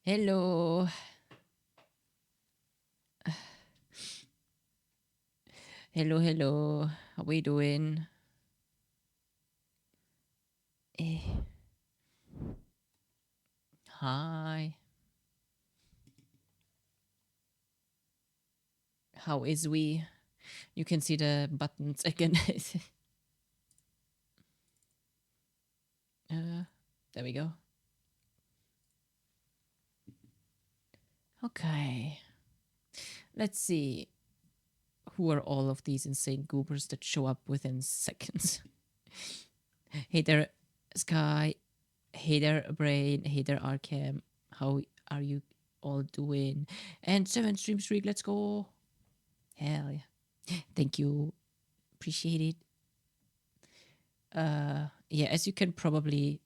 Hello. Hello. How we doing? Eh. Hi. How is we? You can see the buttons again. There we go. Okay. Let's see. Who are all of these insane goobers that show up within seconds? Hey there, Sky. Hey there, Brain. Hey there, Arkham. How are you all doing? And 7 stream streak, let's go. Hell yeah. Thank you. Appreciate it. Yeah, as you can probably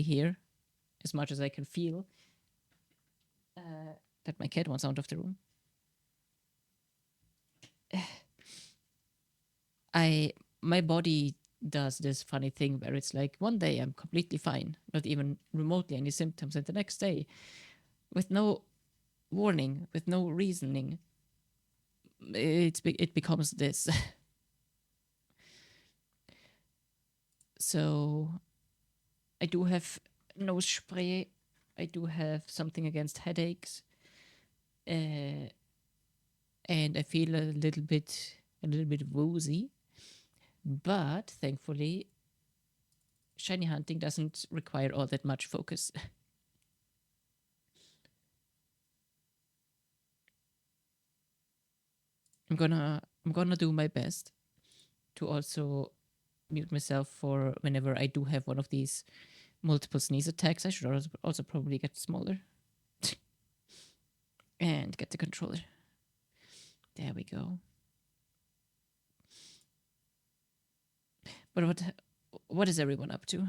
hear, as much as I can feel, that my cat wants out of the room. My body does this funny thing where it's like one day I'm completely fine, not even remotely any symptoms, and the next day, with no warning, with no reasoning, it becomes this. So I do have nose spray. I do have something against headaches. And I feel a little bit woozy. But thankfully, shiny hunting doesn't require all that much focus. I'm gonna do my best to also mute myself for whenever I do have one of these multiple sneeze attacks. I should also probably get smaller and get the controller. There we go. But what is everyone up to?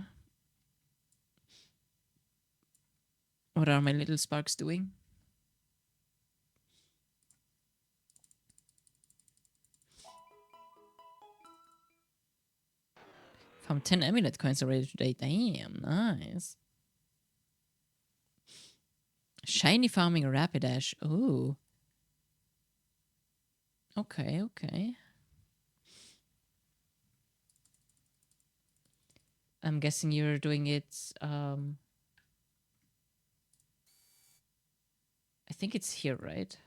What are my little sparks doing? Found 10 amulet coins already today. Damn, nice. Shiny farming Rapidash. Ooh. Okay. I'm guessing you're doing it. I think it's here, right?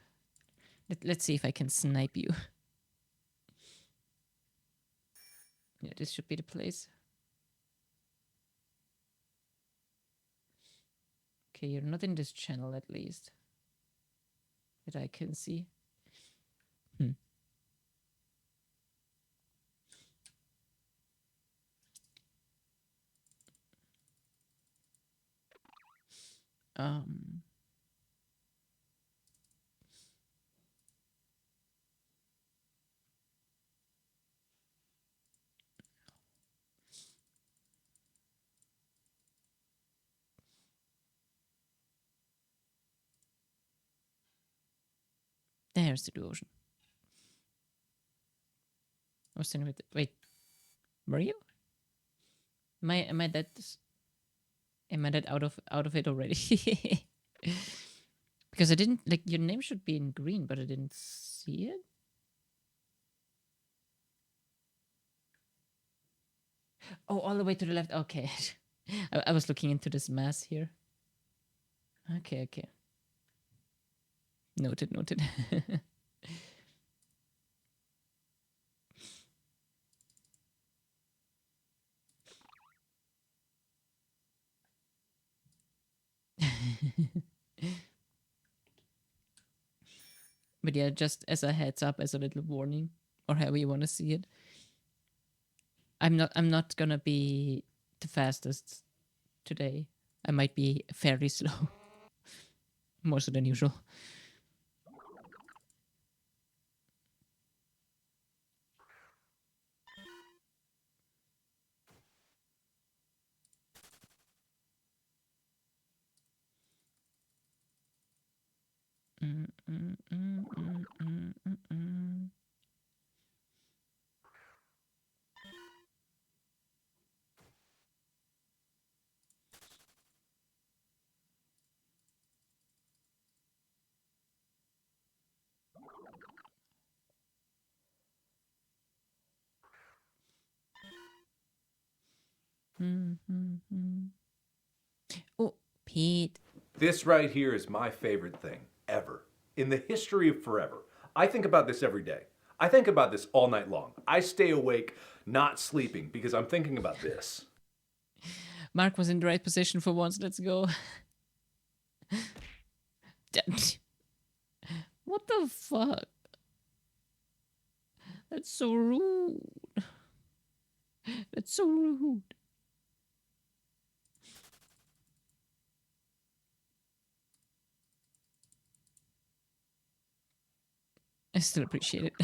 Let's see if I can snipe you. Yeah, this should be the place. Okay, you're not in this channel at least. That I can see. Um, There's the blue ocean. I was with it. Wait, were you? Am I that out of it already? Because I didn't like your name should be in green, but I didn't see it. Oh, all the way to the left. Okay. I was looking into this mass here. Okay. Noted. But yeah, just as a heads up, as a little warning, or however you want to see it, I'm not gonna be the fastest today. I might be fairly slow, more so than usual. Pete. This right here is my favorite thing ever in the history of forever. I think about this every day. I think about this all night long. I stay awake, not sleeping, because I'm thinking about this. Mark was in the right position for once. Let's go. What the fuck? That's so rude. That's so rude. I still appreciate it.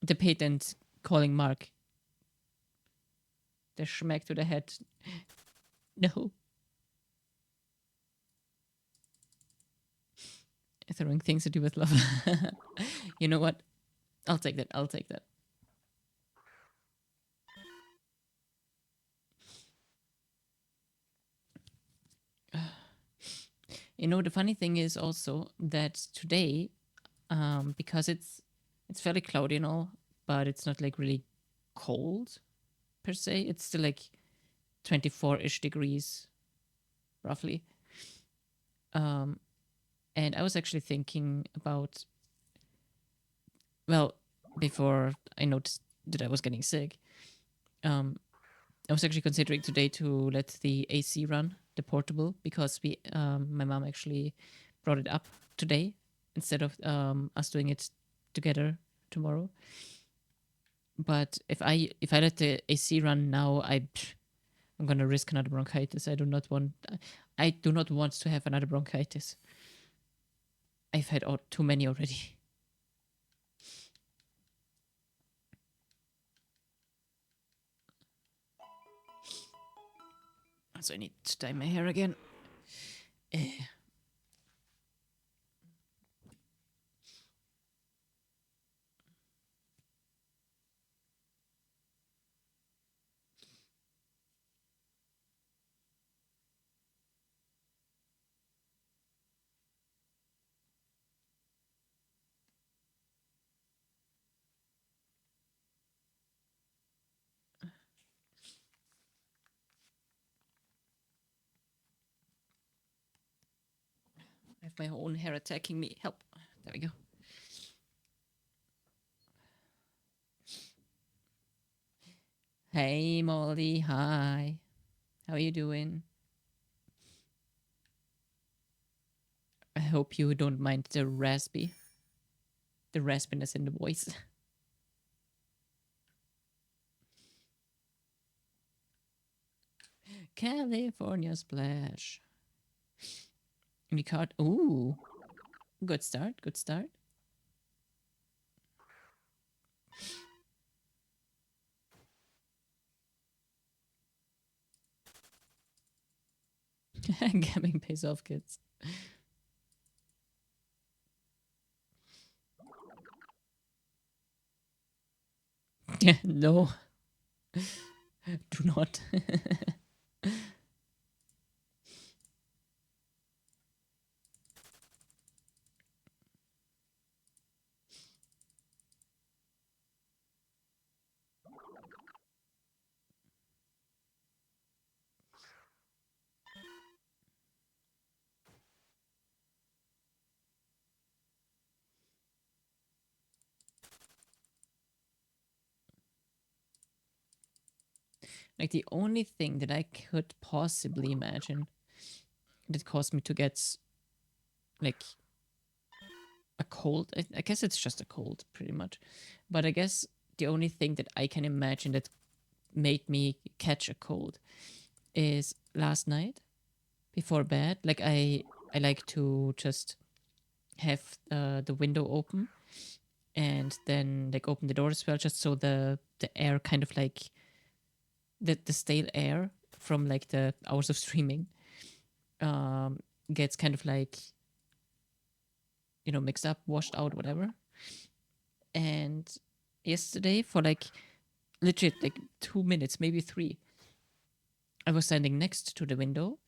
The patent calling Mark. The schmack to the head. No. Throwing things at you with love. You know what? I'll take that. I'll take that. You know, the funny thing is also that today, because it's fairly cloudy and all, but it's not like really cold per se. It's still like 24-ish degrees, roughly. And I was actually thinking about, well, before I noticed that I was getting sick, I was actually considering today to let the AC run, the portable, because my mom actually brought it up today instead of us doing it together tomorrow. But if I let the AC run now, I'm gonna risk another bronchitis. I do not want to have another bronchitis. I've had too many already. So I need to dye my hair again. I have my own hair attacking me. Help. There we go. Hey, Molly. Hi. How are you doing? I hope you don't mind the raspiness in the voice. California Splash. Any card? Ooh. Good start. Good start. Gamming pays off, kids. No. Do not. Like, the only thing that I could possibly imagine that caused me to get, like, a cold. I guess it's just a cold, pretty much. But I guess the only thing that I can imagine that made me catch a cold is last night before bed. Like, I like to just have the window open and then like open the door as well, just so the air kind of like the stale air from like the hours of streaming gets kind of like, you know, mixed up, washed out, whatever. And yesterday, for like legit like 2 minutes, maybe 3, I was standing next to the window,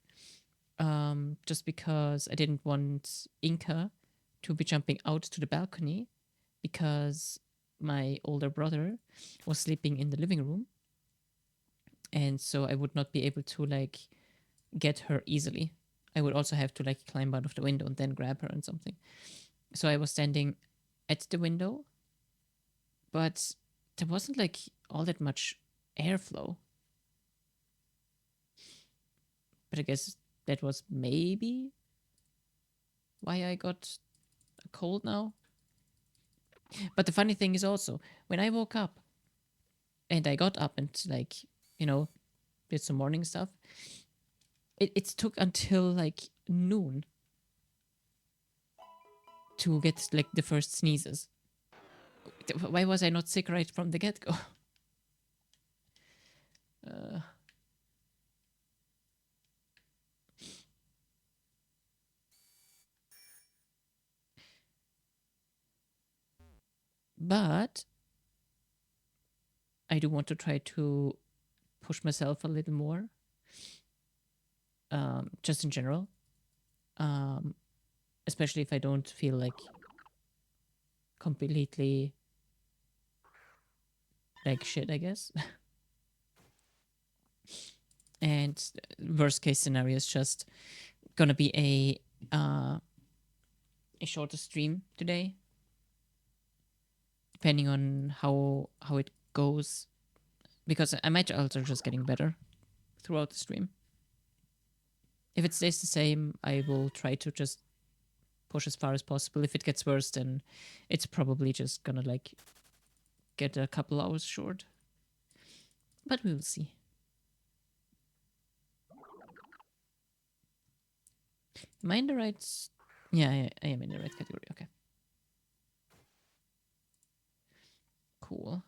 just because I didn't want Inca to be jumping out to the balcony, because my older brother was sleeping in the living room. and so I would not be able to like get her easily. I would also have to like climb out of the window and then grab her and something. So I was standing at the window, but there wasn't like all that much airflow. But I guess that was maybe why I got a cold now. But the funny thing is also, when I woke up and I got up and like, you know, did some morning stuff, it took until like noon to get like the first sneezes. Why was I not sick right from the get-go? But I do want to try to push myself a little more, just in general. Especially if I don't feel like completely like shit, I guess. And worst case scenario is just gonna be a shorter stream today, depending on how it goes, because I might also just getting better throughout the stream. If it stays the same, I will try to just push as far as possible. If it gets worse, then it's probably just gonna like get a couple hours short. But we will see. Am I in the right? Yeah, I am in the right category. Okay. Cool.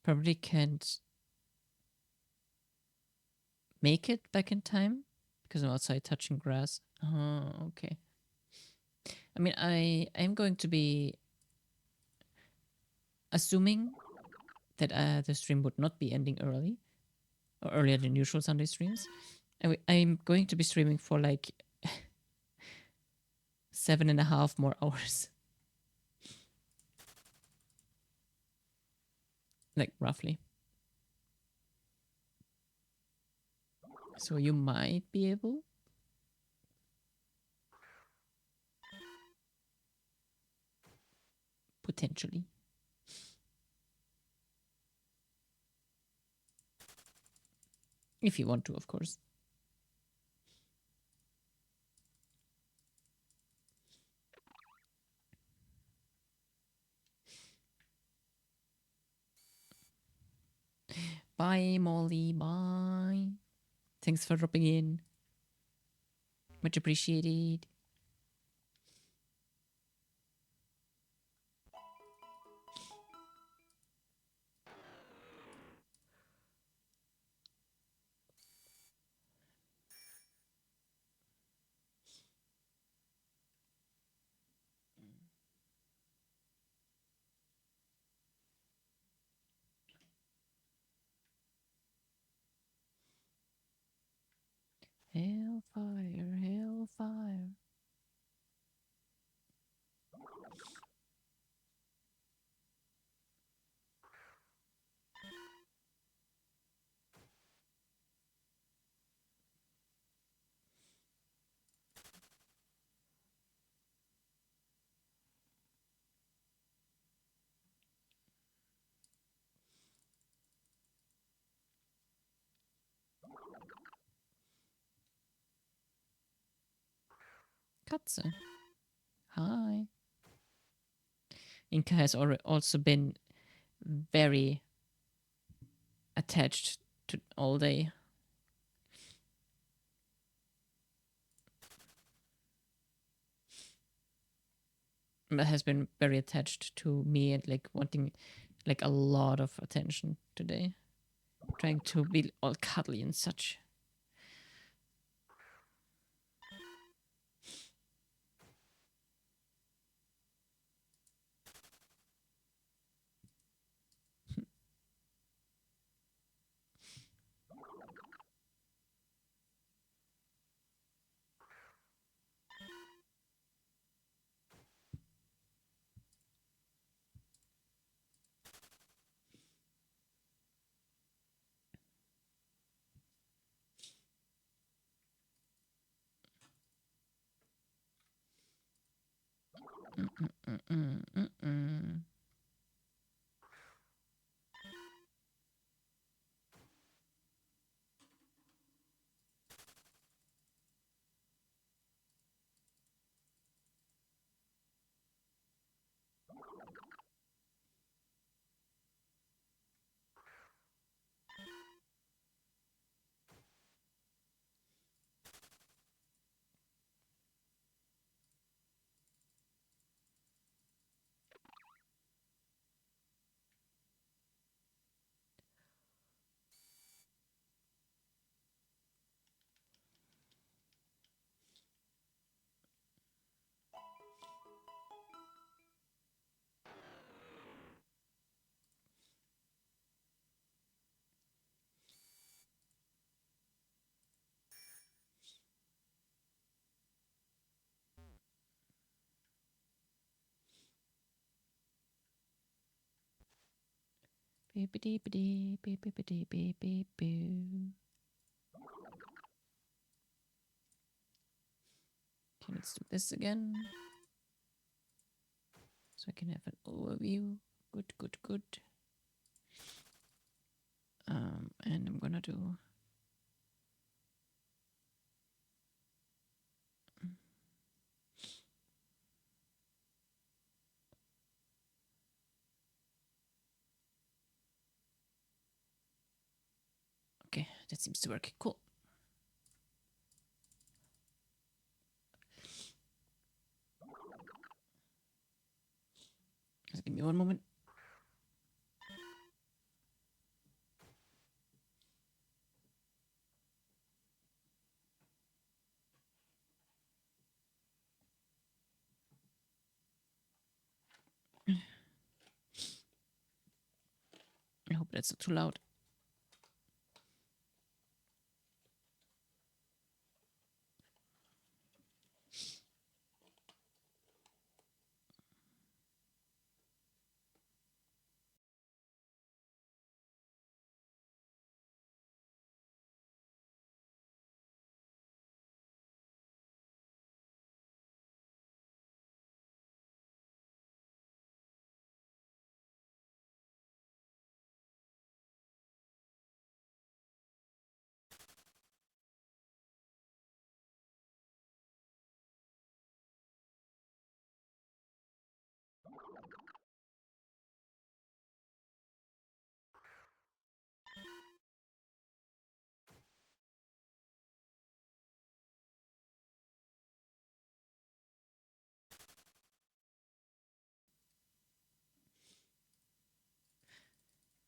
Probably can't make it back in time because I'm outside touching grass. Oh, okay. I mean, I'm going to be assuming that the stream would not be ending early or earlier than usual Sunday streams. I'm going to be streaming for like 7.5 more hours. Like roughly. So you might be able. Potentially. If you want to, of course. Bye, Molly. Bye. Thanks for dropping in. Much appreciated. Hellfire, hellfire. Katze. Hi. Inka has also been very attached to all day. has been very attached to me and like wanting like a lot of attention today, trying to be all cuddly and such. Okay, let's do this again. So I can have an overview. Good, good, good. And I'm gonna do okay, that seems to work. Cool. Just give me one moment. I hope that's not too loud.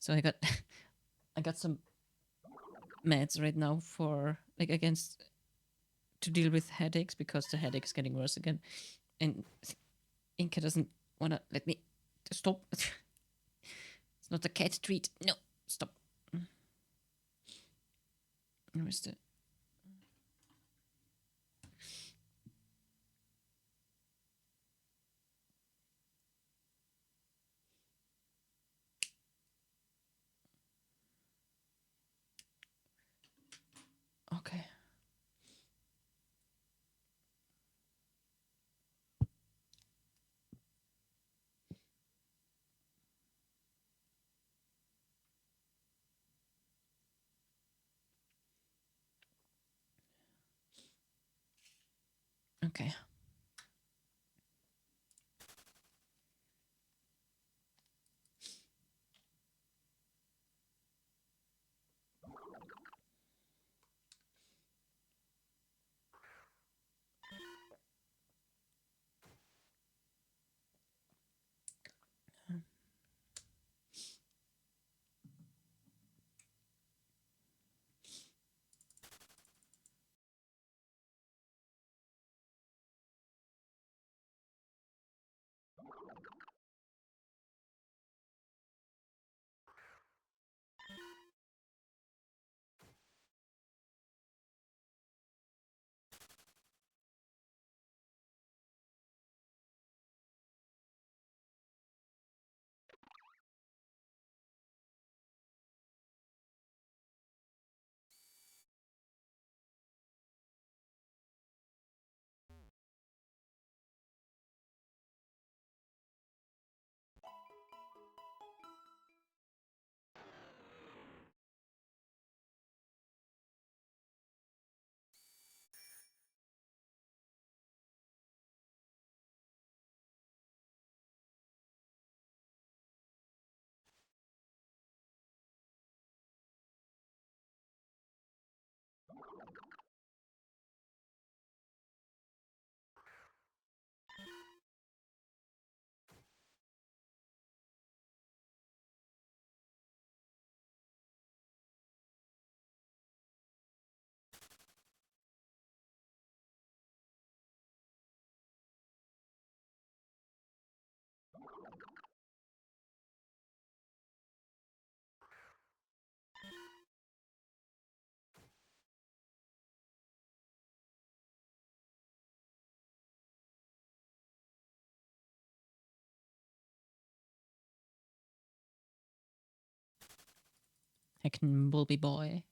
So I got I got some meds right now for like against to deal with headaches because the headache's getting worse again. And Inka doesn't wanna let me stop. It's not a cat treat. No, stop. Where's the okay. Okay. Heckin' Bulby boy.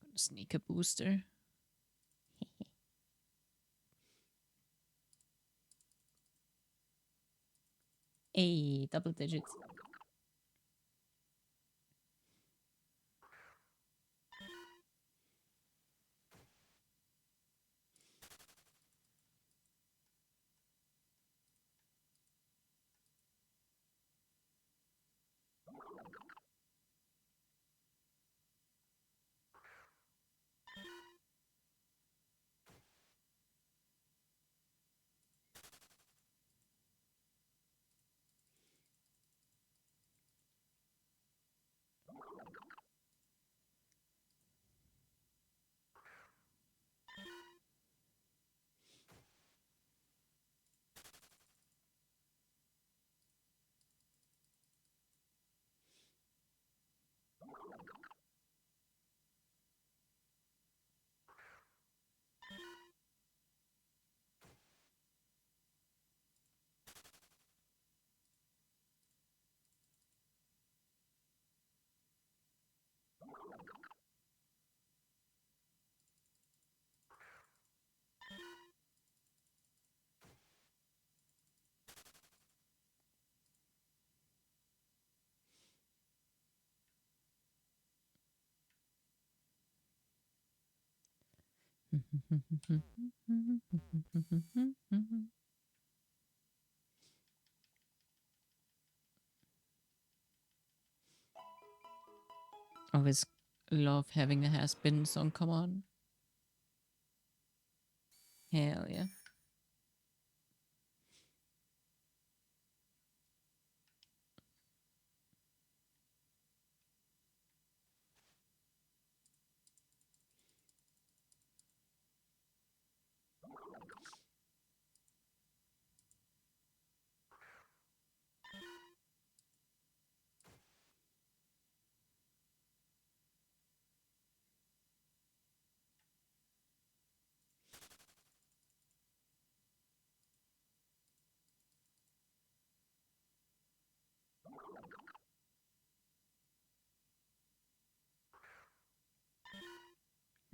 Gonna sneak a booster. Hey, double digits. Always love having the Has Been song come on. Hell yeah.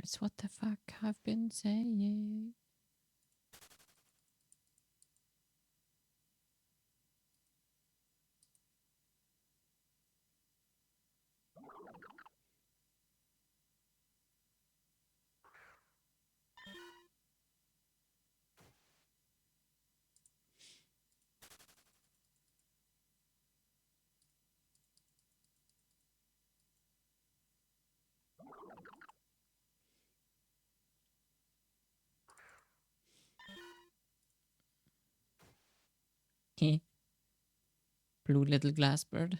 It's what the fuck I've been saying. Blue little glass bird.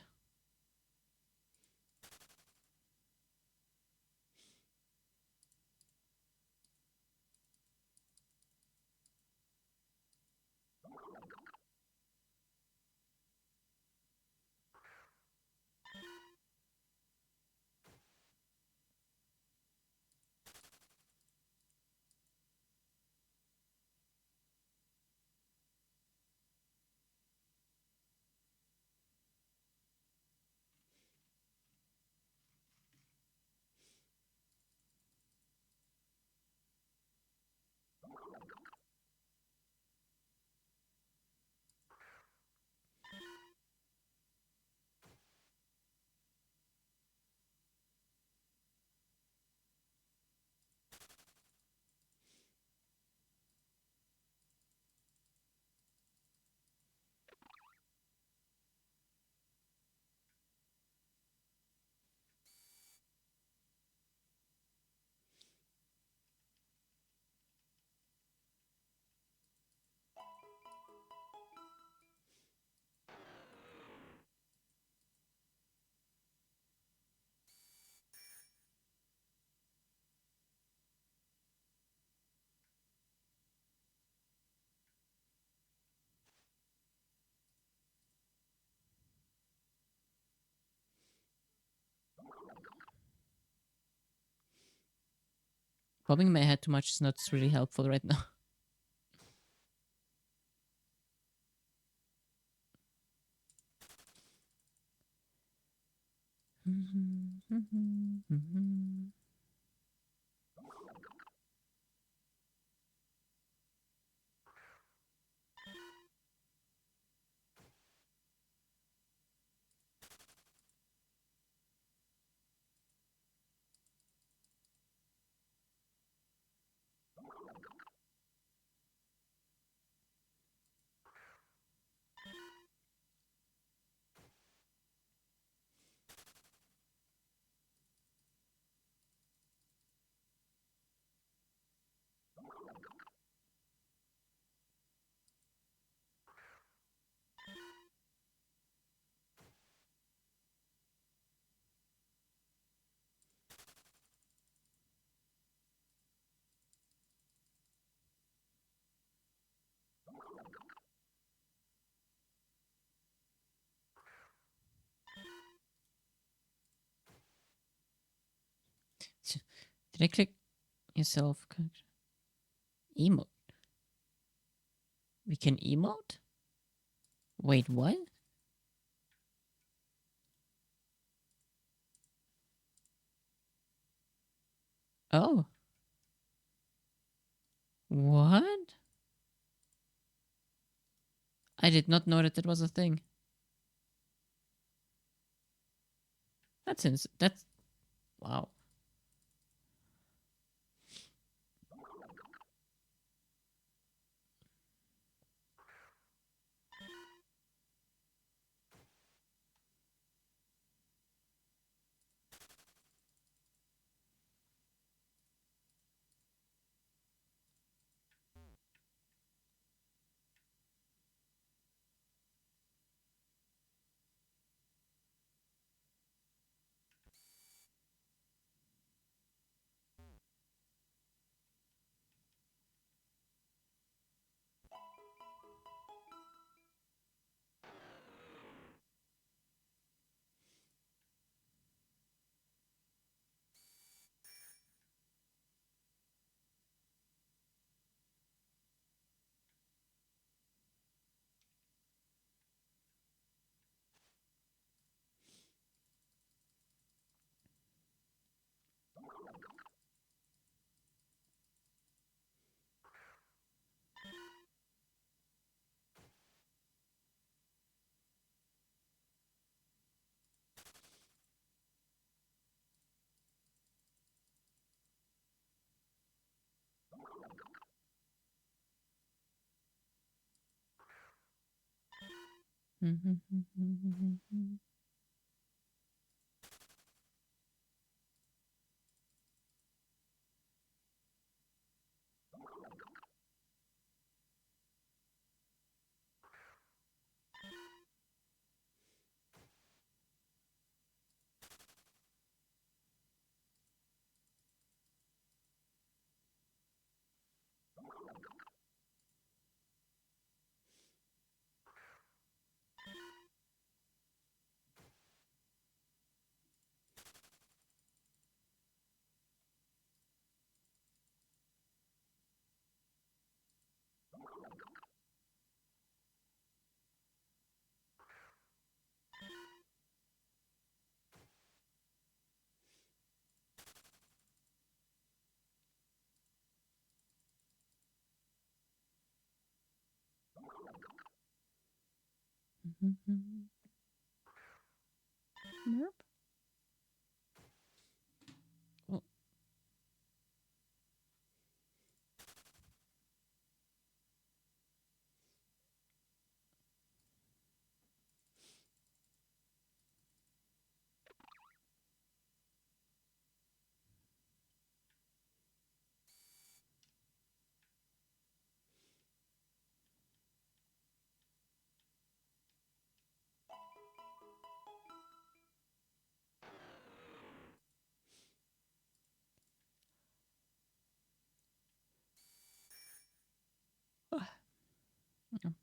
Bobbing my head too much is not really helpful right now. Did I click yourself? Emote. We can emote? Wait, what? Oh. What? I did not know that that was a thing. That's wow. Merp. Oh. Ah. Oh.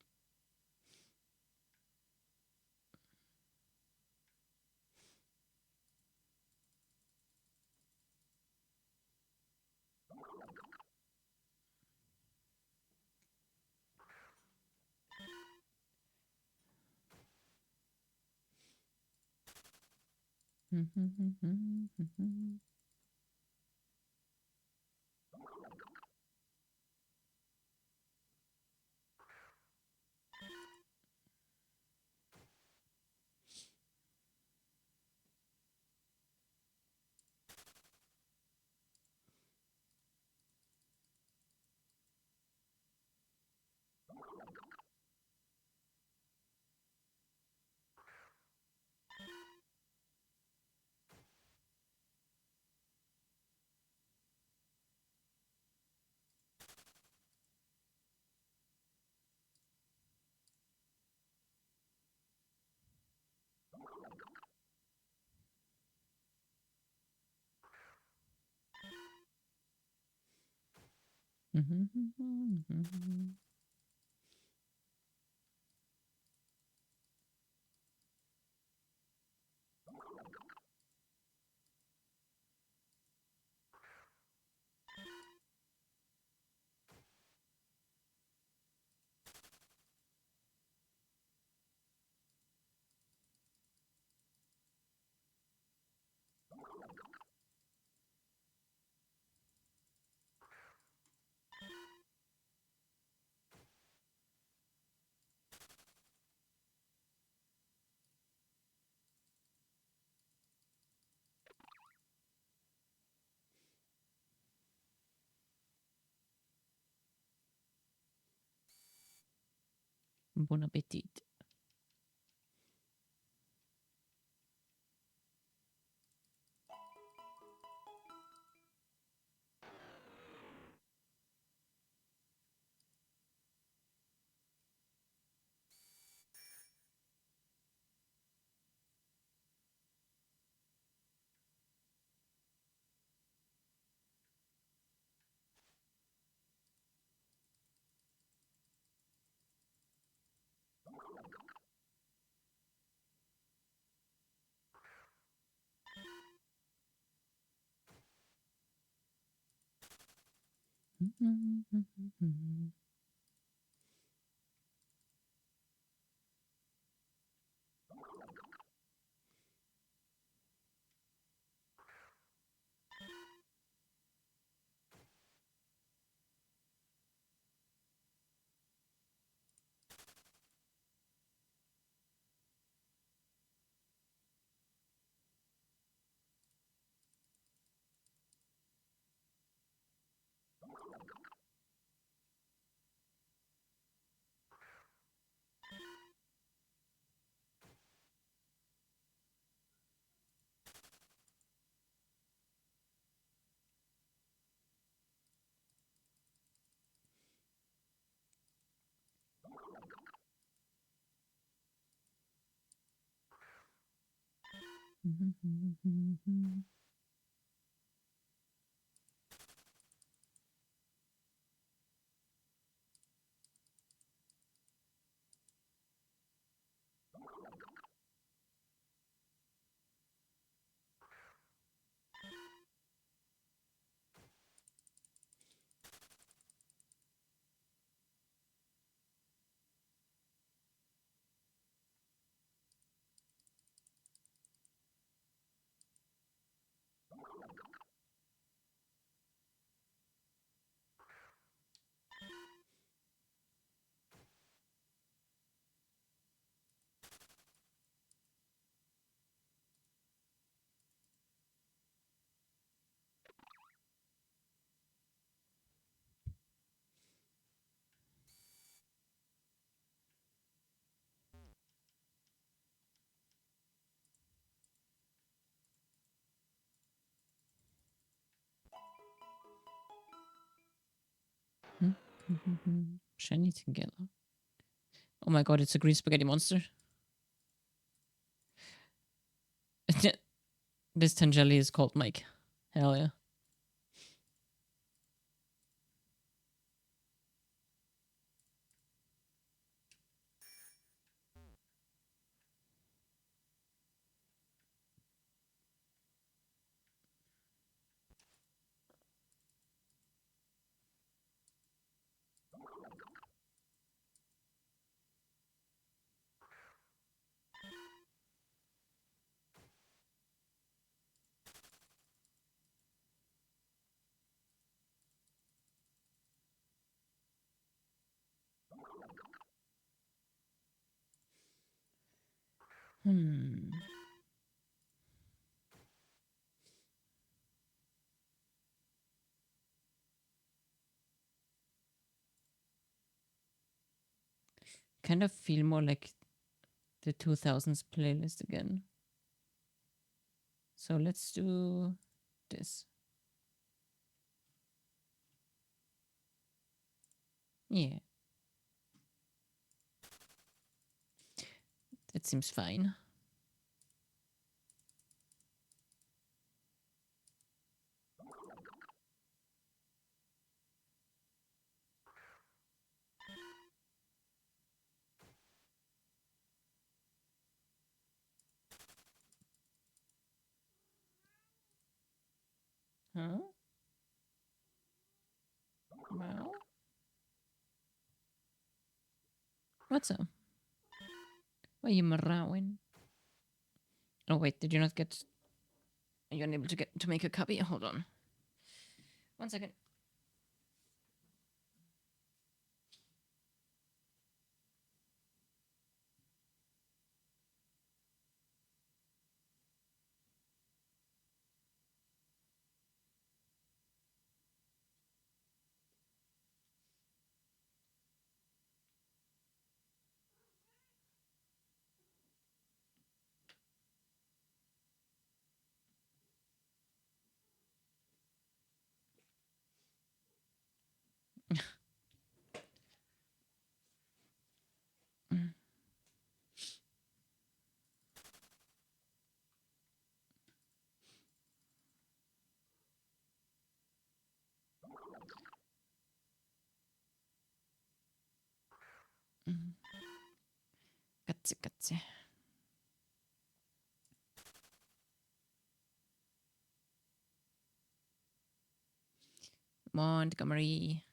Bon appetit. Shiny together. Oh my god, it's a green spaghetti monster. This Tangeli is called Mike. Hell yeah. Kind of feel more like the 2000s playlist again. So let's do this. Yeah. That seems fine. Huh? Well, what's up? Why are you meowing? Oh wait, did you not get? Are you unable to get to make a copy? Hold on. 1 second. Katsi. Montgomery.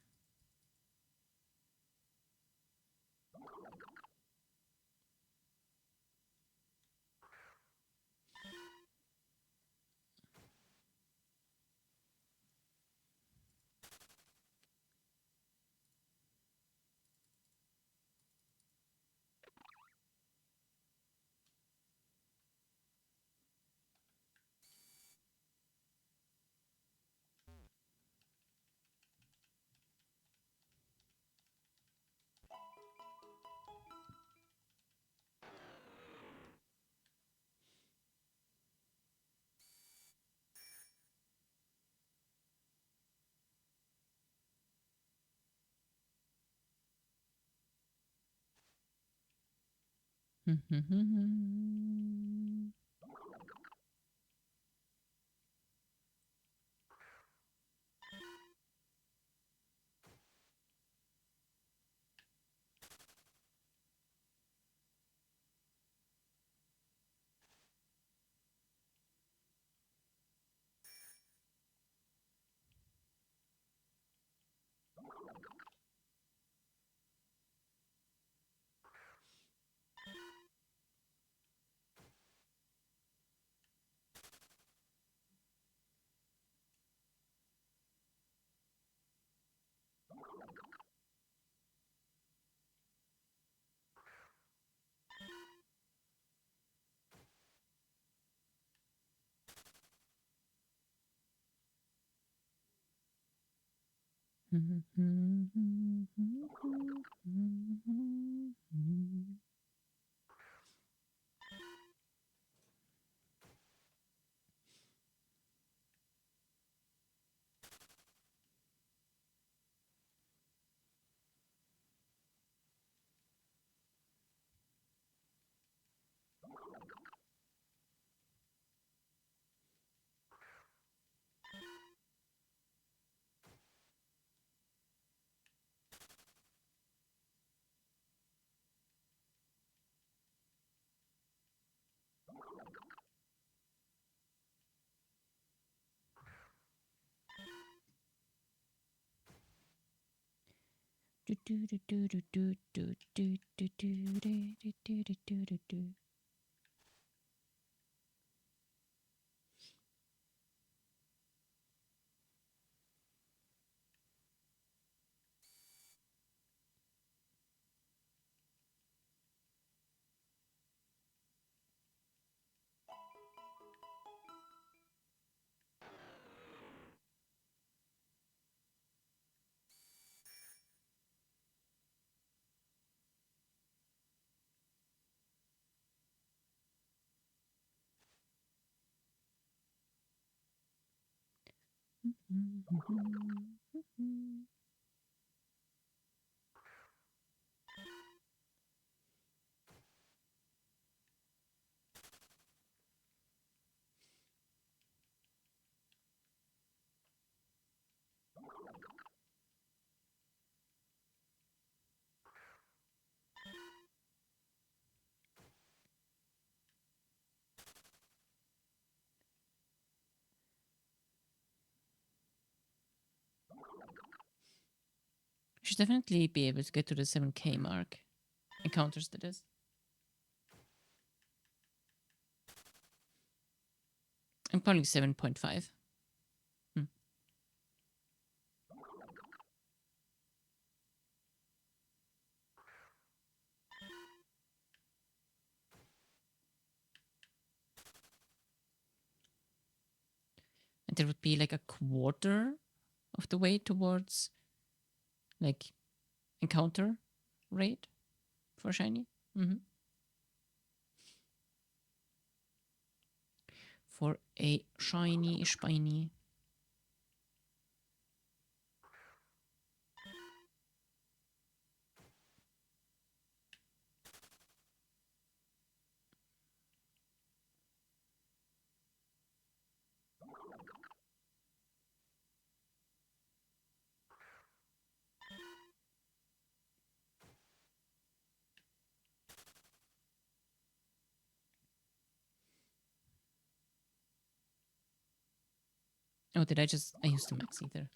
Should definitely be able to get to the 7K mark. Encounters, that is. I'm calling 7.5. And there would be like a quarter of the way towards like encounter rate for shiny. For a shiny spiny. Oh, did I used the max ether.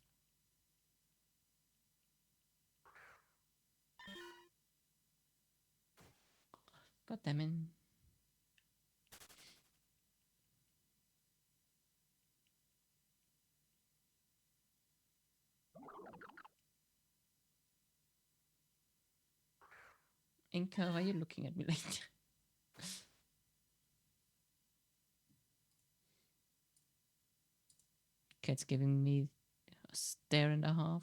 God damn it. Inka, why are you looking at me like that? Cat's giving me a stare and a half.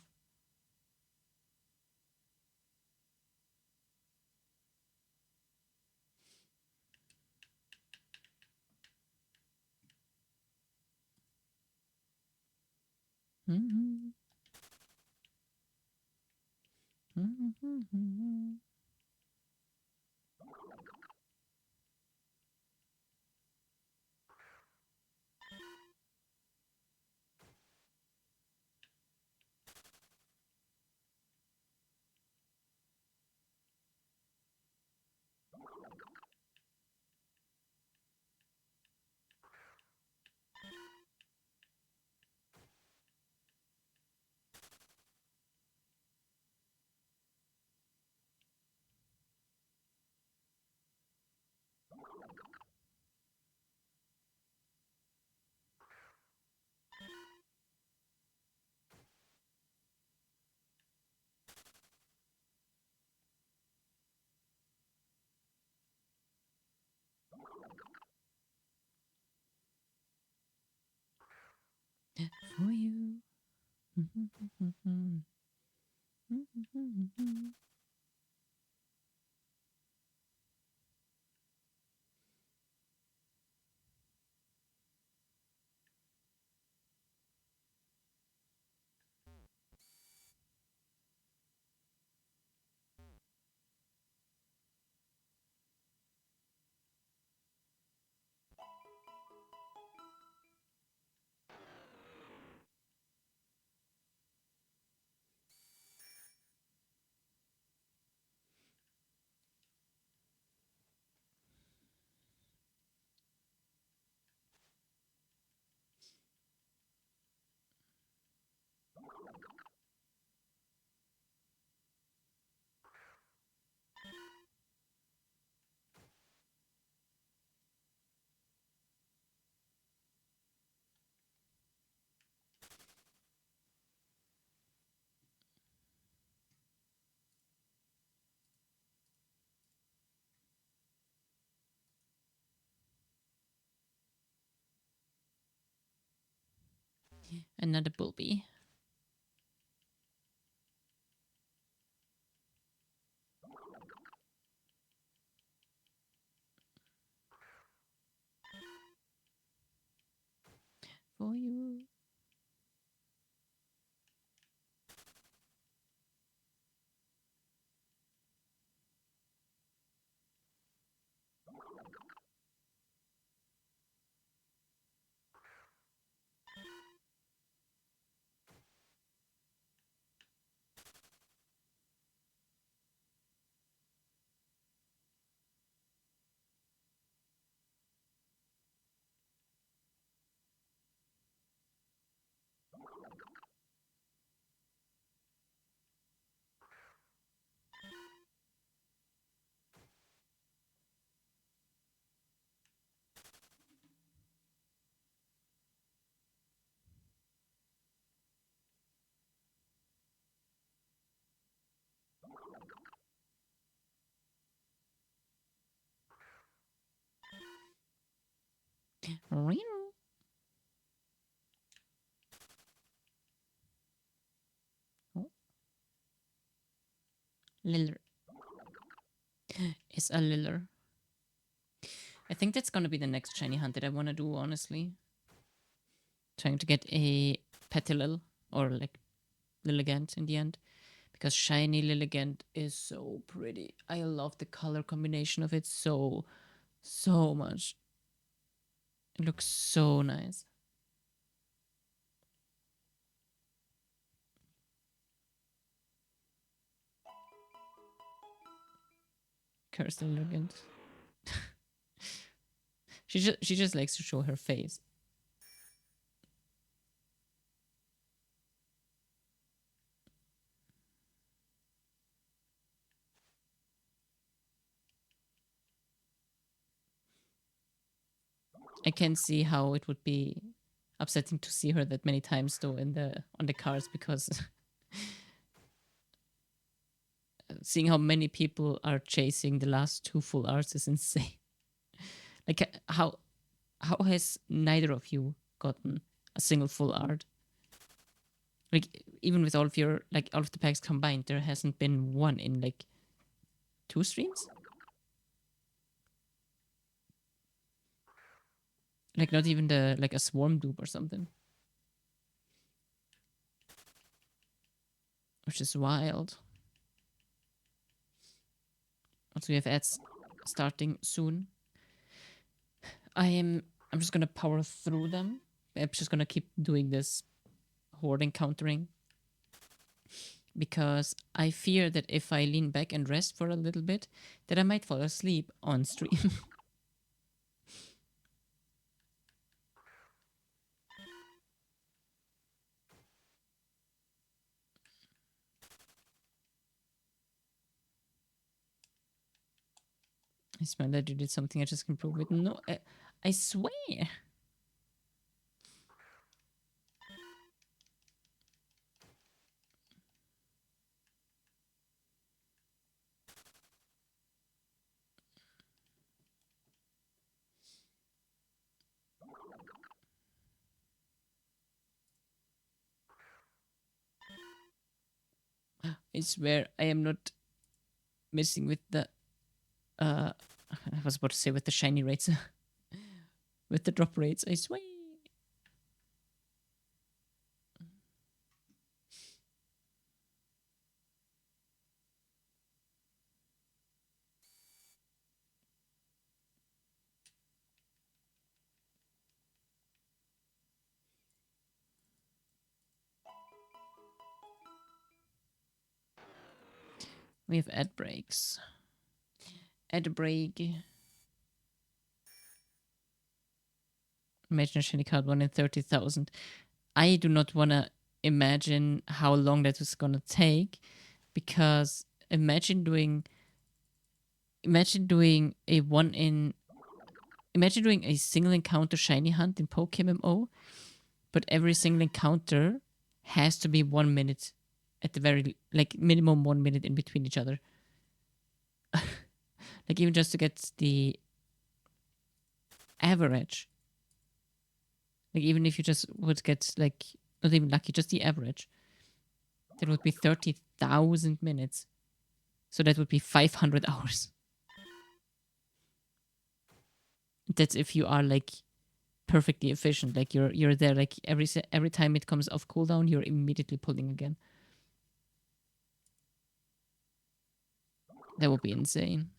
For you. Another Bulby. For you. Oh, Liller. It's a Liller. I think that's gonna be the next shiny hunt that I want to do, honestly. Trying to get a Petilil or like Lilligant in the end. Because shiny Lilligant is so pretty. I love the color combination of it so much. It looks so nice. Kirsten Lilligant. she just likes to show her face. I can see how it would be upsetting to see her that many times though in the on the cards, because seeing how many people are chasing the last two full arts is insane. Like how has neither of you gotten a single full art? Like even with all of your like all of the packs combined, there hasn't been one in like 2 streams. Like not even the like a swarm dupe or something, which is wild. Also, we have ads starting soon. I'm just gonna power through them. I'm just gonna keep doing this hoarding countering, because I fear that if I lean back and rest for a little bit, that I might fall asleep on stream. I smell that you did something I just can prove it. No, I swear. I swear I am not messing with the I was about to say with the shiny rates. With the drop rates, I swear. We have ad breaks. Ad break. Imagine a shiny card 1 in 30,000. I do not want to imagine how long that is going to take, because imagine doing a single encounter shiny hunt in PokeMMO, but every single encounter has to be 1 minute at the very, like, minimum 1 minute in between each other. Like, even just to get the average. Like, even if you just would get, like, not even lucky, just the average, that would be 30,000 minutes. So that would be 500 hours. That's if you are, like, perfectly efficient. Like, you're there, like, every time it comes off cooldown, you're immediately pulling again. That would be insane.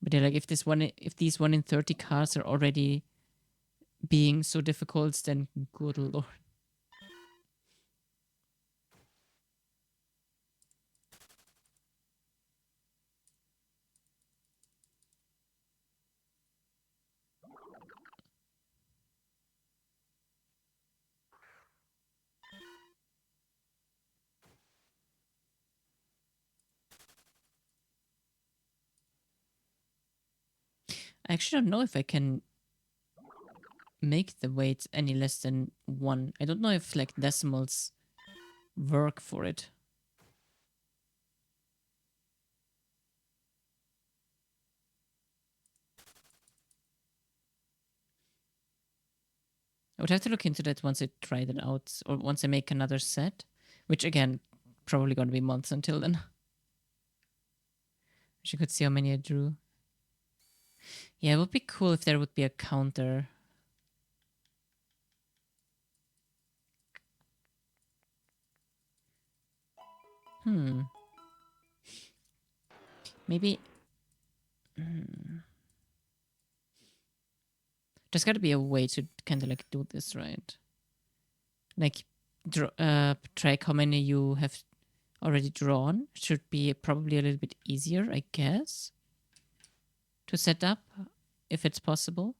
But yeah, like, if these 1 in 30 cards are already being so difficult, then good lord. I actually don't know if I can make the weight any less than 1. I don't know if, like, decimals work for it. I would have to look into that once I tried it out, or once I make another set, which, again, probably going to be months until then. Wish I could see how many I drew. Yeah, it would be cool if there would be a counter. Maybe. There's got to be a way to kind of, like, do this, right? Like, track how many you have already drawn. Should be probably a little bit easier, I guess, to set up, if it's possible.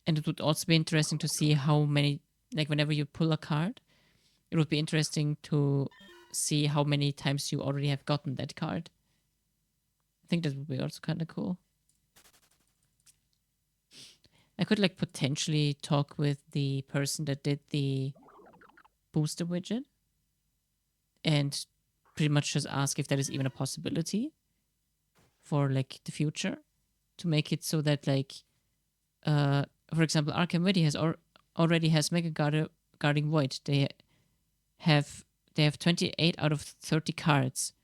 And it would also be interesting to see how many, like, whenever you pull a card, it would be interesting to see how many times you already have gotten that card. I think that would be also kind of cool. I could, like, potentially talk with the person that did the booster widget and pretty much just ask if there is even a possibility for, like, the future to make it so that, like, for example, Arkham Vidi already has Mega Guarding Void. They have 28 out of 30 cards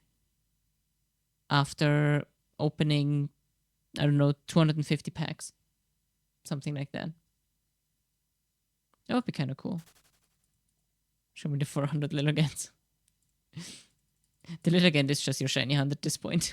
after opening, I don't know, 250 packs. Something like that. That would be kind of cool. Show me the 400 Lilligans. The Lilligant is just your shiny hand at this point.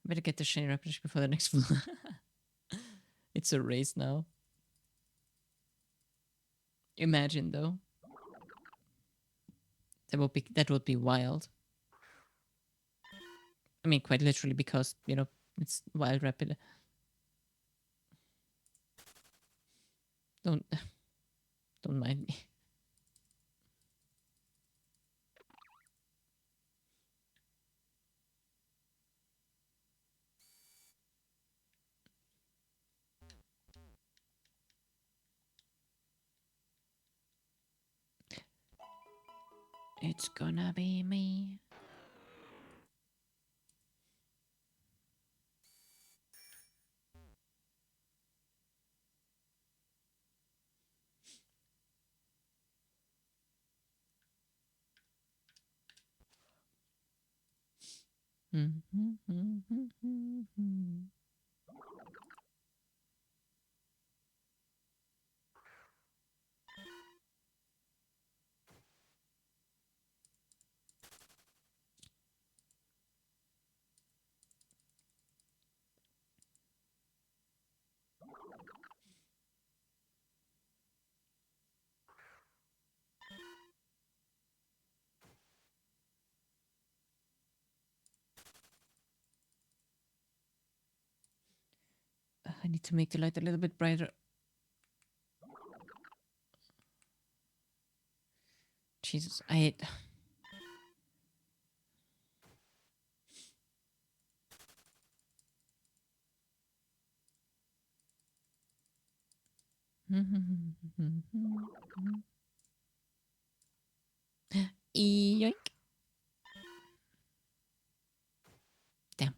Better get the shiny repetition before the next floor. It's a race now. Imagine though. That would be wild. I mean, quite literally, because you know it's wild rapid. Don't mind me. It's gonna be me. I need to make the light a little bit brighter. Jesus, I hate. Yoink. Damn.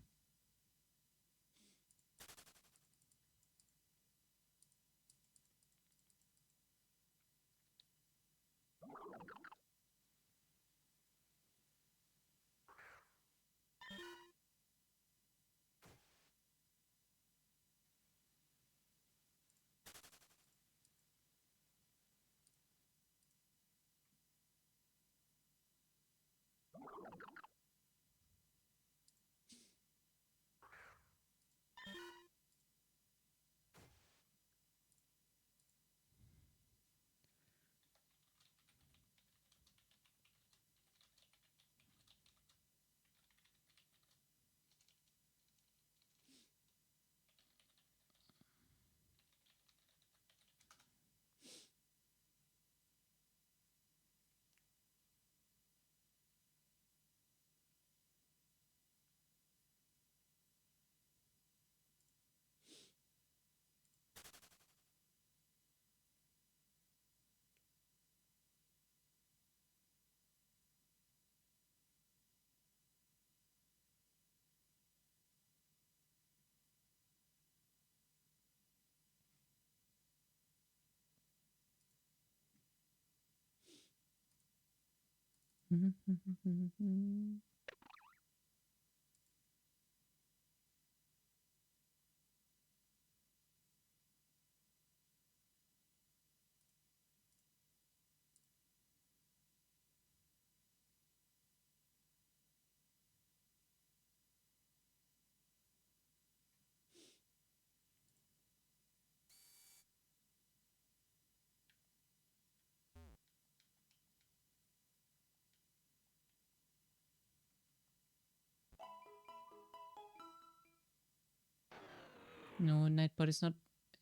No, Nightbot is not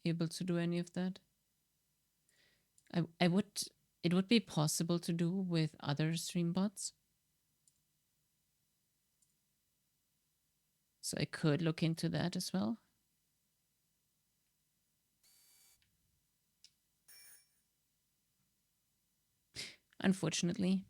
able to do any of that. I would. It would be possible to do with other stream bots. So I could look into that as well. Unfortunately.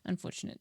Unfortunate.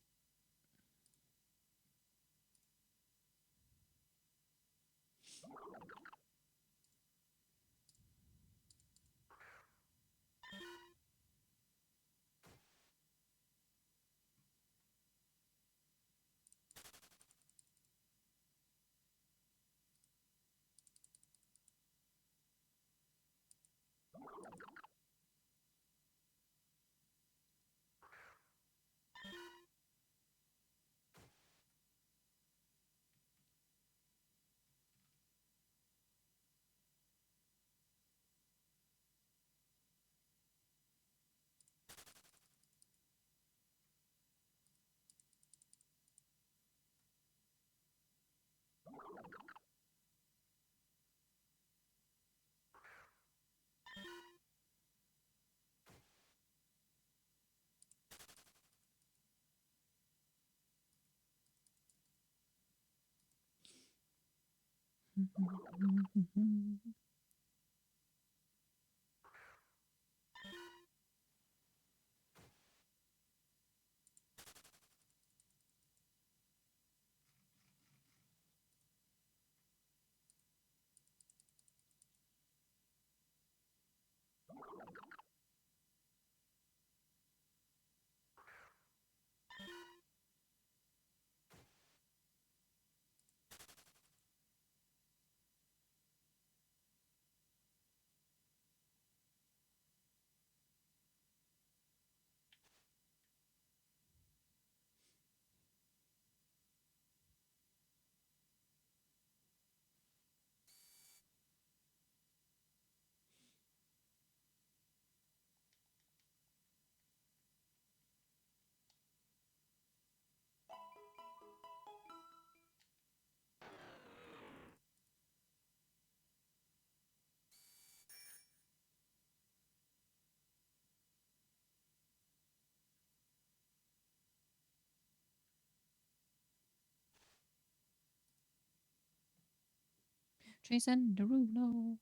Jason Derulo.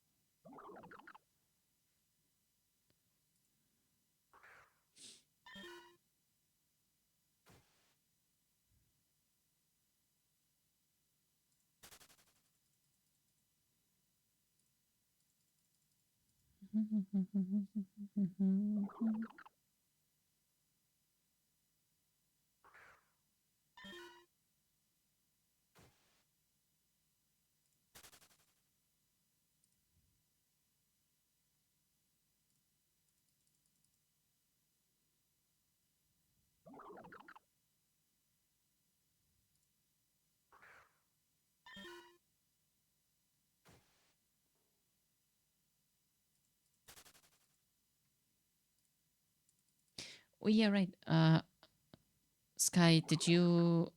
Oh yeah, right. Sky, did you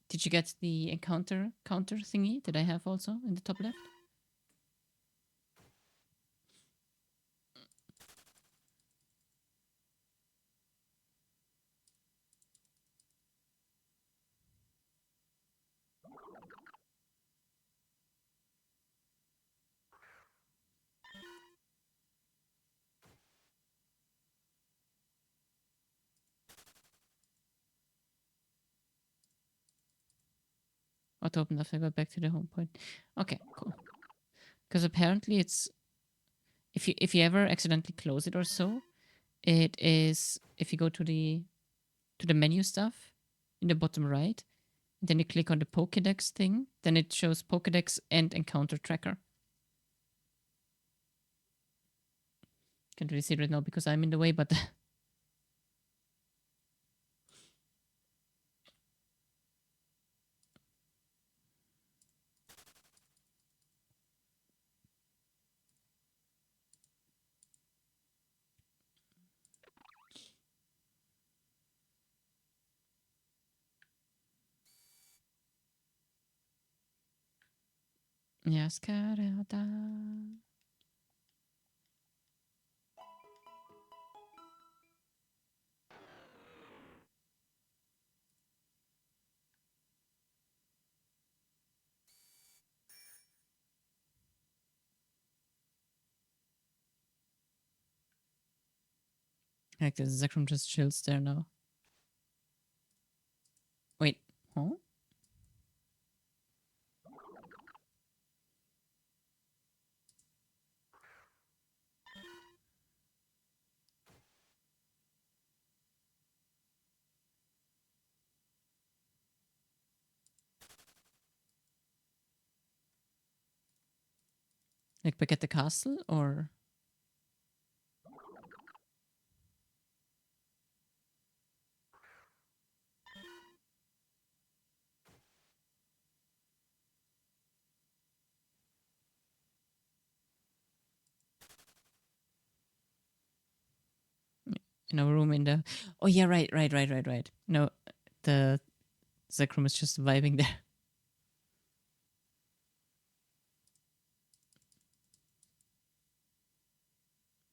get the encounter counter thingy that I have also in the top left? Auto opened after I got back to the home point. Okay, cool. Because apparently it's if you ever accidentally close it or so, it is if you go to the menu stuff in the bottom right, then you click on the Pokédex thing, then it shows Pokédex and encounter tracker. Can't really see it right now because I'm in the way, but yes, Karada. Like the Zekrom just chills there now. Wait, huh? Like back at the castle, or in a room in the? Oh yeah, right. No, the Zekrom is just vibing there.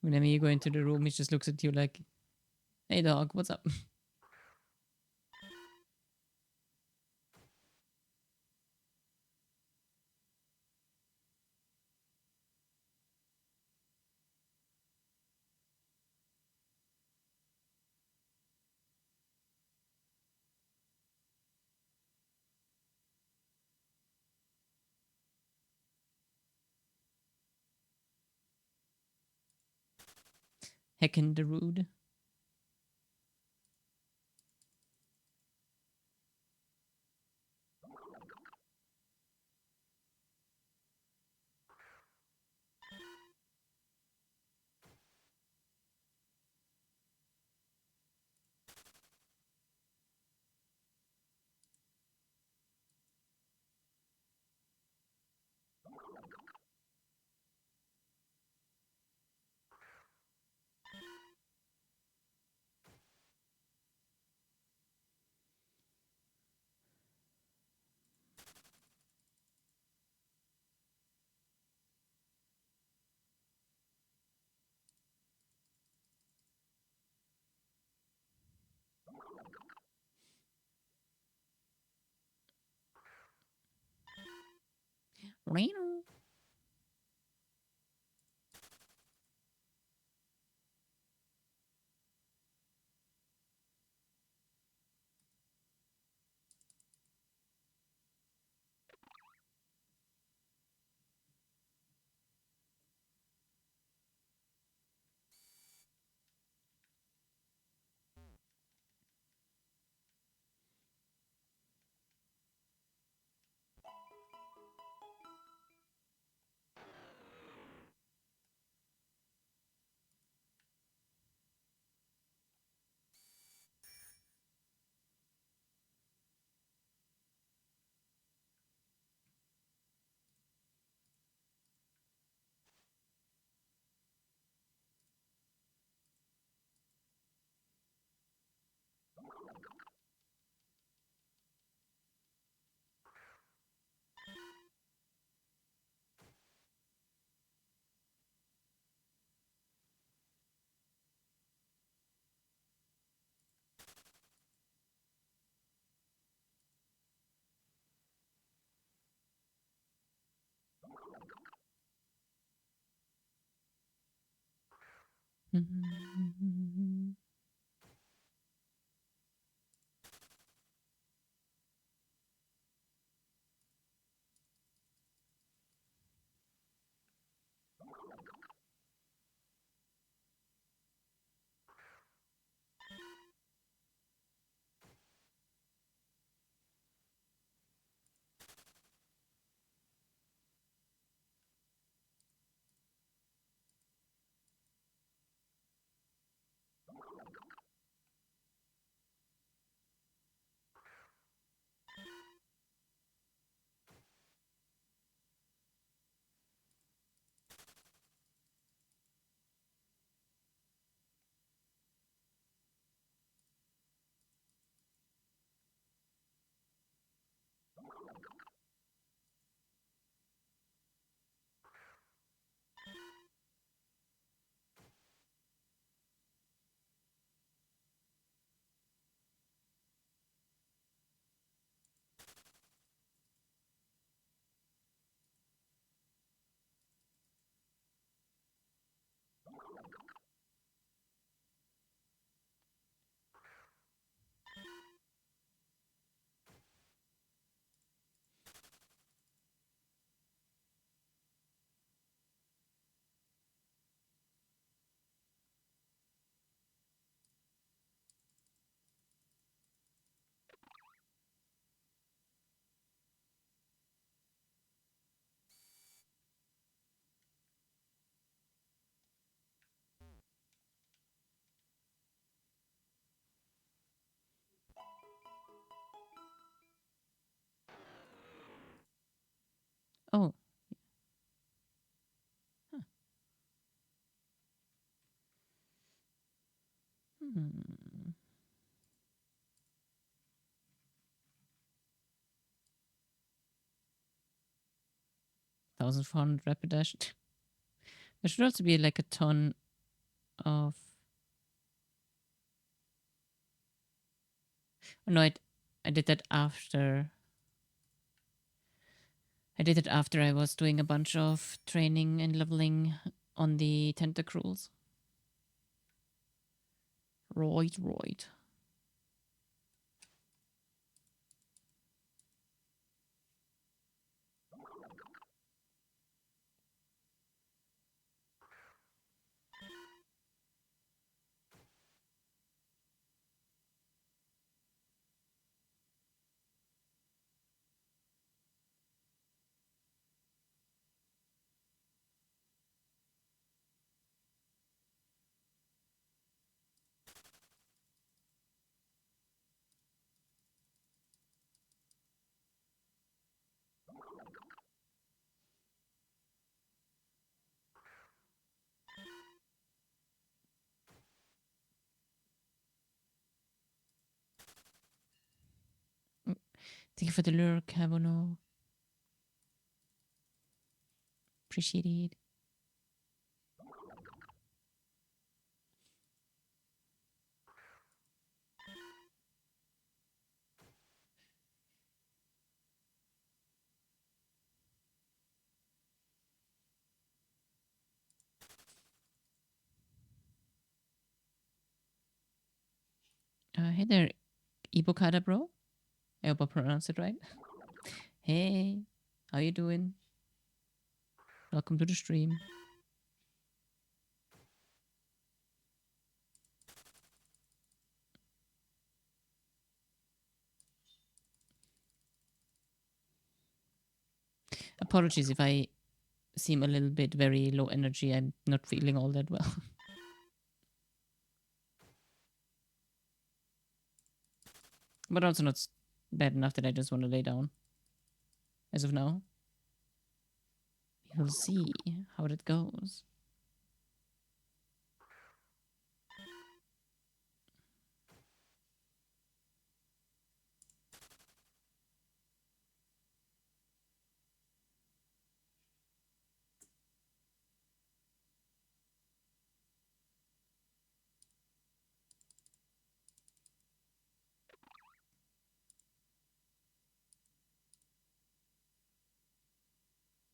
Whenever you go into the room, he just looks at you like, "Hey dog, what's up?" Heckin' the rude. Reno. 1,400 rapid dash. There should also be like a ton of. Oh, no, I did that after. I did it after I was doing a bunch of training and leveling on the tentacruels. Right. Thank you for the lure, Cabono. Appreciate it. Hey there, Ibokada bro. I hope I pronounced it right. Hey, how you doing? Welcome to the stream. Apologies if I seem a little bit very low energy. I'm not feeling all that well. But also not bad enough that I just want to lay down. As of now. We'll see how it goes.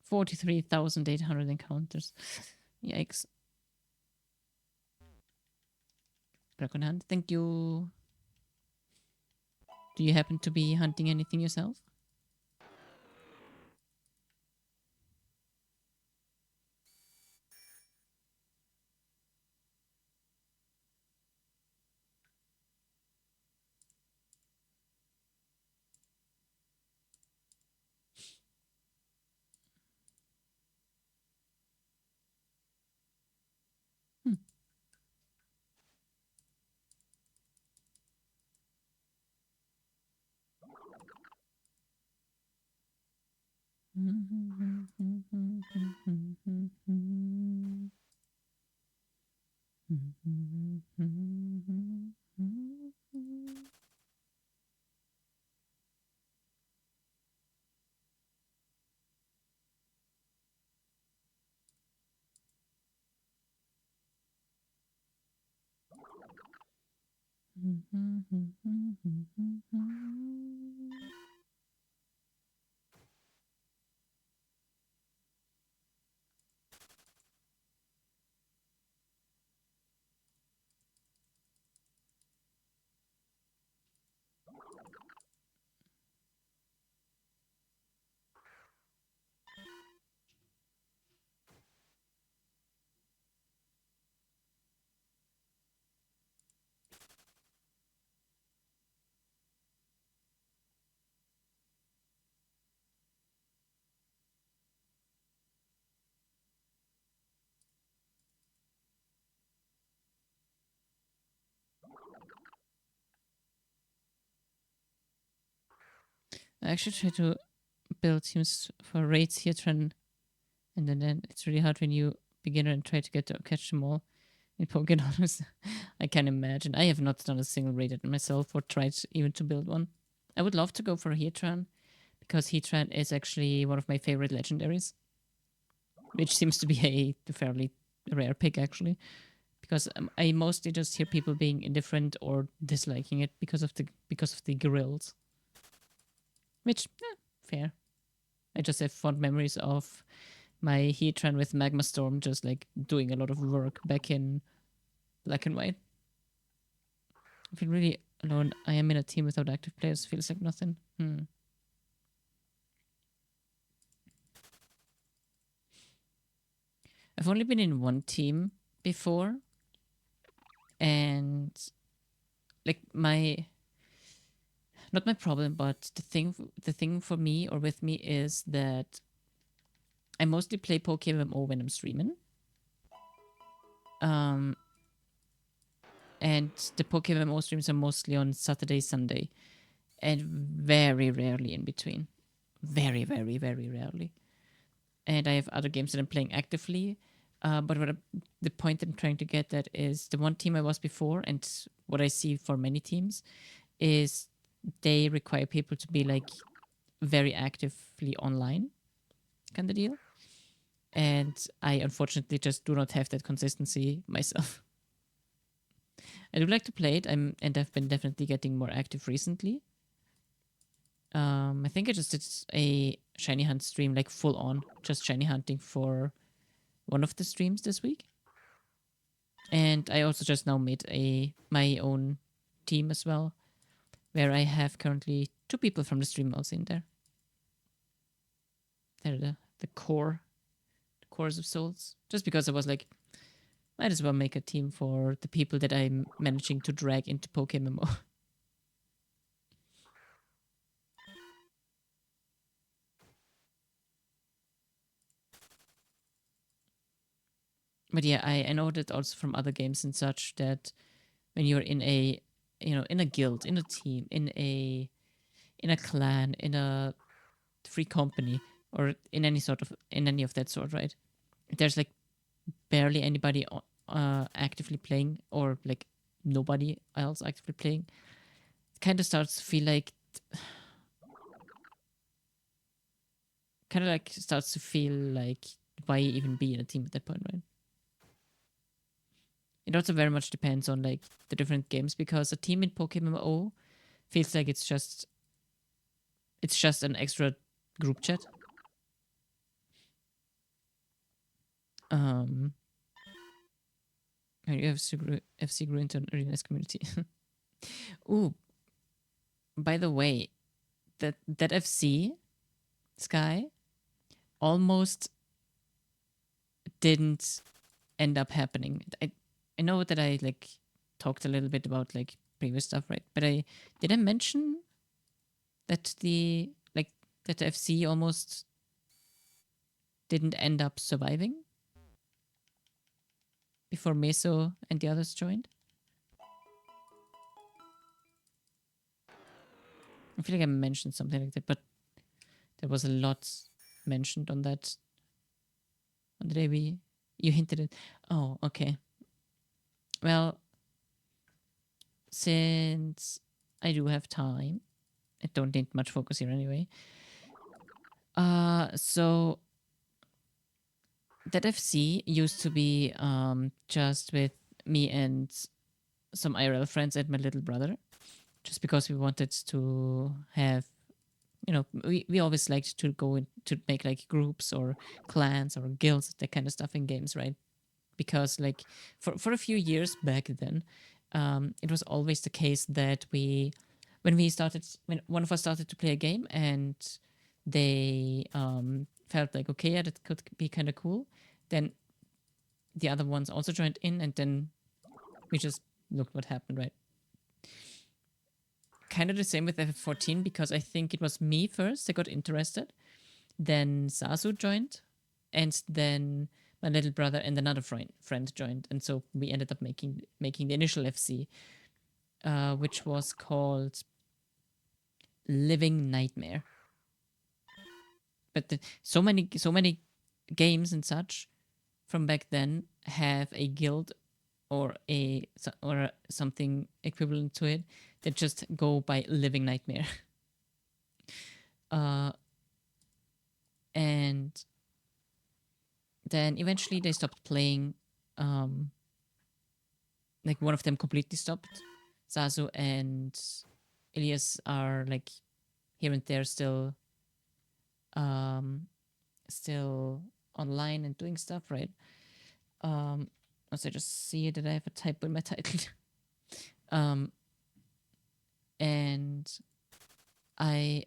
$43,800 encounters. Yikes. Dragon Hunt, thank you. Do you happen to be hunting anything yourself? I actually try to build teams for raids here, and then it's really hard when you beginner and try to catch them all. in Pokemon. I can imagine. I have not done a single raid myself or tried even to build one. I would love to go for Heatran because Heatran is actually one of my favorite legendaries, which seems to be a fairly rare pick actually. Because I mostly just hear people being indifferent or disliking it because of the grills, which fair. I just have fond memories of my Heatran with Magma Storm just like doing a lot of work back in Black and White. I feel really alone. I am in a team without active players. Feels like nothing. I've only been in one team before, and like not my problem, but the thing for me or with me is that I mostly play PokeMMO when I'm streaming. And the PokeMMO streams are mostly on Saturday, Sunday, and very rarely in between. Very, very, very rarely. And I have other games that I'm playing actively. But the point I'm trying to get at is the one team I was before, and what I see for many teams, is they require people to be like very actively online, kind of deal. And I unfortunately just do not have that consistency myself. I do like to play it, and I've been definitely getting more active recently. I think I just did a shiny hunt stream, like full on, just shiny hunting for one of the streams this week. And I also just now made my own team as well, where I have currently 2 people from the stream also in there. They're the cores of souls. Just because I was like, might as well make a team for the people that I'm managing to drag into PokeMMO. But yeah, I know that also from other games and such that when you're in a in a guild, in a team, in a clan, in a free company, or in any of that sort, right? There's like barely anybody actively playing, or like nobody else actively playing. It kind of starts to feel like why even be in a team at that point, right? It also very much depends on like the different games, because a team in PokeMMO feels like it's just an extra group chat. You have FC grew into an really nice community. Ooh, by the way, that FC Sky almost didn't end up happening. I know that I like talked a little bit about like previous stuff, right? But did I mention that the FC almost didn't end up surviving before Meso and the others joined? I feel like I mentioned something like that, but there was a lot mentioned on that on the day you hinted it. Oh, okay. Well, since I do have time, I don't need much focus here anyway. So that FC used to be just with me and some IRL friends and my little brother, just because we wanted to have, we always liked to go to make like groups or clans or guilds, that kind of stuff in games, right? Because like for a few years back then, it was always the case that when one of us started to play a game and they felt like, okay, yeah, that could be kind of cool, then the other ones also joined in, and then we just looked what happened, right? Kind of the same with FF14, because I think it was me first that got interested, then Sasu joined, and then my little brother and another friend joined, and so we ended up making the initial FC, which was called Living Nightmare. But so many games and such from back then have a guild or something equivalent to it that just go by Living Nightmare. And then eventually they stopped playing. Like one of them completely stopped. Zazu and Elias are like here and there still online and doing stuff, right? Also I just see that I have a typo in my title. And I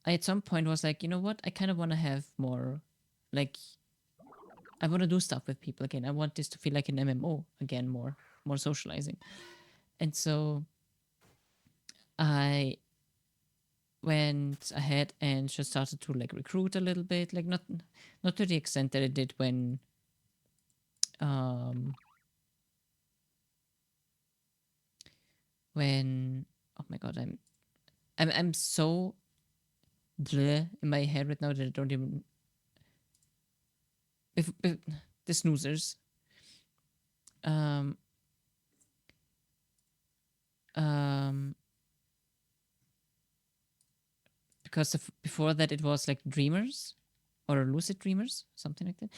at some point was like, you know what? I kind of want to have more, like, I want to do stuff with people again. I want this to feel like an MMO again, more socializing. And so I went ahead and just started to like recruit a little bit, like not to the extent that I did when oh my god, I'm so bleh in my head right now that I don't even the snoozers. Because before that it was like dreamers or lucid dreamers, something like that.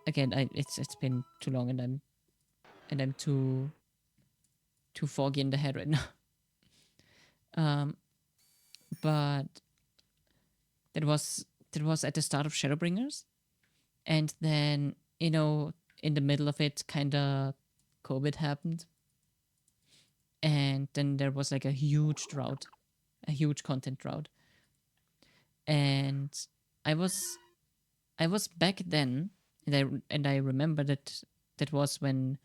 It's been too long, and I'm too foggy in the head right now. But that was at the start of Shadowbringers, and then in the middle of it, kind of COVID happened, and then there was like a huge drought, a huge content drought, and I was back then, and I remember that was when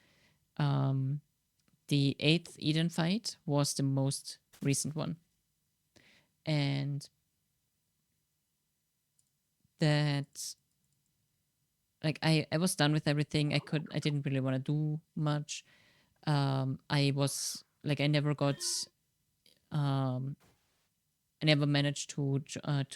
the 8th Eden fight was the most recent one, and that like I was done with everything. I didn't really want to do much. I was like, I never got I never managed to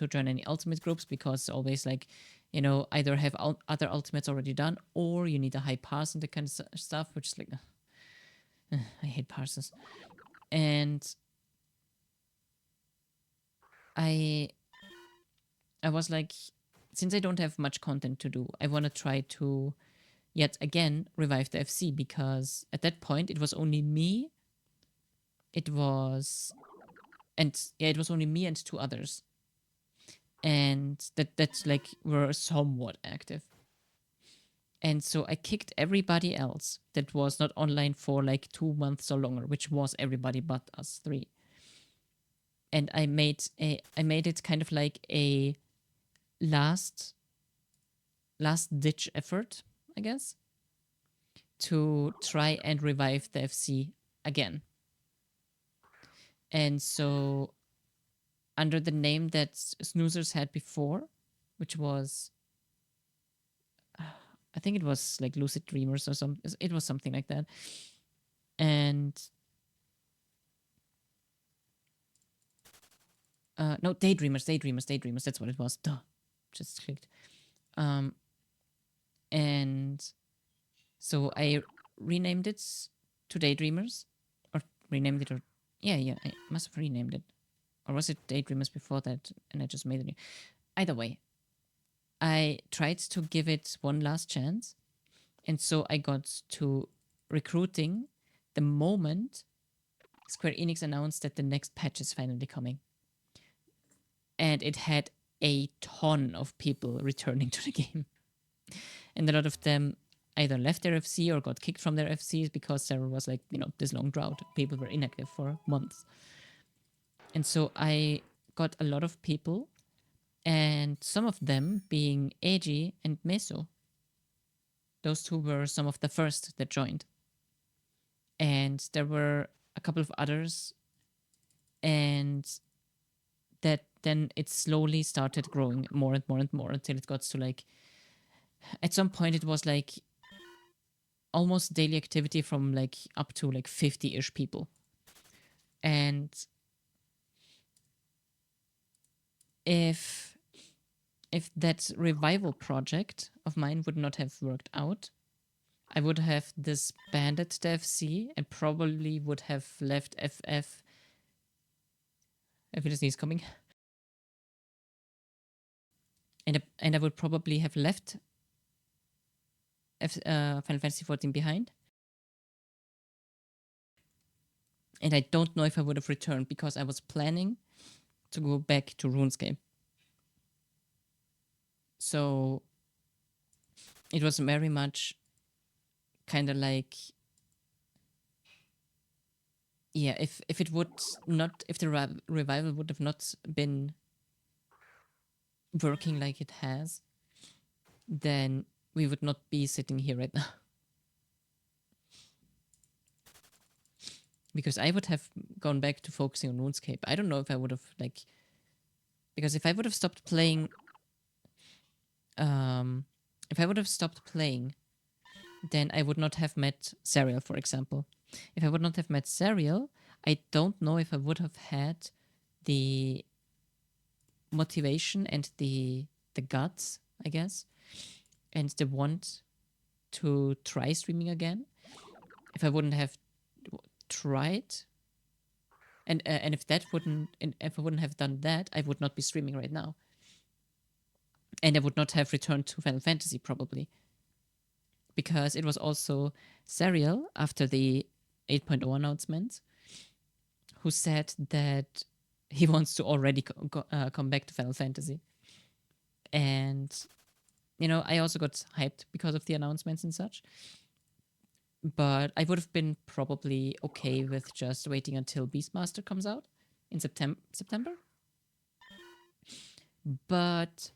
join any ultimate groups, because always like, either have other ultimates already done, or you need a high pass and that kind of stuff, which is like, I hate passes. And I was like, since I don't have much content to do, I want to try to yet again revive the FC, because at that point it was only me. It was only me and 2 others, and that's like were somewhat active. And so I kicked everybody else that was not online for like 2 months or longer, which was everybody but us 3. And I made it kind of like a last ditch effort, I guess, to try and revive the FC again. And so under the name that Snoozers had before, which was I think it was like Lucid Dreamers or something. It was something like that. And no, Daydreamers. That's what it was. Duh, just clicked. And so I renamed it to Daydreamers, or renamed it, or yeah, I must have renamed it, or was it Daydreamers before that, and I just made it new? Either way, I tried to give it one last chance, and so I got to recruiting the moment Square Enix announced that the next patch is finally coming. And it had a ton of people returning to the game. And a lot of them either left their FC or got kicked from their FCs, because there was like, this long drought. People were inactive for months. And so I got a lot of people, and some of them being Eiji and Meso. Those 2 were some of the first that joined. And there were a couple of others, and that then it slowly started growing more and more and more, until it got to like, at some point it was like almost daily activity from like up to like 50-ish people. And if that revival project of mine would not have worked out, I would have disbanded the FC and probably would have left FF. If is coming. And I would probably have left Final Fantasy 14 behind. And I don't know if I would have returned because I was planning to go back to RuneScape. So it was very much kind of like, yeah, if it would not, if the revival would have not been working like it has, then we would not be sitting here right now. Because I would have gone back to focusing on RuneScape. I don't know if I would have, like, because if I would have stopped playing, then I would not have met Serial, for example. If I would not have met Serial, I don't know if I would have had the motivation and the guts, I guess, and the want to try streaming again. If I wouldn't have tried, and if I wouldn't have done that, I would not be streaming right now, and I would not have returned to Final Fantasy probably, because it was also Serial after the 8.0 announcement who said that he wants to already come back to Final Fantasy. And, I also got hyped because of the announcements and such. But I would have been probably okay with just waiting until Beastmaster comes out in September. But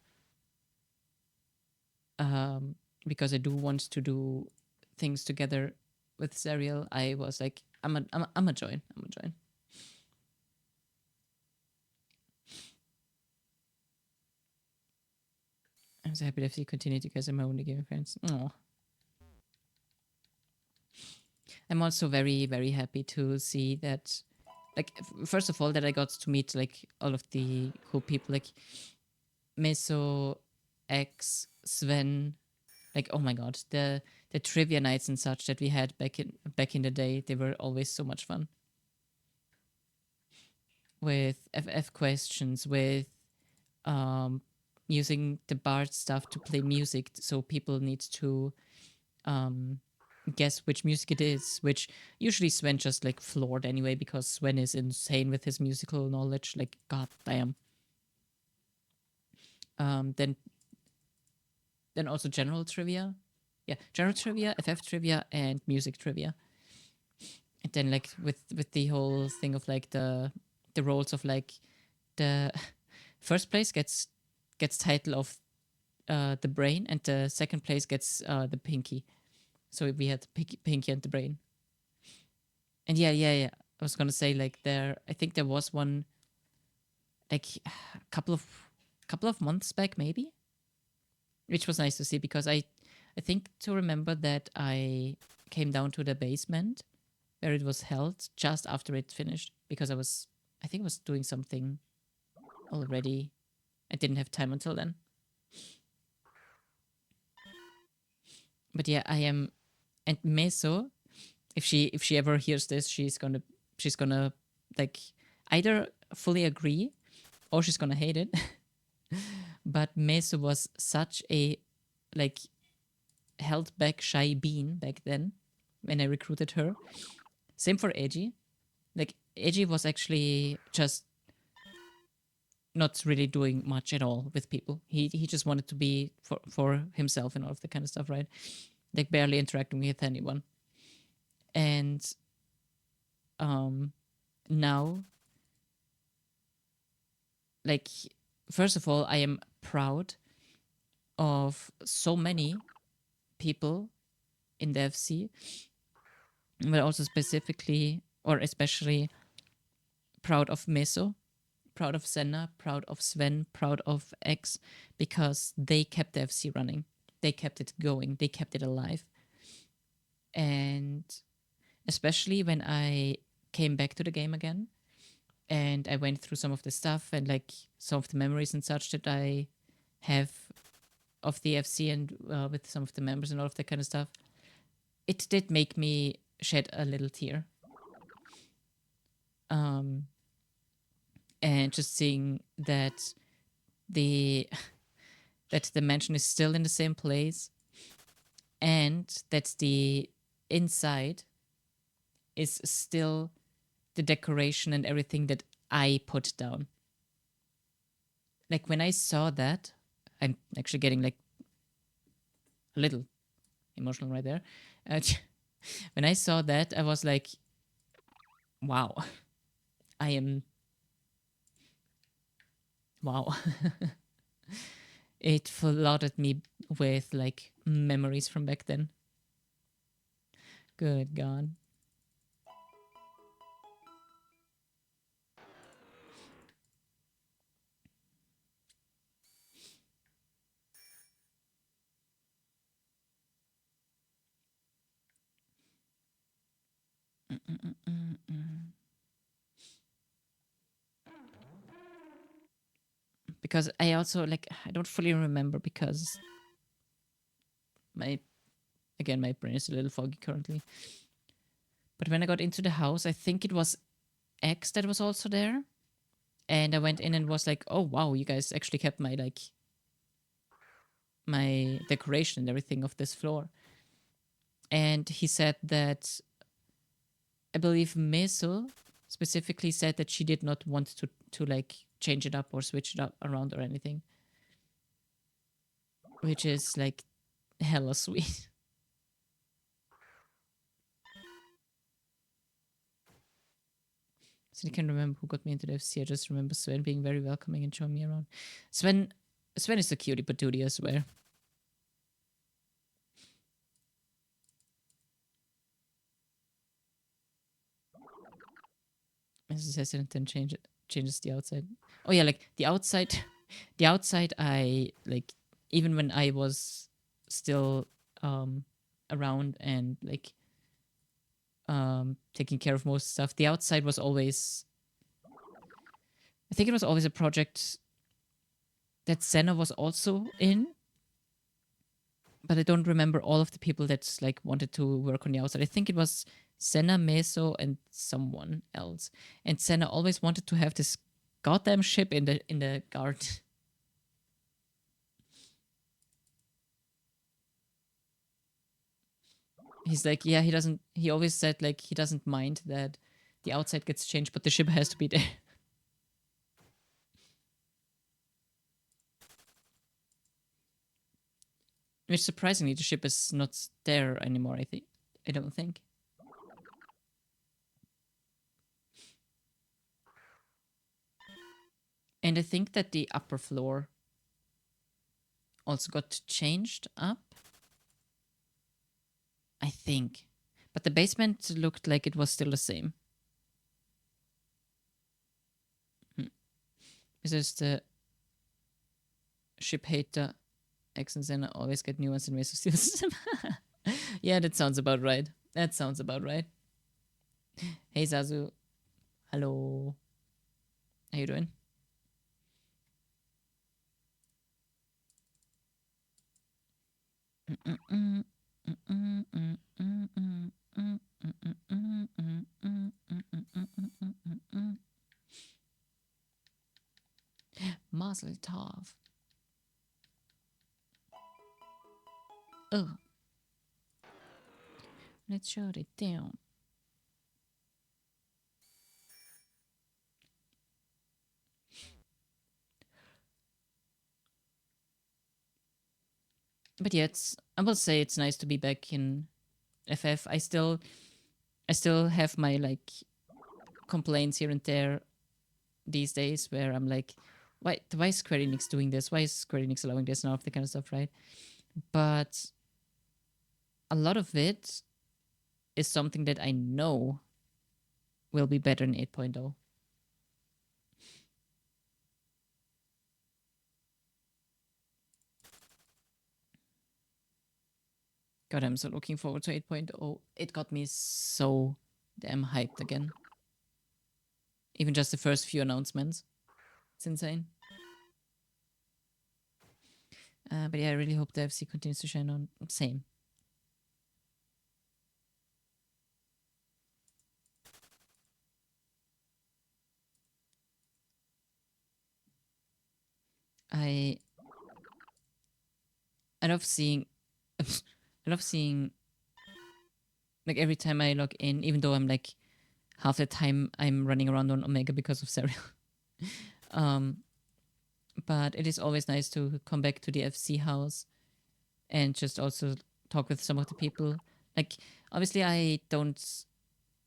because I do want to do things together with Serial, I was like, I'm a join. I'm so happy that you continue to guys in my only gaming friends. Aww. I'm also very, very happy to see that, like, first of all, that I got to meet, like, all of the cool people, like Meso, X, Sven, like, oh my god, the trivia nights and such that we had back in the day, they were always so much fun. With FF questions, with using the Bard stuff to play music, so people need to guess which music it is, which usually Sven just like floored anyway, because Sven is insane with his musical knowledge, like god damn. Then also general trivia, FF trivia, and music trivia. And then like with the whole thing of like the roles of like the first place gets title of the brain, and the second place gets the pinky. So we had pinky and the brain. And yeah. I was gonna say, like, I think there was one, like, a couple of months back maybe, which was nice to see, because I think to remember that I came down to the basement where it was held just after it finished, because I think I was doing something already. I didn't have time until then. But yeah, I am. And Meso, if she ever hears this, she's gonna like either fully agree or she's gonna hate it. But Meso was such a, like, held back shy bean back then when I recruited her. Same for Eiji. Like, Eiji was actually just not really doing much at all with people. He just wanted to be for himself and all of that kind of stuff, right? Like, barely interacting with anyone. And now, like, first of all, I am proud of so many people in the FC, but also specifically, or especially, proud of Meso, proud of Senna, proud of Sven, proud of X, because they kept the FC running. They kept it going. They kept it alive. And especially when I came back to the game again, and I went through some of the stuff and like some of the memories and such that I have of the FC, and with some of the members and all of that kind of stuff, it did make me shed a little tear. And just seeing that the mansion is still in the same place, and that the inside is still the decoration and everything that I put down. Like when I saw that, I'm actually getting like a little emotional right there. When I saw that, I was like, wow, I am. Wow. It flooded me with like memories from back then. Good God. Because I also like, I don't fully remember because my brain is a little foggy currently. But when I got into the house, I think it was X that was also there. And I went in and was like, oh wow, you guys actually kept my like my decoration and everything of this floor. And he said that, I believe Meso specifically said that she did not want to like change it up or switch it up around or anything, which is like hella sweet. So I can remember who got me into the FC. I just remember Sven being very welcoming and showing me around. Sven is a cutie patootie, I swear. Mrs. Hesitant then changes the outside. Oh yeah, like the outside I like, even when I was still around and like taking care of most stuff, the outside was always, I think it was always a project that Sinnoh was also in, but I don't remember all of the people that like wanted to work on the outside. I think it was Senna, Meso, and someone else. And Senna always wanted to have this goddamn ship in the garden. He's like, yeah, he always said like he doesn't mind that the outside gets changed, but the ship has to be there. Which surprisingly, the ship is not there anymore, I don't think. And I think that the upper floor also got changed up. I think. But the basement looked like it was still the same. This is the ship hater. X and Zen always get new ones in ways of steel system. Yeah, that sounds about right. Hey Zazu. Hello. How you doing? Mazel tov. Oh. Let's shut it down. But yeah, I will say it's nice to be back in FF. I still have my like complaints here and there these days where I'm like, why is Square Enix doing this? Why is Square Enix allowing this and all of the kind of stuff, right? But a lot of it is something that I know will be better in 8.0. God, I'm so looking forward to 8.0. It got me so damn hyped again. Even just the first few announcements. It's insane. But yeah, I really hope the FC continues to shine on. Same. I love seeing I love seeing like every time I log in, even though I'm like half the time I'm running around on Omega because of Serial. um, but it is always nice to come back to the FC house and just also talk with some of the people. Like obviously I don't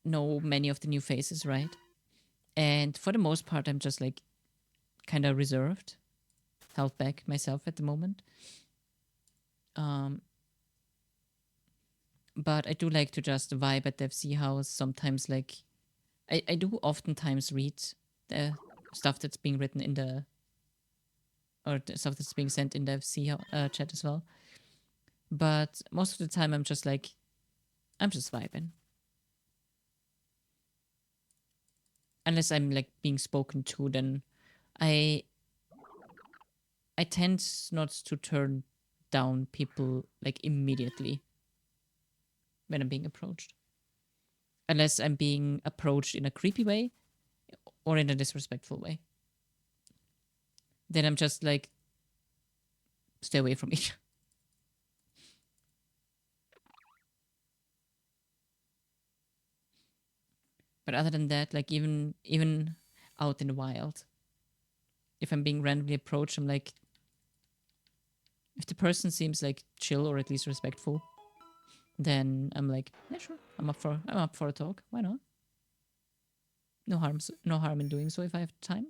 know many of the new faces, right? And for the most part I'm just like kind of reserved, held back myself at the moment. Um, but I do like to just vibe at the FC house. Sometimes like I do oftentimes read the stuff that's being written in the or the stuff that's being sent in the FC chat as well. But most of the time I'm just like I'm just vibing. Unless I'm like being spoken to, then I I tend not to turn down people like immediately when I'm being approached. Unless I'm being approached in a creepy way or in a disrespectful way. Then I'm just like, stay away from me. But other than that, like even out in the wild, if I'm being randomly approached, I'm like, if the person seems like chill or at least respectful, then I'm like, yeah, sure, I'm up for a talk. Why not? No harm in doing so if I have time.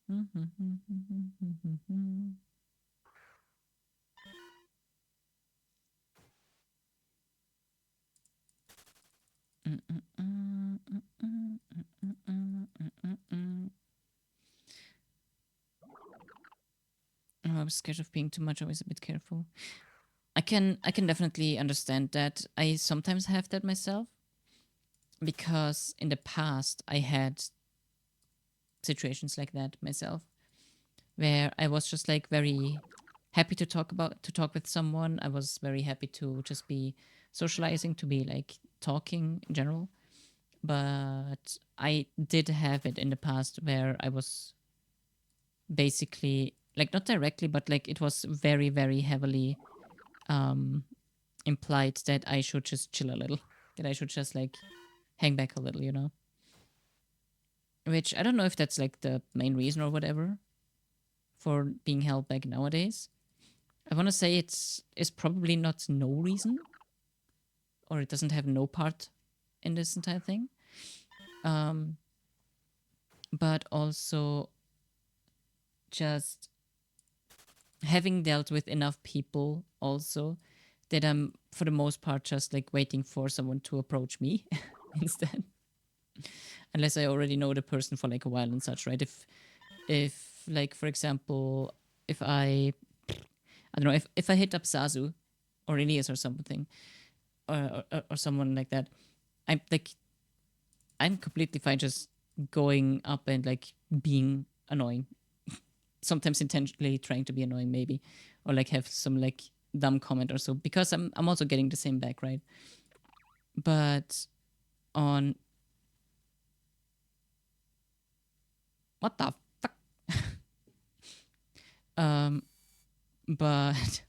Oh, I'm scared of being too much. Always a bit careful. I can definitely understand that. I sometimes have that myself because in the past I had situations like that myself where I was just like very happy to talk with someone. I was very happy to just be socializing, to be like talking in general. But I did have it in the past where I was basically like not directly, but like it was very, very heavily implied that I should just chill a little, that I should just like hang back a little, you know? Which I don't know if that's like the main reason or whatever for being held back nowadays. I want to say it's probably not no reason, or it doesn't have no part in this entire thing. Um, but also just having dealt with enough people also that I'm for the most part just like waiting for someone to approach me instead. Unless I already know the person for like a while and such, right? If like for example, if I don't know, if I hit up Sazu or Elias or something, or someone like that, I'm like I'm completely fine just going up and like being annoying. Sometimes intentionally trying to be annoying, maybe, or like have some like dumb comment or so, because I'm also getting the same back, right? But on what the fuck? um, but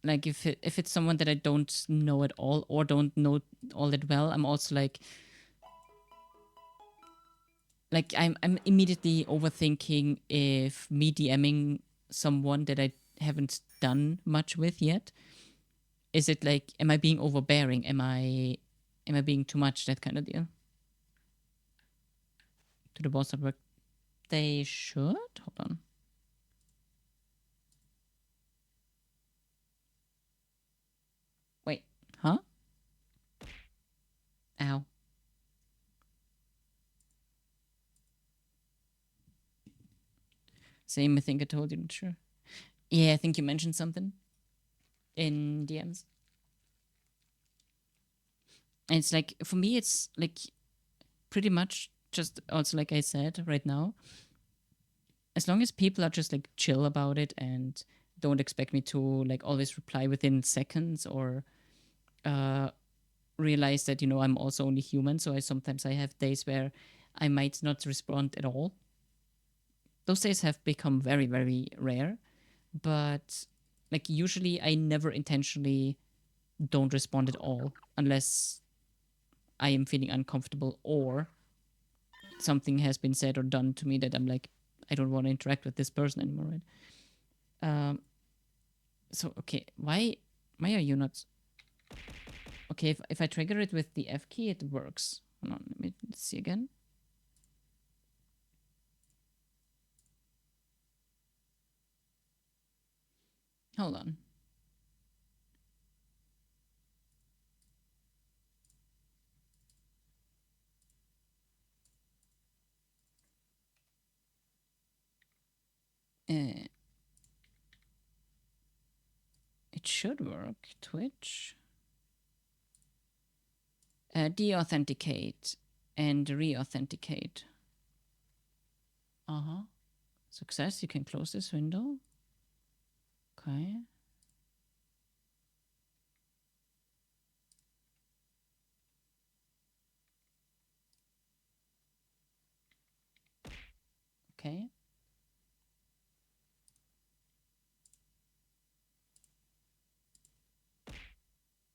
like if it's someone that I don't know at all or don't know all that well, I'm also like I'm immediately overthinking if me DMing someone that I haven't done much with yet, is it like, am I being overbearing? Am I being too much? That kind of deal. To the boss at work, they should hold on. Wait, huh? Ow. Same. I think I told you. Sure. Yeah, I think you mentioned something in DMs. And it's like, for me, it's like pretty much just also like I said right now. as long as people are just like chill about it and don't expect me to like always reply within seconds, or uh, realize that, you know, I'm also only human, so I have days where I might not respond at all. Those days have become very, very rare, but like usually I never intentionally don't respond at all unless I am feeling uncomfortable or something has been said or done to me that I'm like, I don't want to interact with this person anymore, right? So okay, why are you not? Okay, if I trigger it with the F key, it works. Hold on, let me see again. Hold on. Uh, it should work. Twitch. Deauthenticate and re-authenticate. Uh-huh. Success. You can close this window. Okay. Okay.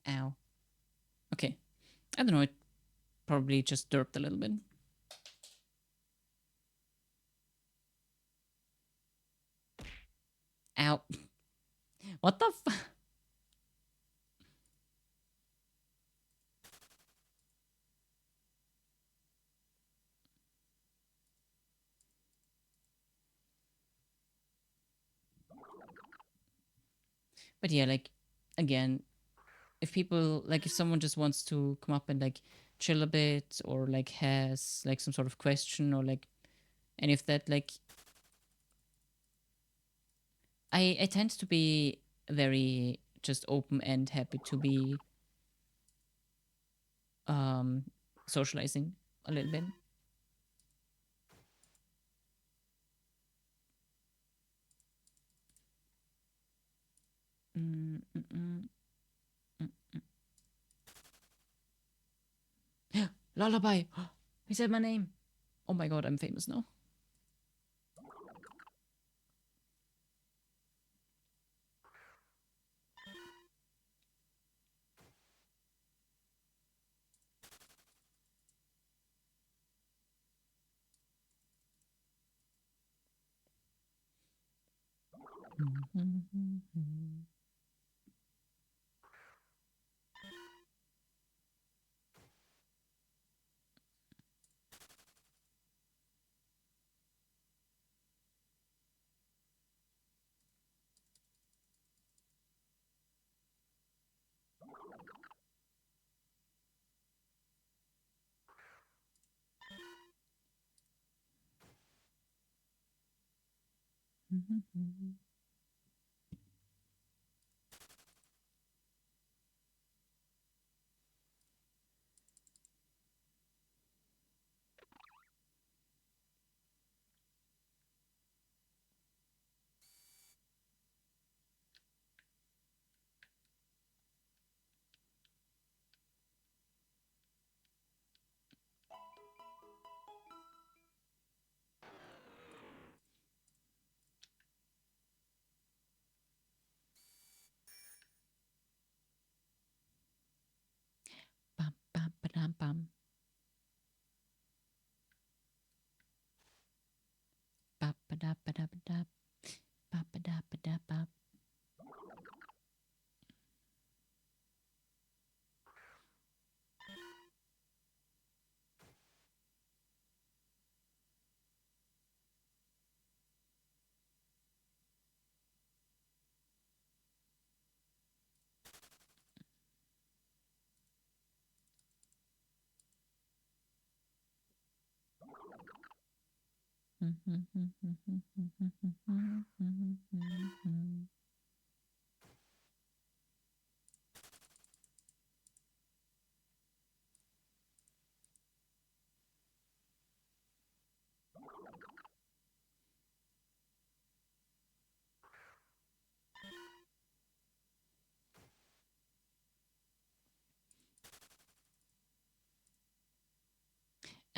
Ow. Okay. I don't know. It probably just derped a little bit. Ow. What the f? But yeah, like, again, if people, like, if someone just wants to come up and, like, chill a bit, or, like, has, like, some sort of question, or, like, any of that, like, I tend to be very just open and happy to be socializing a little bit. Mm, mm, mm, mm. Lullaby. He said my name. Oh my god, I'm famous now. Bam, bam, ba-dam, bam. Ba, ba-da, ba-da, ba-da. Ba, ba-da, ba-da, ba.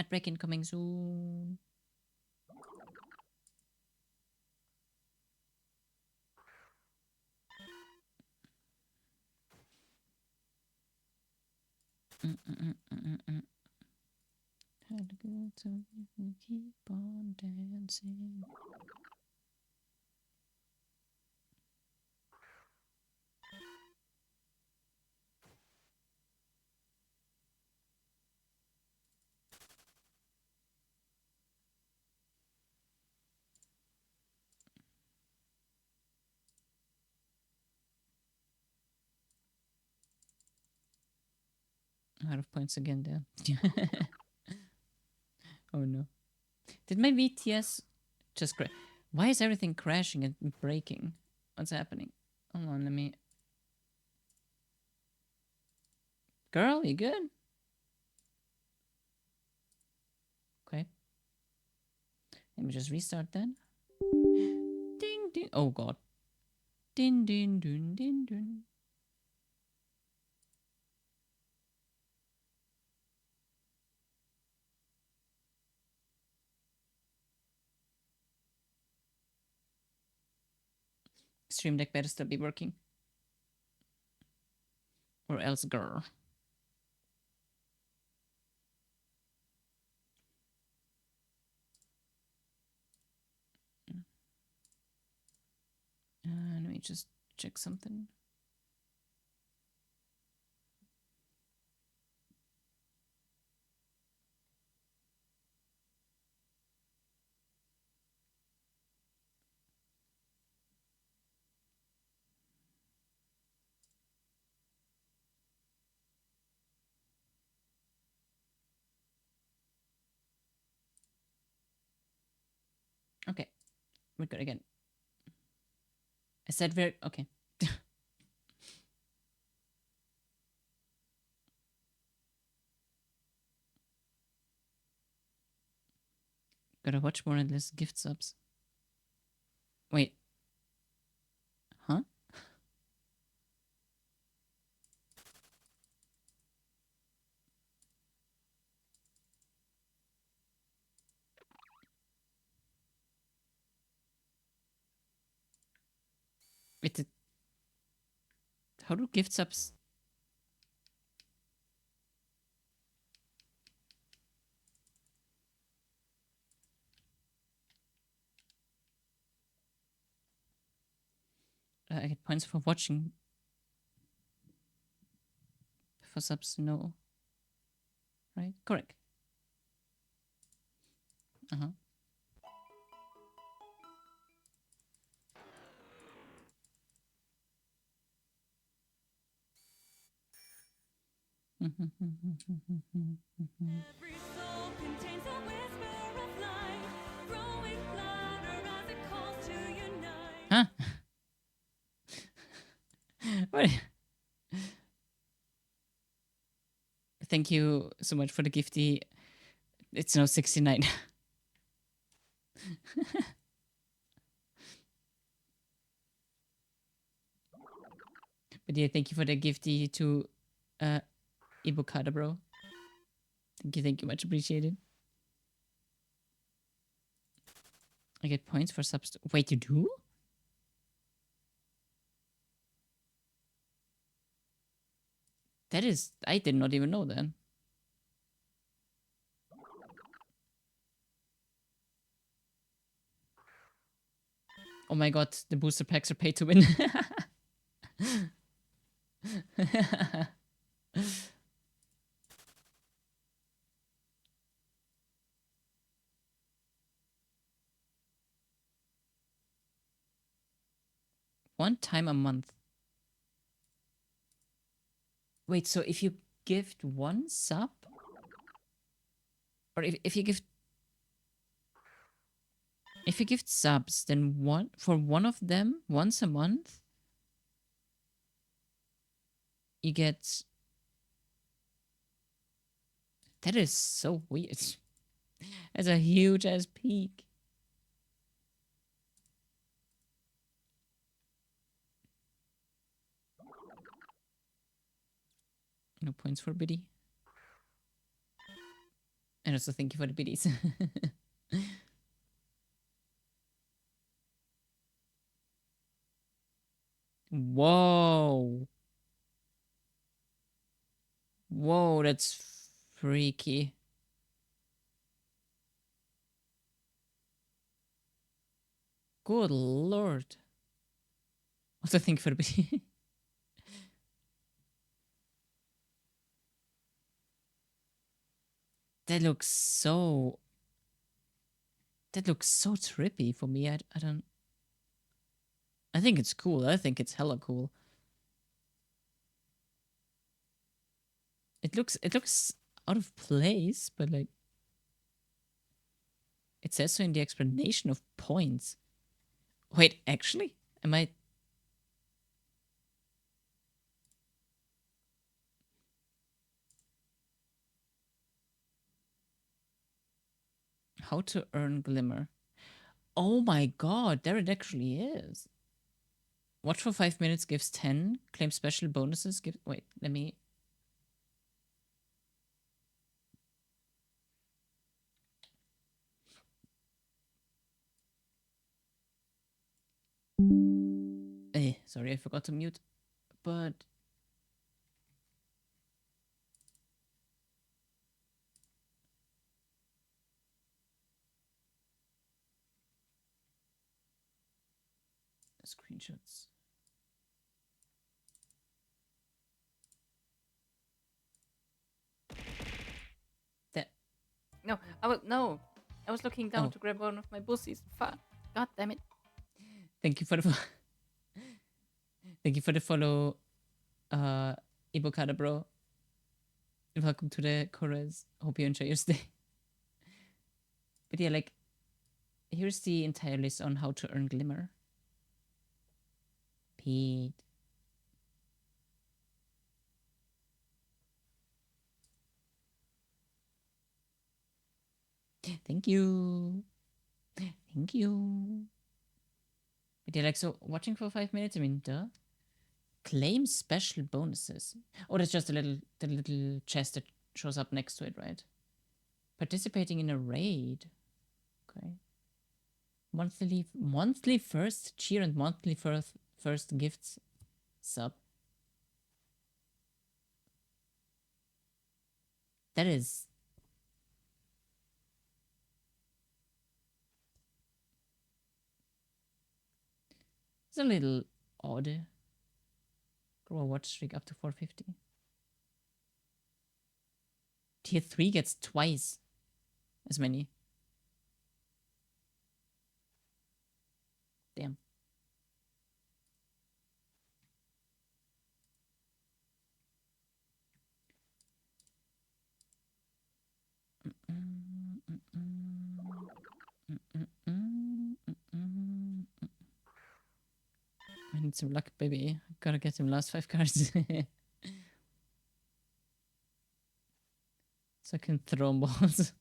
Ad break incoming soon. Had a good time, keep on dancing. Out of points again there. Oh no. Did my VTS just crash? Why is everything crashing and breaking? What's happening? Hold on, let me... Girl, you good? Okay. Let me just restart then. Ding, ding. Oh god. Ding, ding, ding, ding, ding. Stream Deck better still be working. Or else, girl. Let me just check something. Okay. We're good again. I said very... Okay. Gotta watch more endless gift subs. Wait. Huh? Wait, how do gift subs... I get points for watching. For subs, no. Right? Correct. Uh-huh. Every soul contains a whisper of light, growing louder as it calls to unite. Huh? What? Thank you so much for the gifty. It's now 69. But yeah, thank you for the gifty to Ibukada, bro. Thank you, much appreciated. I get points for subs. Wait, you do? That is... I did not even know that. Oh my god, the booster packs are paid to win. One time a month. Wait, so if you gift one sub? Or if you gift... If you gift subs, then one for one of them once a month, you get... That is so weird. That's a huge ass peak. No points for Biddy. And also thank you for the biddies. Whoa. Whoa, that's freaky. Good lord. Also thank you for the biddy. That looks so... That looks so trippy for me. I don't... I think it's cool. I think it's hella cool. It looks out of place, but like... It says so in the explanation of points. Wait, actually? Am I... How to earn glimmer. Oh my god, there it actually is. Watch for 5 minutes gives 10. Claim special bonuses. Wait, let me... sorry, I forgot to mute. But... Screenshots. That... No, I was looking down to grab one of my bussies. Fuck. God damn it. Thank you for the... Thank you for the follow, Ibokada bro. Welcome to the chorus. Hope you enjoy your stay. But yeah, like, here's the entire list on how to earn glimmer. Pete. Thank you. Thank you. But yeah, like, so watching for 5 minutes, I mean, duh. Claim special bonuses. Oh, that's just the little chest that shows up next to it, right? Participating in a raid. Okay. Monthly first cheer and monthly first gifts sub. That is... It's a little odd. Grow a watch streak up to 450. Tier 3 gets twice as many. Damn. I need some luck, baby. Gotta get him last 5 cards. So I can throw balls.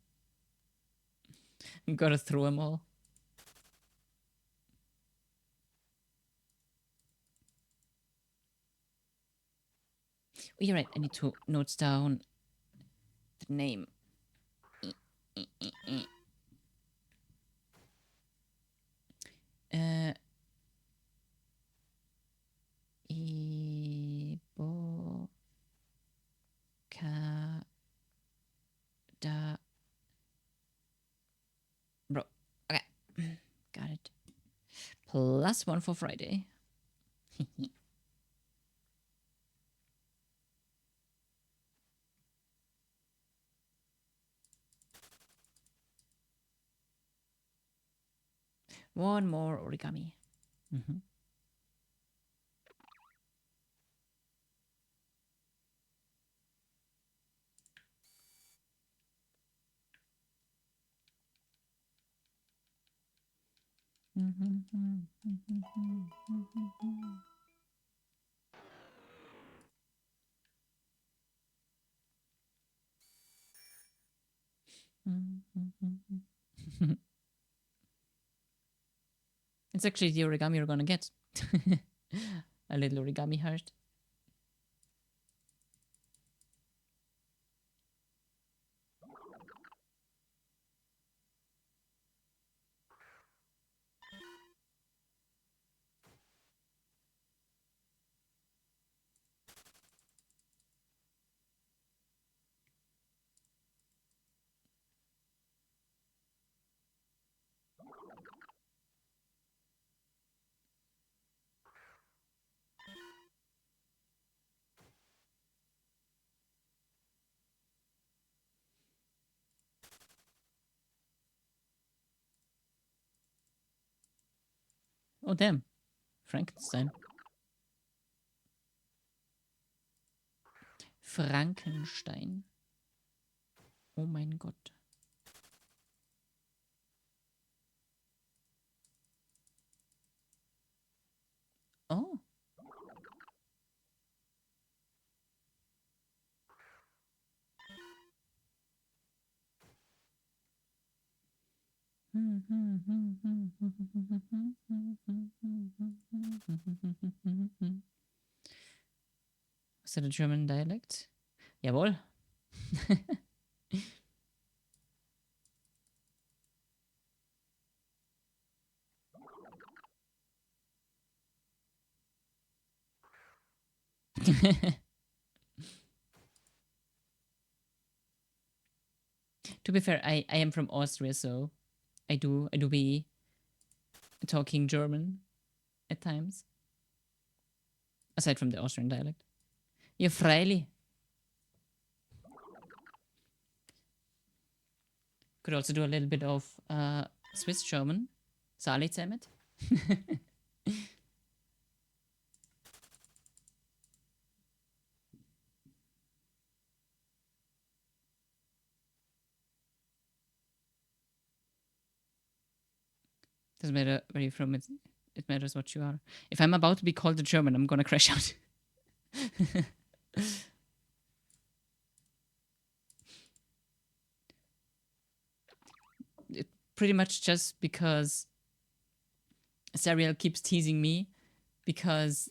Gotta throw them all. Oh, you're right. I need to note down the name. Ibo da bro. Okay. Got it. +1 for Friday. One more origami. It's actually the origami you're gonna get. A little origami heart. Oh, damn. Frankenstein. Frankenstein. Oh mein Gott. Oh. Is that a German dialect? Jawohl. To be fair, I am from Austria, so I do be talking German at times. Aside from the Austrian dialect. Ja, freilich. Could also do a little bit of Swiss German. Sali zusammen. Doesn't matter where you're from, it matters what you are. If I'm about to be called a German, I'm gonna crash out. Pretty much just because Sariel keeps teasing me because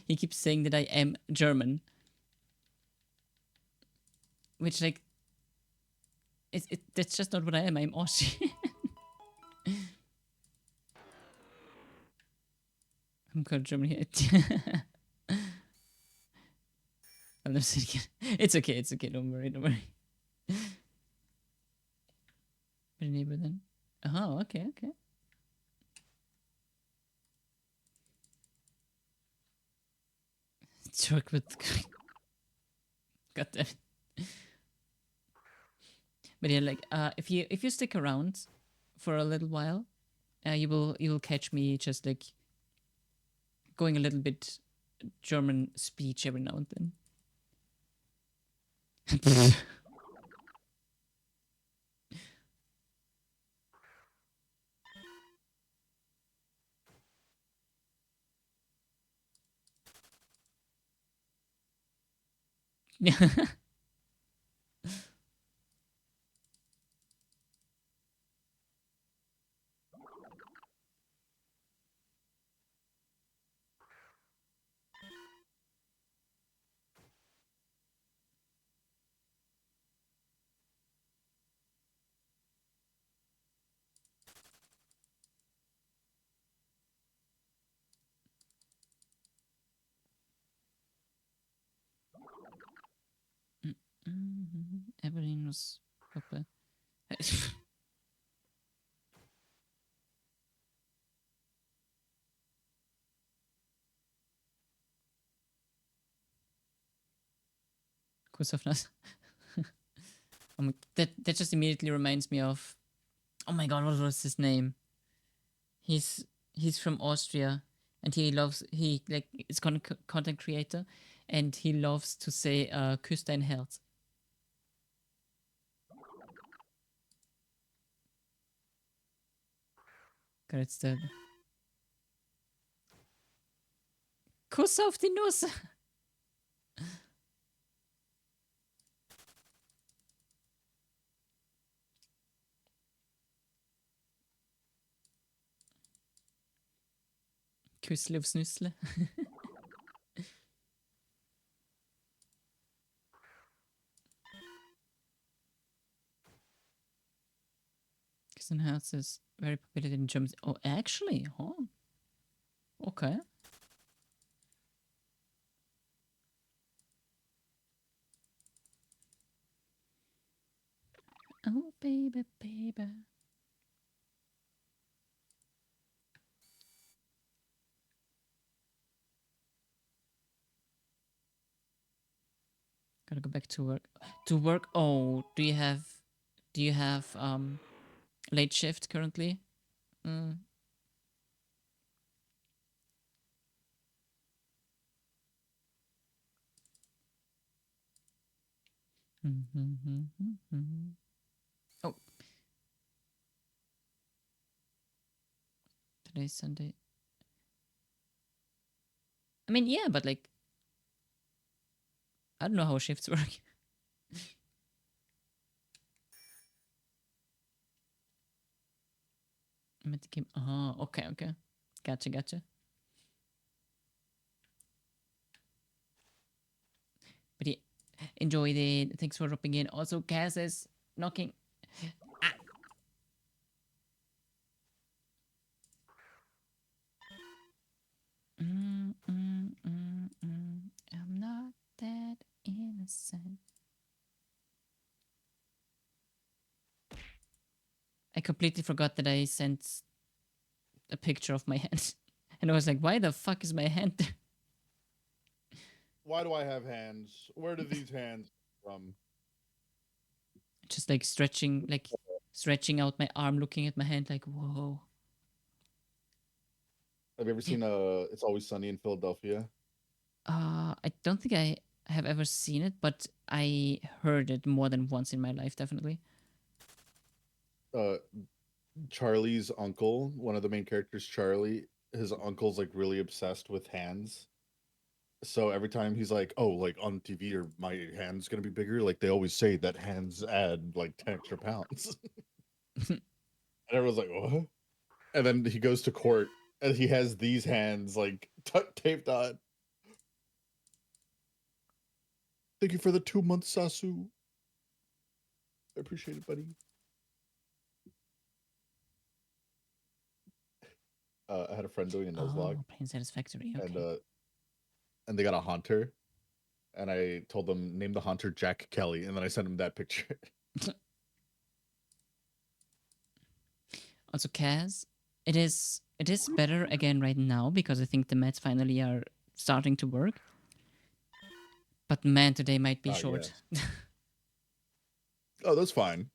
he keeps saying that I am German. Which, like, that's just not what I am. I'm Austrian. I'm called German here. I'm not saying it's okay. It's okay. Don't worry. Don't worry. My neighbor then. Oh, okay. Okay. Joke with. God damn it. But yeah, like, if you stick around for a little while, you will catch me just like going a little bit German speech every now and then. Yeah. Evelyn was Papa. Kuss auf Nass. That just immediately reminds me of. Oh my god, what was his name? He's from Austria, and he like is content creator, and he loves to say "Küss dein Herz." God, it's the Kuss auf die Nuss. Küssle aufs Nüssle. Küss dein Herz is very popular in Germany. Oh, actually, huh? Okay. Oh, baby, baby. Gotta go back to work. To work. Oh, do you have late shift currently? Oh, today's Sunday. I mean, yeah, but like, I don't know how shifts work. I'm at the game. Oh, okay, okay. Gotcha. But yeah, enjoyed it. Thanks for dropping in. Also, Cass is knocking. Ah. I'm not that innocent. I completely forgot that I sent a picture of my hand. And I was like, why the fuck is my hand there? Why do I have hands? Where do these hands come Just like stretching out my arm, looking at my hand, like, whoa. Have you ever seen It's Always Sunny in Philadelphia? I don't think I have ever seen it, but I heard it more than once in my life, definitely. Charlie's uncle, one of the main characters, Charlie, his uncle's like really obsessed with hands. So every time he's like, "Oh, like on TV, or my hand's gonna be bigger," like they always say that hands add like 10 extra pounds. And everyone's like, "What?" And then he goes to court and he has these hands like taped on. Thank you for the 2 months, Sasu. I appreciate it, buddy. I had a friend doing a Nuzlocke, Plain Satisfactory, okay. and they got a haunter, and I told them name the haunter Jack Kelly, and then I sent him that picture. Also, Kaz, it is better again right now because I think the mats finally are starting to work. But man, today might be short. Yes. Oh, that's fine.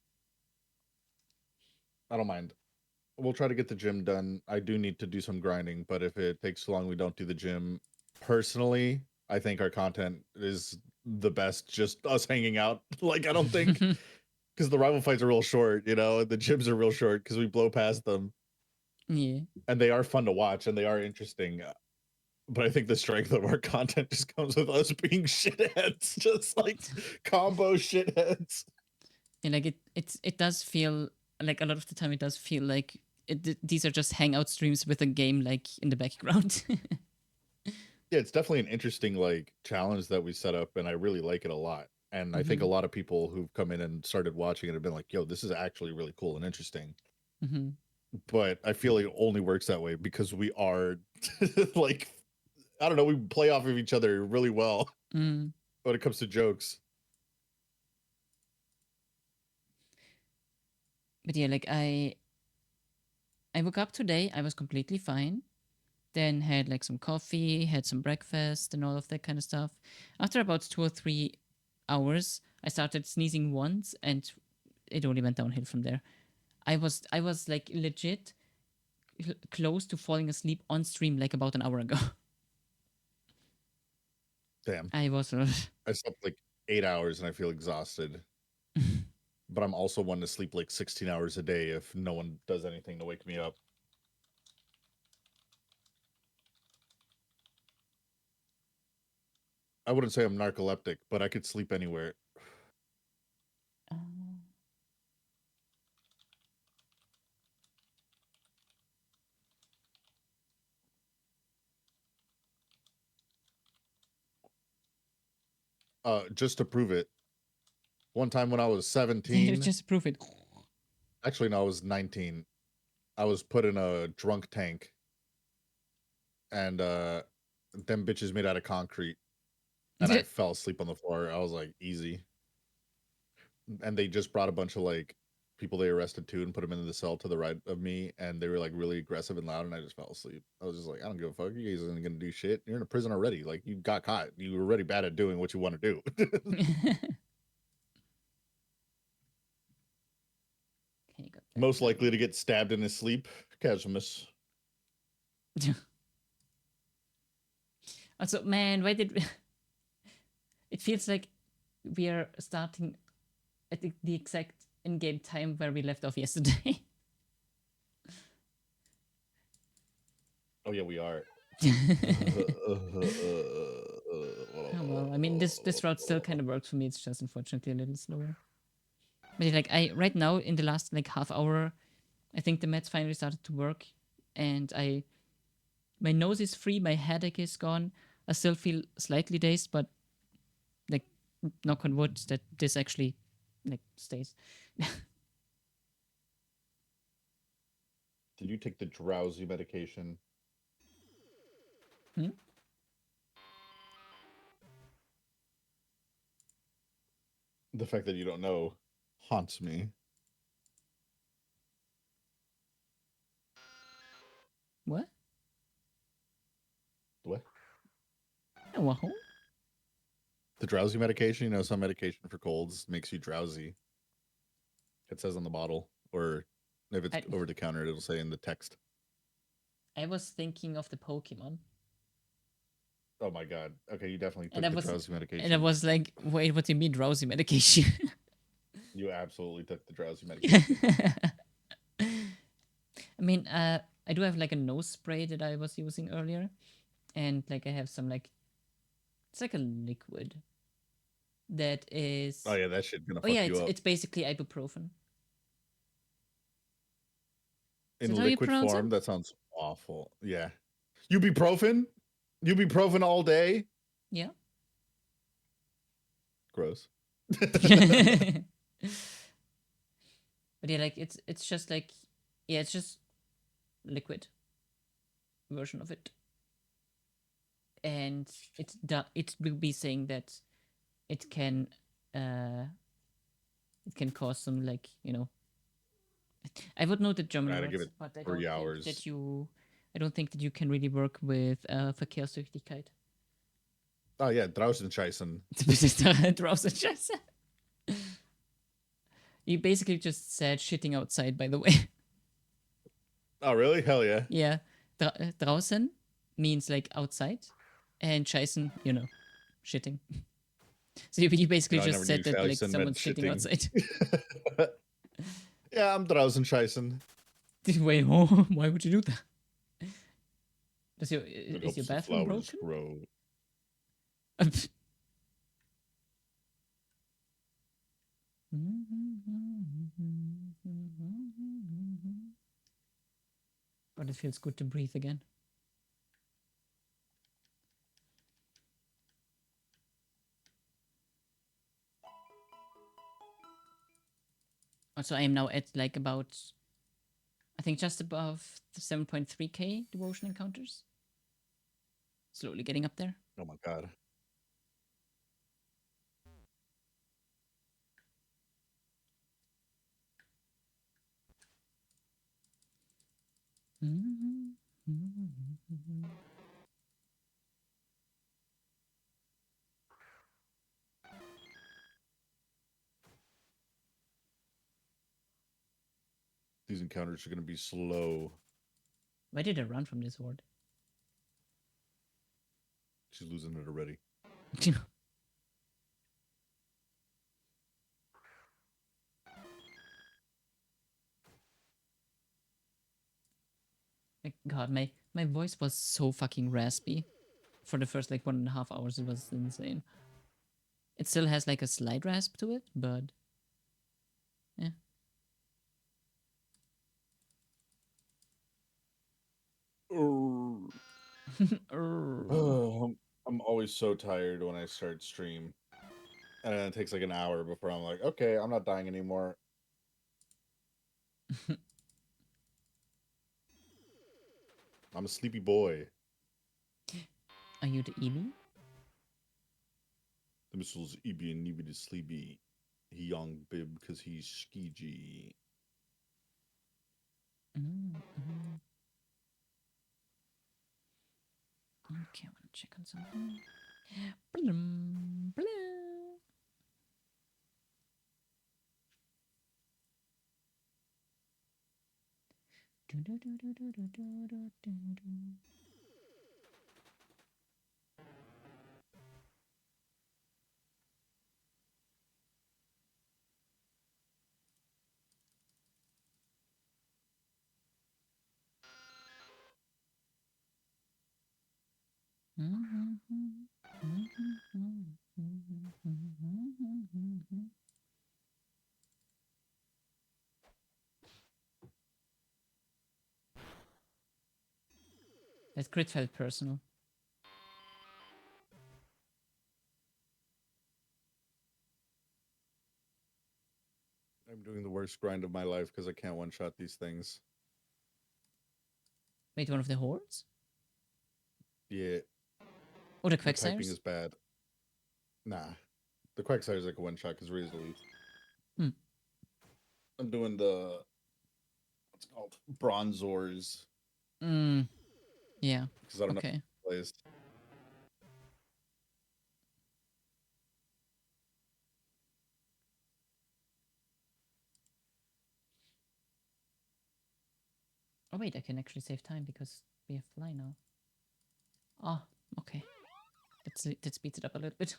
I don't mind. We'll try to get the gym done. I do need to do some grinding, but if it takes too long, we don't do the gym. Personally, I think our content is the best, just us hanging out. Like, I don't think, because the rival fights are real short, you know, and the gyms are real short because we blow past them. Yeah. And they are fun to watch and they are interesting. But I think the strength of our content just comes with us being shitheads, just like combo shitheads. Yeah, like it does feel like a lot of the time it does feel like these are just hangout streams with a game like in the background. Yeah, it's definitely an interesting like challenge that we set up, and I really like it a lot. And I think a lot of people who've come in and started watching it have been like, "Yo, this is actually really cool and interesting." But I feel like it only works that way because we are like, I don't know, we play off of each other really well when it comes to jokes. But yeah, like I woke up today, I was completely fine. Then had like some coffee, had some breakfast and all of that kind of stuff. After about 2 or 3 hours, I started sneezing once and it only went downhill from there. I was like legit close to falling asleep on stream like about an hour ago. Damn. I was I slept like 8 hours and I feel exhausted. But I'm also one to sleep like 16 hours a day if no one does anything to wake me up. I wouldn't say I'm narcoleptic, but I could sleep anywhere. Just to prove it, one time when I was 17, just prove it. actually no, I was 19. I was put in a drunk tank, and them bitches made out of concrete, and I fell asleep on the floor. I was like, easy. And they just brought a bunch of like people they arrested too and put them into the cell to the right of me, and they were like really aggressive and loud, and I just fell asleep. I was just like, I don't give a fuck. You guys aren't gonna do shit. You're in a prison already. Like, you got caught. You were already bad at doing what you want to do. Okay, got that. Most likely to get stabbed in his sleep, Casumus. Also, man, why did it feels like we are starting at the exact in-game time where we left off yesterday. Oh yeah, we are. Oh, well, I mean, this route still kind of works for me. It's just unfortunately a little slower. But like right now in the last like half hour, I think the meds finally started to work, and my nose is free, my headache is gone. I still feel slightly dazed, but like knock on wood that this actually like stays. Did you take the drowsy medication? Hmm? The fact that you don't know haunts me. What? What? Wow. The drowsy medication, you know, some medication for colds makes you drowsy. It says on the bottle, or if it's over the counter, it'll say in the text. I was thinking of the Pokemon. Oh my god. Okay, you definitely took And I the was drowsy medication. and I was like, wait, what do you mean drowsy medication? You absolutely took the drowsy medication. I mean, I do have like a nose spray that I was using earlier, and like I have some like it's like a liquid that is. Oh yeah, that shit gonna Oh fuck yeah, you up. it's basically ibuprofen. Is In that how you liquid pronounce form, it? that sounds awful. Yeah. Ibuprofen? Ibuprofen all day? Yeah. Gross. But yeah, like it's just like yeah, it's just liquid version of it, and it will be saying that it can cause some like I would know the German Gotta give words, it but I 3 don't think hours. that I don't think that you can really work with Verkehrssüchtigkeit. Oh yeah, Draußenscheißen. Draußen. You basically just said shitting outside, by the way. Oh really? Hell yeah. Yeah. Draußen means like outside, and scheißen, shitting. So you basically I just never said knew that like Scheißen meant someone's shitting outside. Yeah, I'm Draußenscheißen. Wait, why would you do that? Is It your helps the bathroom flowers broken? grow. But it feels good to breathe again. Also, I am now at like about, I think just above the 7.3k devotion encounters. Slowly getting up there. Oh my god. These encounters are gonna be slow. Why did I run from this horde? She's losing it already. God, my voice was so fucking raspy. For the first like 1.5 hours, it was insane. It still has like a slight rasp to it, but yeah. I'm always so tired when I start stream. And then it takes like an hour before I'm like, okay, I'm not dying anymore. I'm a sleepy boy. Are you the Elu? The missile's EB and Neeby the sleepy. He young bib because he's skiji. Okay, I want to check on something. Blum, blum. That crit felt personal. I'm doing the worst grind of my life because I can't one shot these things. Wait, one of the hordes? Yeah, Or the the typing Quagsires? is bad. Nah, the Quagsire is like a one shot because Razor Leaf. Hmm. I'm doing the what's it called Bronzors Yeah. because I don't know Okay. how it plays. Oh wait, I can actually save time because we have fly now. Oh, okay. That speeds it up a little bit.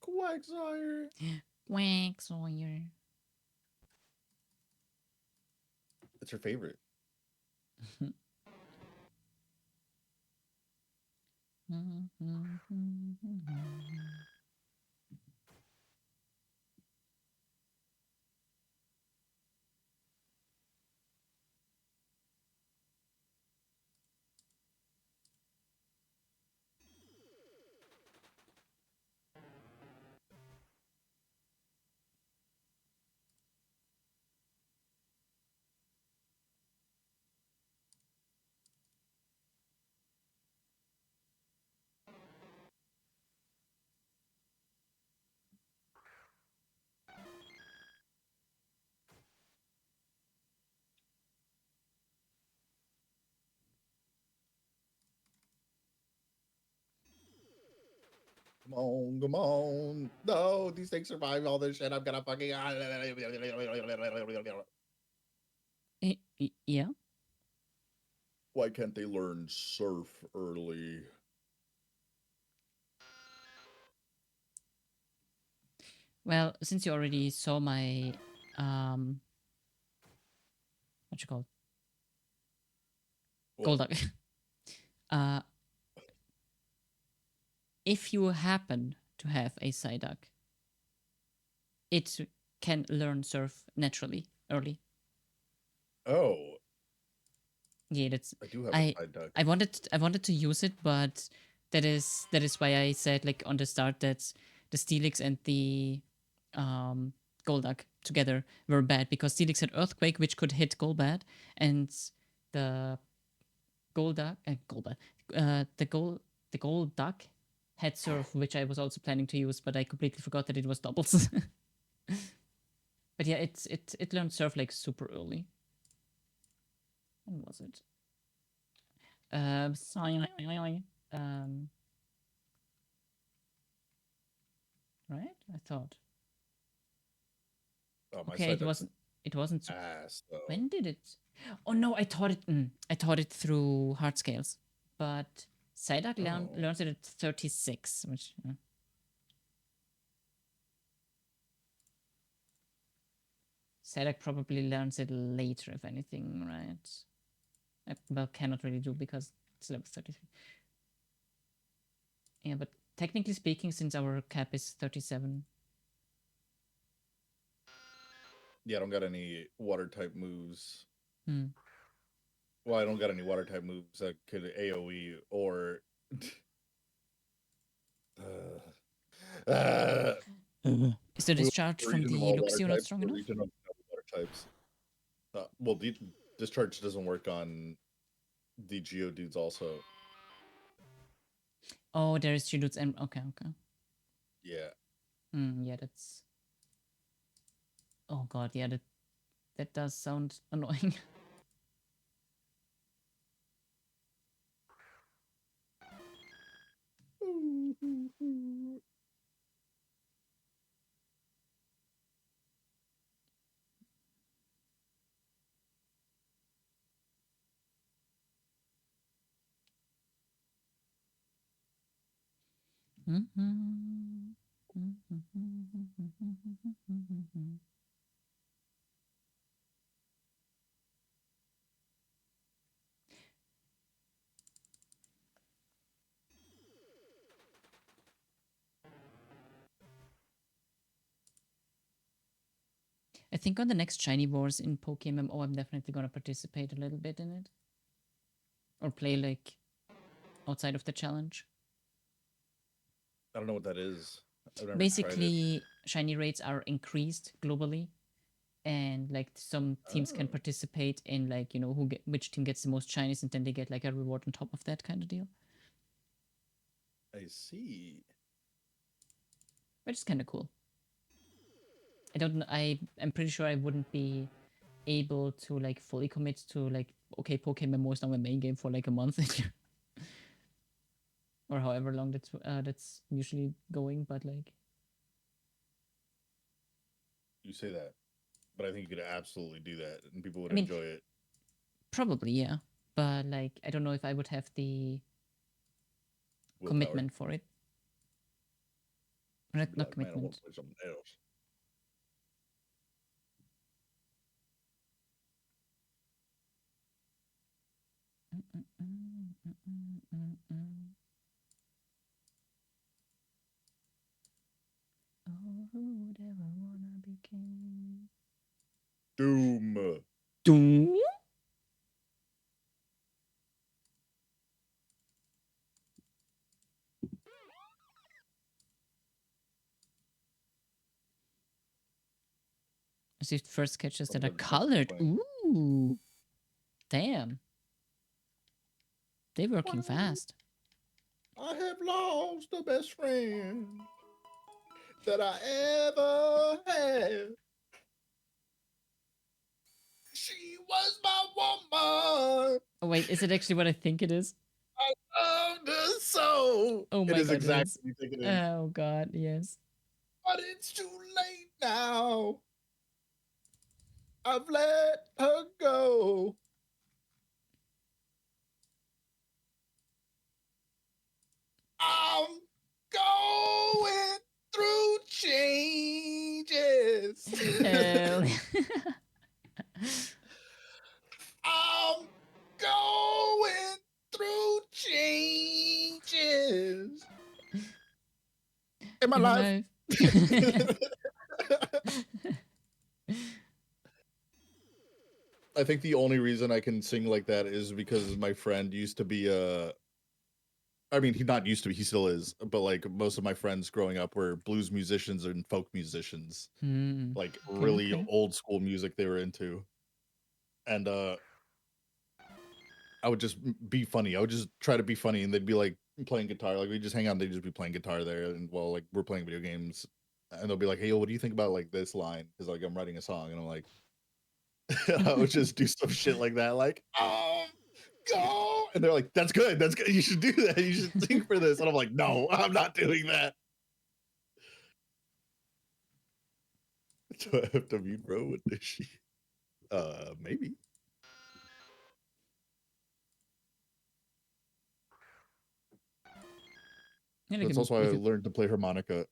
Quagsire. Quagsire. It's your favorite. Come on, come on. No, these things survive all this shit. I'm gonna fucking. Yeah. Why can't they learn surf early? Well, since you already saw my what you call What? Golduck. If you happen to have a Psyduck, it can learn surf naturally early. Oh, Yeah, that's I do have I a side duck. I wanted to use it, but that is why I said like on the start that the Steelix and the Golduck together were bad because Steelix had Earthquake which could hit Golbat, and the Golduck the Golduck had Surf, which I was also planning to use, but I completely forgot that it was doubles. But yeah, it learned Surf like super early. When was it? Right? I thought. Oh, my Okay, side it duck's wasn't. It wasn't. ass though. When did it? Oh no, I taught it. I taught it through hard scales, but Psyduck learns it at 36, which. Psyduck probably learns it later, if anything, right? Well, cannot really do because it's level 33. Yeah, but technically speaking, since our cap is 37. Yeah, I don't got any water type moves. Hmm. Well, I don't got any water type moves that could AoE or. Is the discharge from region of the all water Luxio not types, strong the enough? region of no water types. Well, discharge doesn't work on the Geodudes also. Oh, there is Geodudes and okay. Yeah. Yeah, that's. Oh god, yeah, that does sound annoying. I think on the next Shiny Wars in Pokemon, I'm definitely gonna participate a little bit in it. Or play like outside of the challenge. I don't know what that is. I've never tried it. Basically, shiny rates are increased globally, and like some teams can Oh. participate in like which team gets the most shinies, and then they get like a reward on top of that kind of deal, I see. which is kind of cool. I don't know. I'm pretty sure I wouldn't be able to like fully commit to like Pokemon Go is now my main game for like a month or however long that's usually going, but like You say that, but I think you could absolutely do that, and people would I mean, enjoy it. probably, yeah, but like I don't know if I would have the Willpower. commitment for it. Not You'd be like, "Man, I commitment. want to play something else." Oh, who would ever wanna be king? Doom. Doom. Received first sketches that are Sometimes it's colored. disappointing. Ooh. Damn. They're working fast. I have lost the best friend that I ever had. She was my woman. Oh wait, is it actually what I think it is? I loved her so. Oh my It is god, exactly it is. what you think it is. Oh god, yes. But it's too late now. I've let her go. I'm going through changes. Hell. I'm going through changes in my In my life. life. I think the only reason I can sing like that is because my friend used to be I mean, he not used to be, he still is, but like most of my friends growing up were blues musicians and folk musicians, like really okay. old school music they were into. And I would just be funny. I would just try to be funny, and they'd be like playing guitar. Like we just hang out, and they'd just be playing guitar there, and while like we're playing video games, and they'll be like, "Hey, yo, what do you think about like this line?" Because like I'm writing a song, and I'm like, I would just do some shit like that, like, go, and they're like, "That's good, that's good. You should do that. You should sing for this." And I'm like, "No, I'm not doing that." Do I have to mute, bro? What is she? Maybe. Yeah, like, That's also why I learned to play harmonica.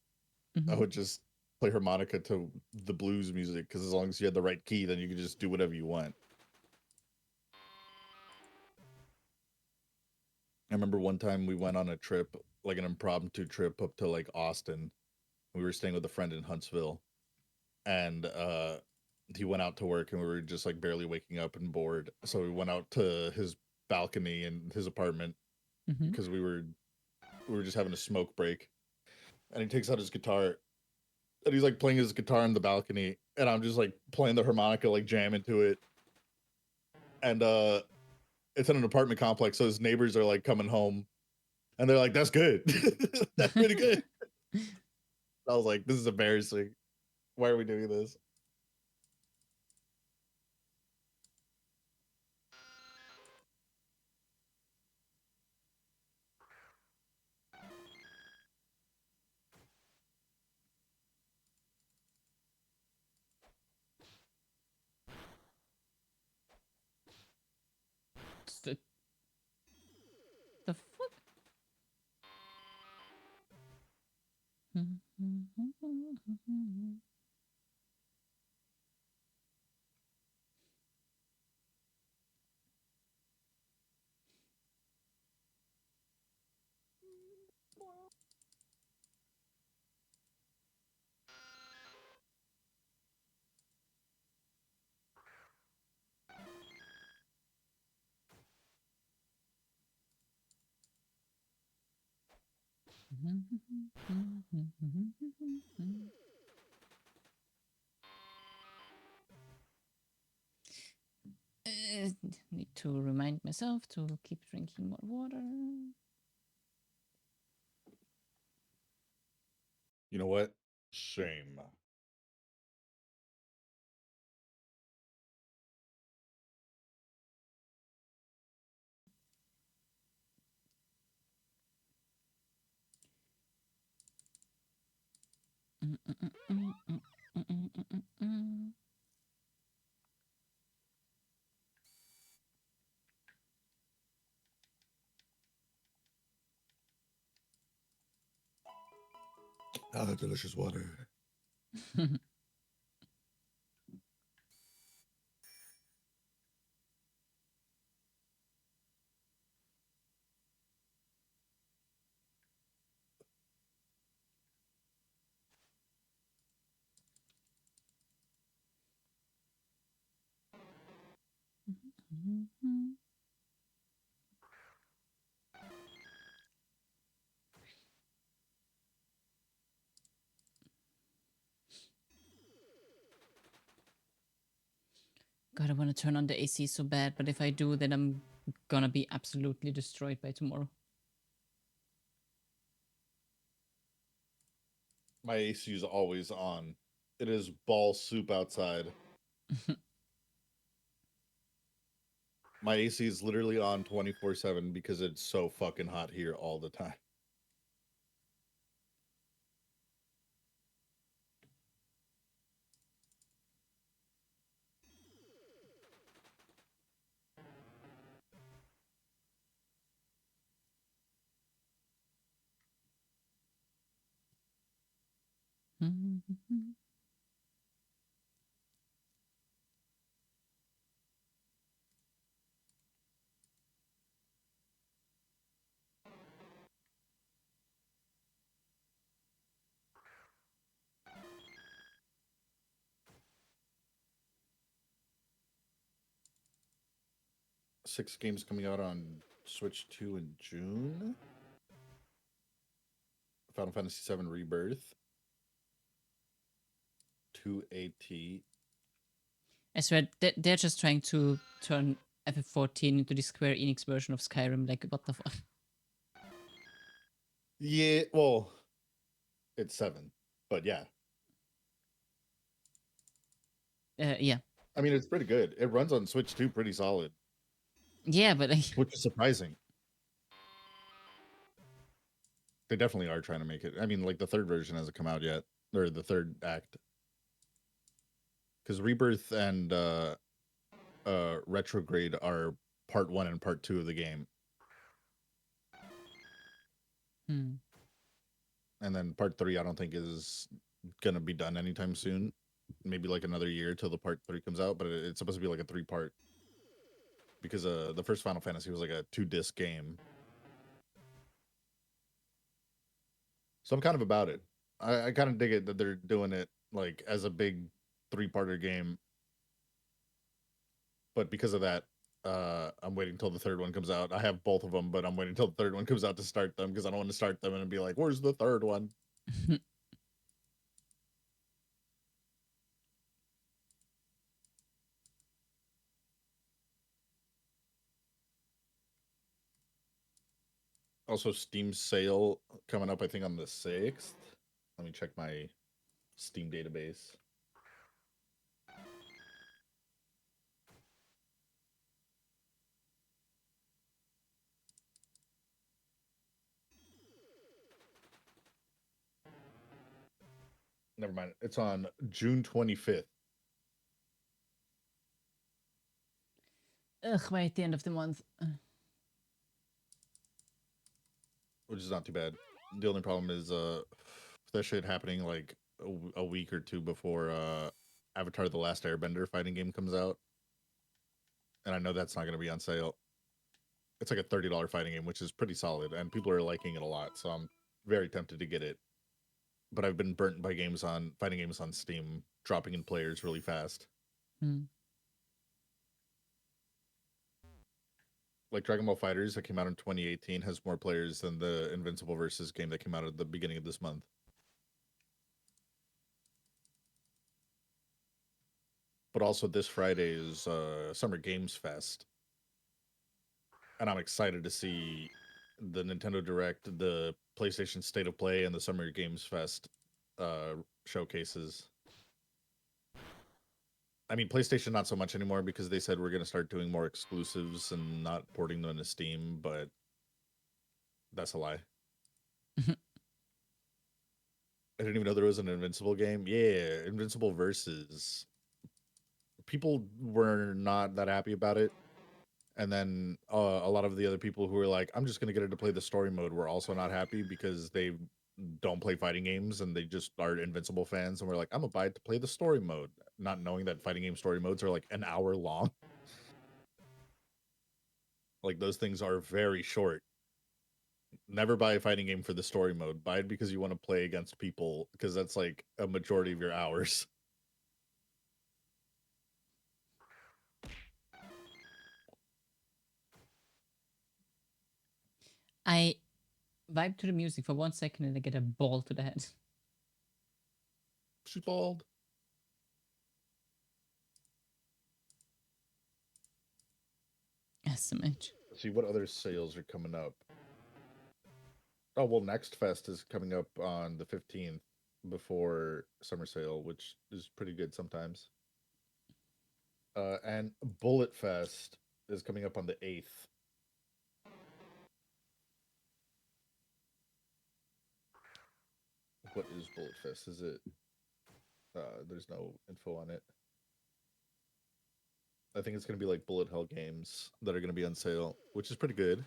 I would just play harmonica to the blues music, because as long as you had the right key, then you could just do whatever you want. I remember one time we went on a trip, like an impromptu trip up to like Austin. We were staying with a friend in Huntsville, and he went out to work, and we were just like barely waking up and bored. So we went out to his balcony in his apartment because we were just having a smoke break. And he takes out his guitar, and he's like playing his guitar on the balcony, and I'm just like playing the harmonica, like jamming to it. And it's in an apartment complex, so his neighbors are like coming home, and they're like, "That's good, that's pretty good." I was like, "This is embarrassing. Why are we doing this?" The fuck? Need to remind myself to keep drinking more water. You know what? Shame. Ah, delicious water. God, I want to turn on the AC so bad, but if I do, then I'm gonna be absolutely destroyed by tomorrow. My AC is always on. It is ball soup outside. My AC is literally on 24/7 because it's so fucking hot here all the time. Six games coming out on Switch 2 in June. Final Fantasy VII Rebirth. 2AT. I swear, they're just trying to turn FF14 into the Square Enix version of Skyrim. Like, what the fuck? Yeah, well, it's 7, but yeah. Yeah. I mean, it's pretty good. It runs on Switch 2 pretty solid, Yeah, but like, which is surprising. They definitely are trying to make it. I mean, like the third version hasn't come out yet, or the third act. Because Rebirth and Retrograde are part 1 and part 2 of the game. And then part 3, I don't think is gonna be done anytime soon. Maybe like another year till the part 3 comes out, but it's supposed to be like a 3-part. Because the first Final Fantasy was like a 2-disc game. So I'm kind of about it. I kind of dig it that they're doing it like as a big 3-parter game. But because of that, I'm waiting till the third one comes out. I have both of them, but I'm waiting till the third one comes out to start them because I don't want to start them and be like, "Where's the third one?" Also, Steam sale coming up, I think on the 6th. Let me check my Steam database. Never mind. It's on June 25th. ugh, we're at the end of the month. Which is not too bad. The only problem is that shit happening like a week or two before Avatar: The Last Airbender fighting game comes out, and I know that's not going to be on sale. It's like a $30 fighting game, which is pretty solid, and people are liking it a lot. So I'm very tempted to get it. But I've been burnt by fighting games on Steam dropping in players really fast. Hmm. Like Dragon Ball Fighters that came out in 2018 has more players than the Invincible Versus game that came out at the beginning of this month. But also this Friday is Summer Games Fest, and I'm excited to see the Nintendo Direct, the PlayStation State of Play, and the Summer Games Fest showcases. I mean, PlayStation not so much anymore because they said we're going to start doing more exclusives and not porting them to Steam, but that's a lie. I didn't even know there was an Invincible game. Yeah, Invincible Versus. People were not that happy about it. And then a lot of the other people who were like, I'm just going to get it to play the story mode were also not happy because they don't play fighting games and they just are Invincible fans. And we're like, I'm going to buy it to play the story mode, not knowing that fighting game story modes are like an hour long. Like those things are very short. Never buy a fighting game for the story mode. Buy it because you want to play against people because that's like a majority of your hours. I vibe to the music for 1 second and I get a ball to the head. She's bald. SMH. Let's see what other sales are coming up. Oh, well, Next Fest is coming up on the 15th before Summer Sale, which is pretty good sometimes. And Bullet Fest is coming up on the 8th. What is Bullet Fest? Is it? There's no info on it. I think it's going to be like Bullet Hell games that are going to be on sale, which is pretty good.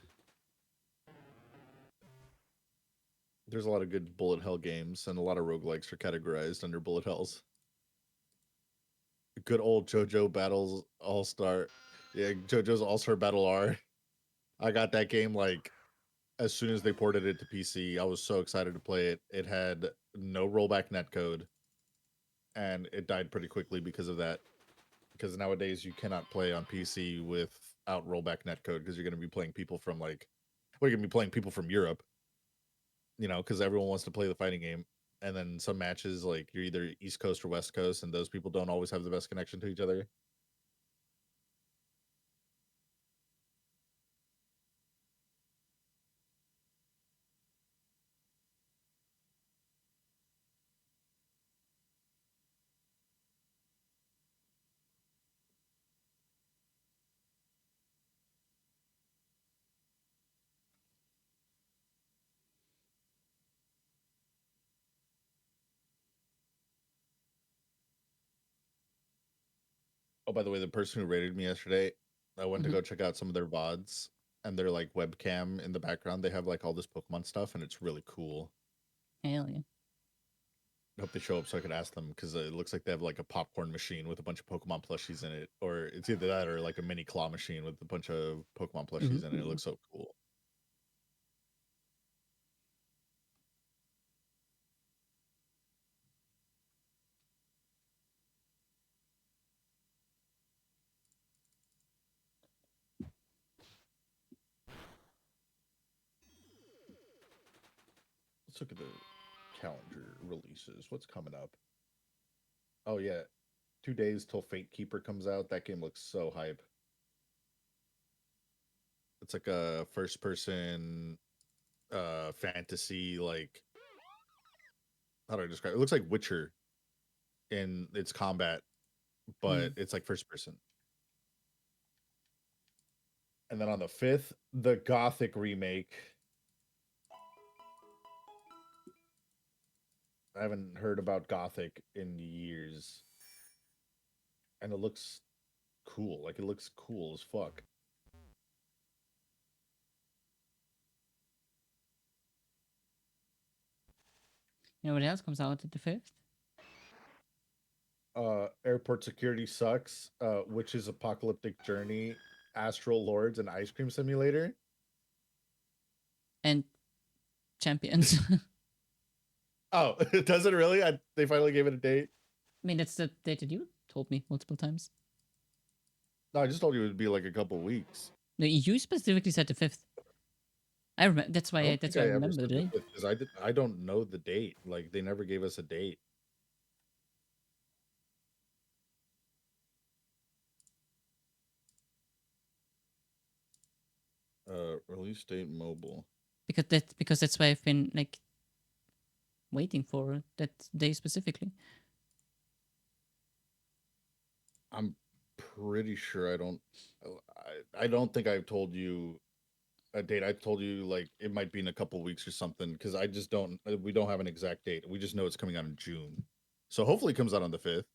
There's a lot of good Bullet Hell games, and a lot of roguelikes are categorized under Bullet Hells. Good old JoJo Battles All Star. Yeah, JoJo's All Star Battle R. I got that game like as soon as they ported it to PC. I was so excited to play it. It had no rollback netcode, and it died pretty quickly because of that. Because nowadays you cannot play on PC without rollback netcode because you're going to be playing people from like, well, you're going to be playing people from Europe, you know, because everyone wants to play the fighting game. And then some matches, like you're either East Coast or West Coast, and those people don't always have the best connection to each other. Oh, by the way, the person who rated me yesterday, I went to go check out some of their VODs, and their like webcam in the background, they have like all this Pokemon stuff, and it's really cool. Hell yeah. I hope they show up so I could ask them because it looks like they have like a popcorn machine with a bunch of Pokemon plushies in it, or it's either that or like a mini claw machine with a bunch of Pokemon plushies in it. It looks so cool. Let's look at the calendar releases. What's coming up? Oh yeah, 2 days till Fate Keeper comes out. That game looks so hype. It's like a first person fantasy, like, how do I describe it? It looks like Witcher in its combat, but it's like first person. And then on the 5th, the Gothic remake. I haven't heard about Gothic in years. And it looks cool. Like, it looks cool as fuck. You know what else comes out at the 5th? Airport Security Sucks, Witch's Apocalyptic Journey, Astral Lords, and Ice Cream Simulator. And Champions. Oh, does it really? They finally gave it a date. I mean, that's the date that you told me multiple times. No, I just told you it would be like a couple weeks. No, you specifically said the 5th. I remember. That's why. I don't That's think why I I ever remember the said the date. fifth, because I don't know the date. Like they never gave us a date. Release date mobile. Because that's why I've been like waiting for that day specifically. I'm pretty sure I don't think I've told you a date. I told you like it might be in a couple weeks or something because I just don't. We don't have an exact date. We just know it's coming out in June, so hopefully it comes out on the 5th.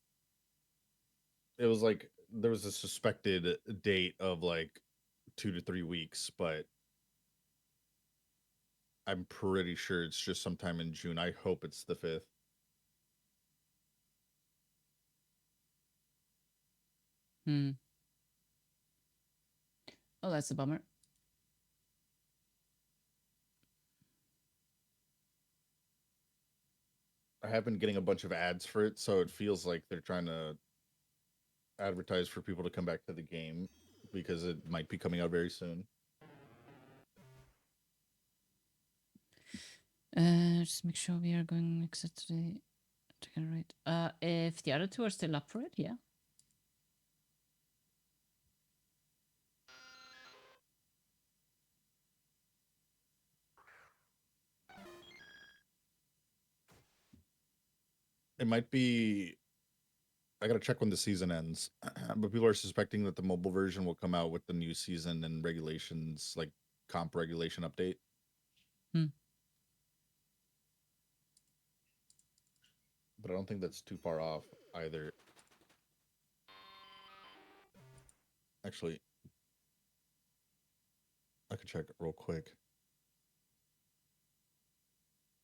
It was like there was a suspected date of like 2 to 3 weeks, but I'm pretty sure it's just sometime in June. I hope it's the 5th. Oh, that's a bummer. I have been getting a bunch of ads for it, so it feels like they're trying to advertise for people to come back to the game because it might be coming out very soon. Just make sure we are going exactly to get it right. If the other two are still up for it, yeah. It might be. I gotta check when the season ends, but people are suspecting that the mobile version will come out with the new season and regulations, like comp regulation update. But I don't think that's too far off either. Actually, I could check it real quick.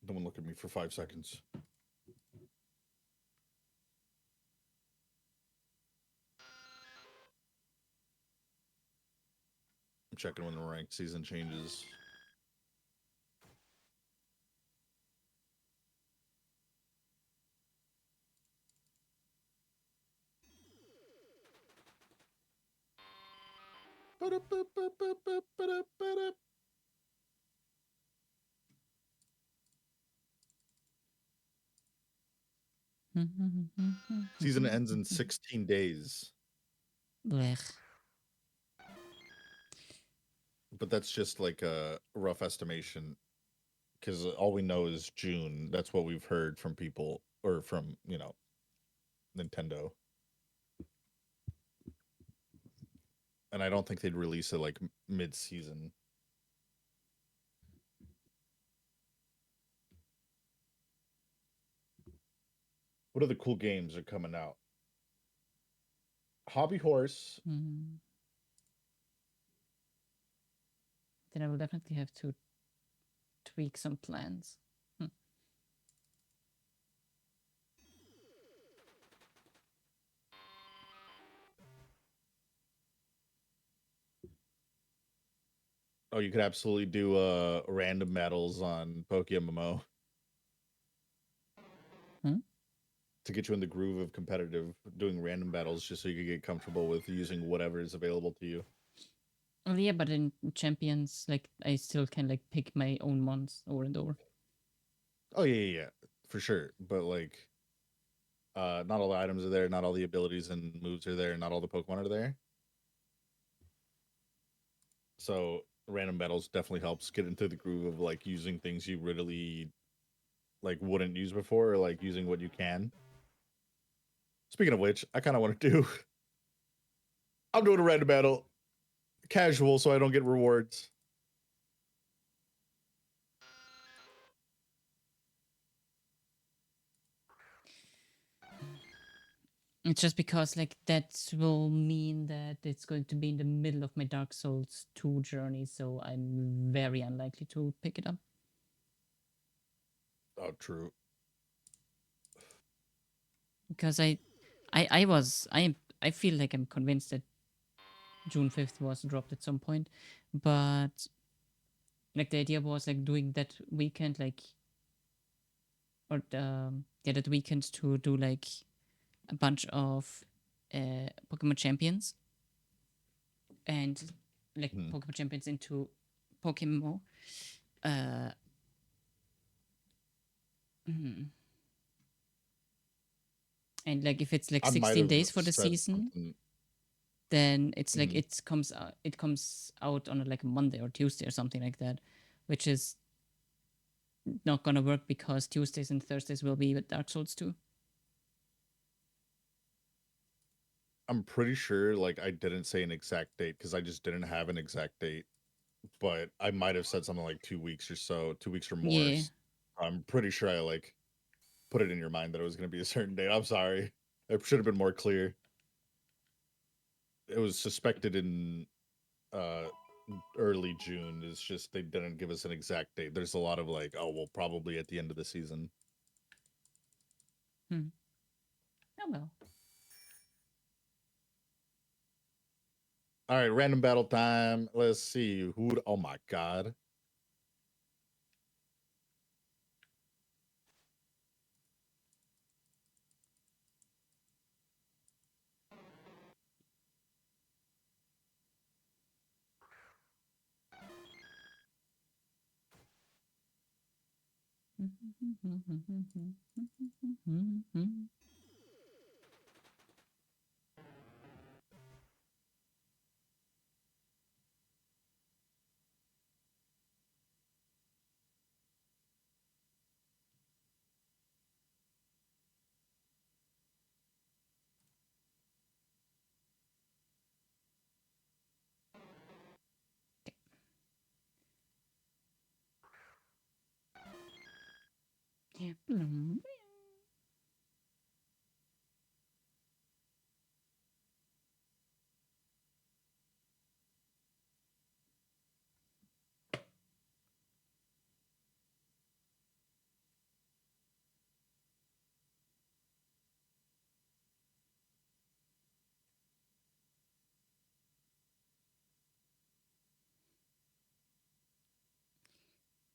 Don't look at me for 5 seconds. I'm checking when the ranked season changes. Season ends in 16 days. Blech. But that's just like a rough estimation because all we know is June. That's what we've heard from people or from, Nintendo. And I don't think they'd release it like mid-season. What other cool games are coming out? Hobby Horse. Then I will definitely have to tweak some plans. Oh, you could absolutely do random battles on PokeMMO. To get you in the groove of competitive, doing random battles just so you can get comfortable with using whatever is available to you. Well, yeah, but in Champions, like I still can like pick my own mons over and over. Oh yeah, for sure. But like, not all the items are there, not all the abilities and moves are there, not all the Pokemon are there. So random battles definitely helps get into the groove of like using things you really like wouldn't use before, or like using what you can. Speaking of which, I kind of want to do. I'm doing a random battle, casual, so I don't get rewards. It's just because like that will mean that it's going to be in the middle of my Dark Souls 2 journey, so I'm very unlikely to pick it up. Oh, true. because I feel like I'm convinced that June 5th was dropped at some point, but like the idea was like doing that weekend, like, or that weekend to do like a bunch of Pokemon champions and like Mhm. Pokemon champions into Pokemon. Mhm. And like if it's like I might 16 have days for the said season, something. then it's like Mhm. it comes out on like a Monday or Tuesday or something like that, which is not gonna work because Tuesdays and Thursdays will be with Dark Souls 2. I'm pretty sure like I didn't say an exact date because I just didn't have an exact date, but I might have said something like 2 weeks or so, 2 weeks or more. Yeah. I'm pretty sure I like put it in your mind that it was going to be a certain date. I'm sorry. It should have been more clear. It was suspected in uh early June. It's just they didn't give us an exact date. There's a lot of like, oh, well, probably at the end of the season. Oh well. All right, random battle time. Let's see who. Oh my god.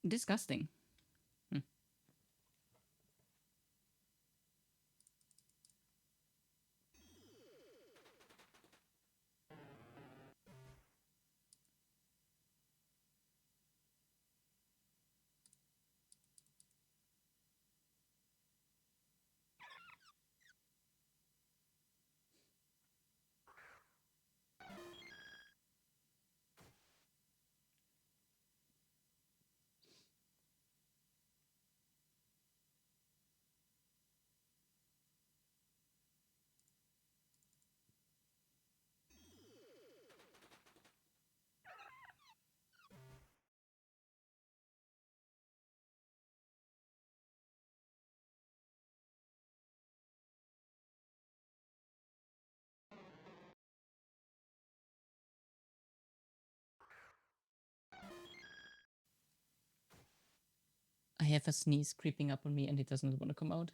Disgusting. I have a sneeze creeping up on me and it doesn't want to come out.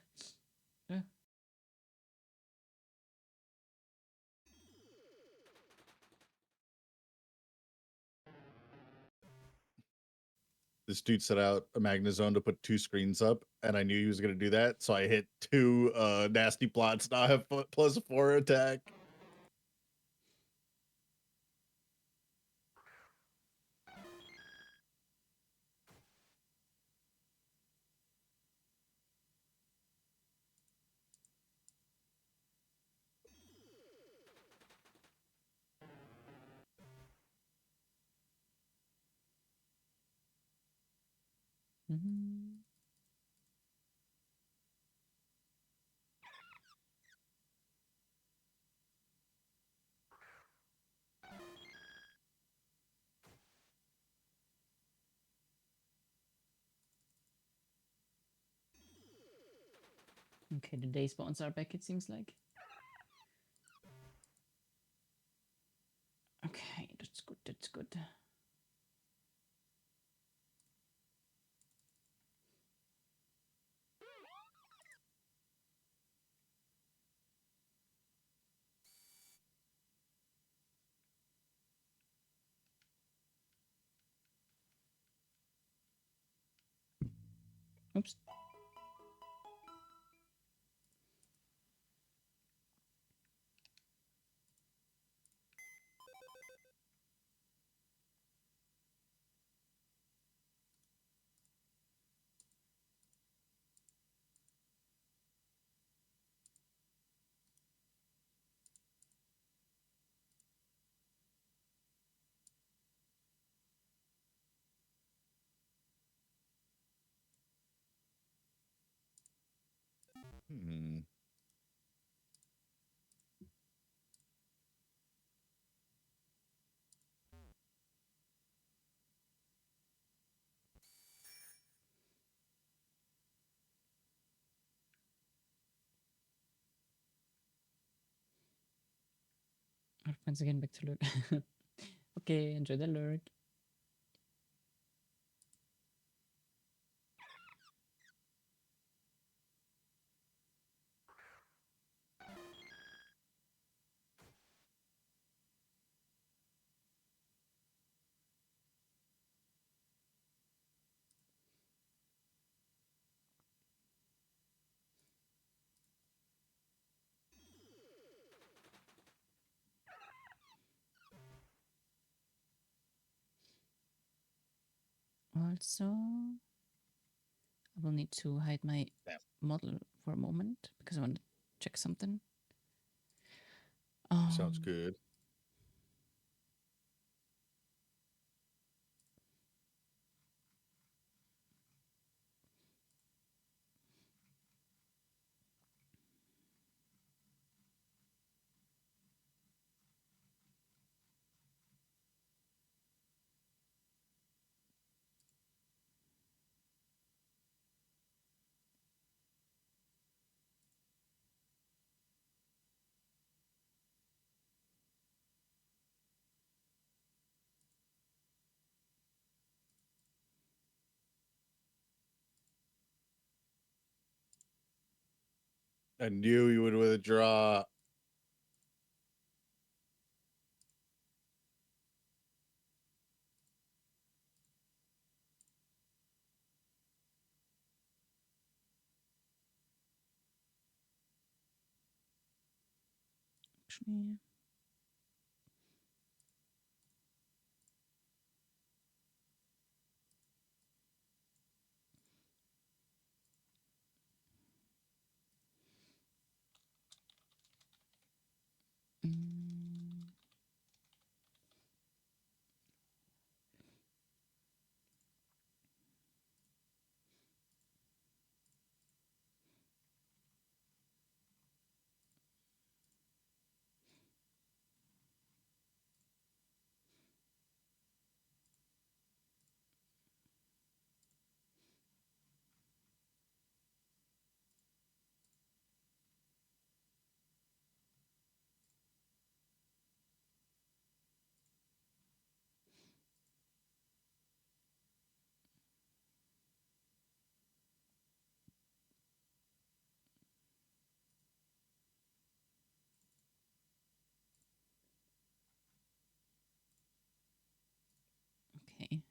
This dude set out a Magnezone to put 2 screens up, and I knew he was going to do that, so I hit 2 nasty plots. Now I have +4 attack. Okay, the day spawns are back, it seems like. Okay, that's good, that's good. Oops. Hmm. Once again, back to lurk. Okay, enjoy the lurk. Also, I will need to hide my Damn. model for a moment because I want to check something. Sounds good. I knew you would withdraw. Actually, mm, okay.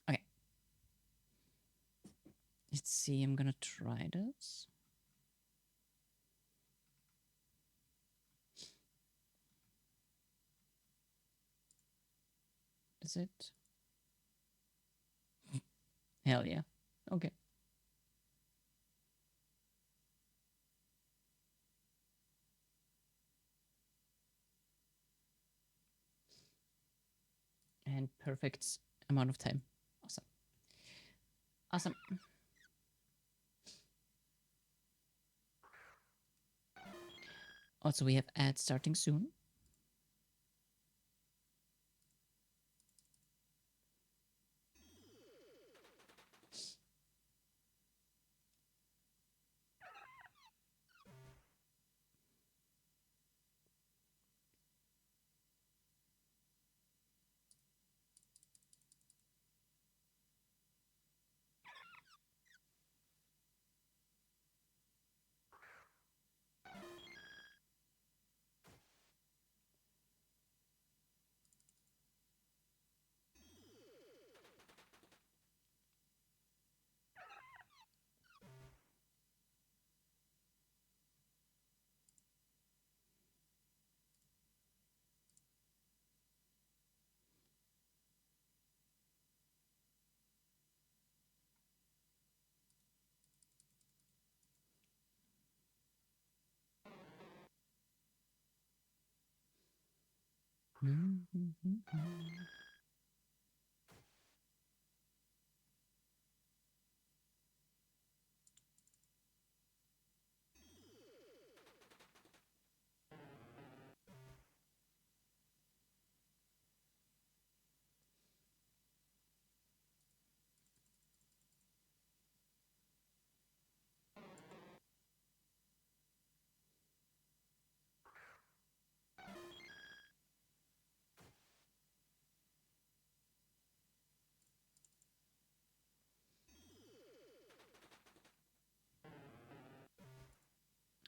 Okay. Let's see. I'm gonna try this. Is it? Hell yeah. Okay. And perfect amount of time. Awesome. Awesome. Also, we have ads starting soon.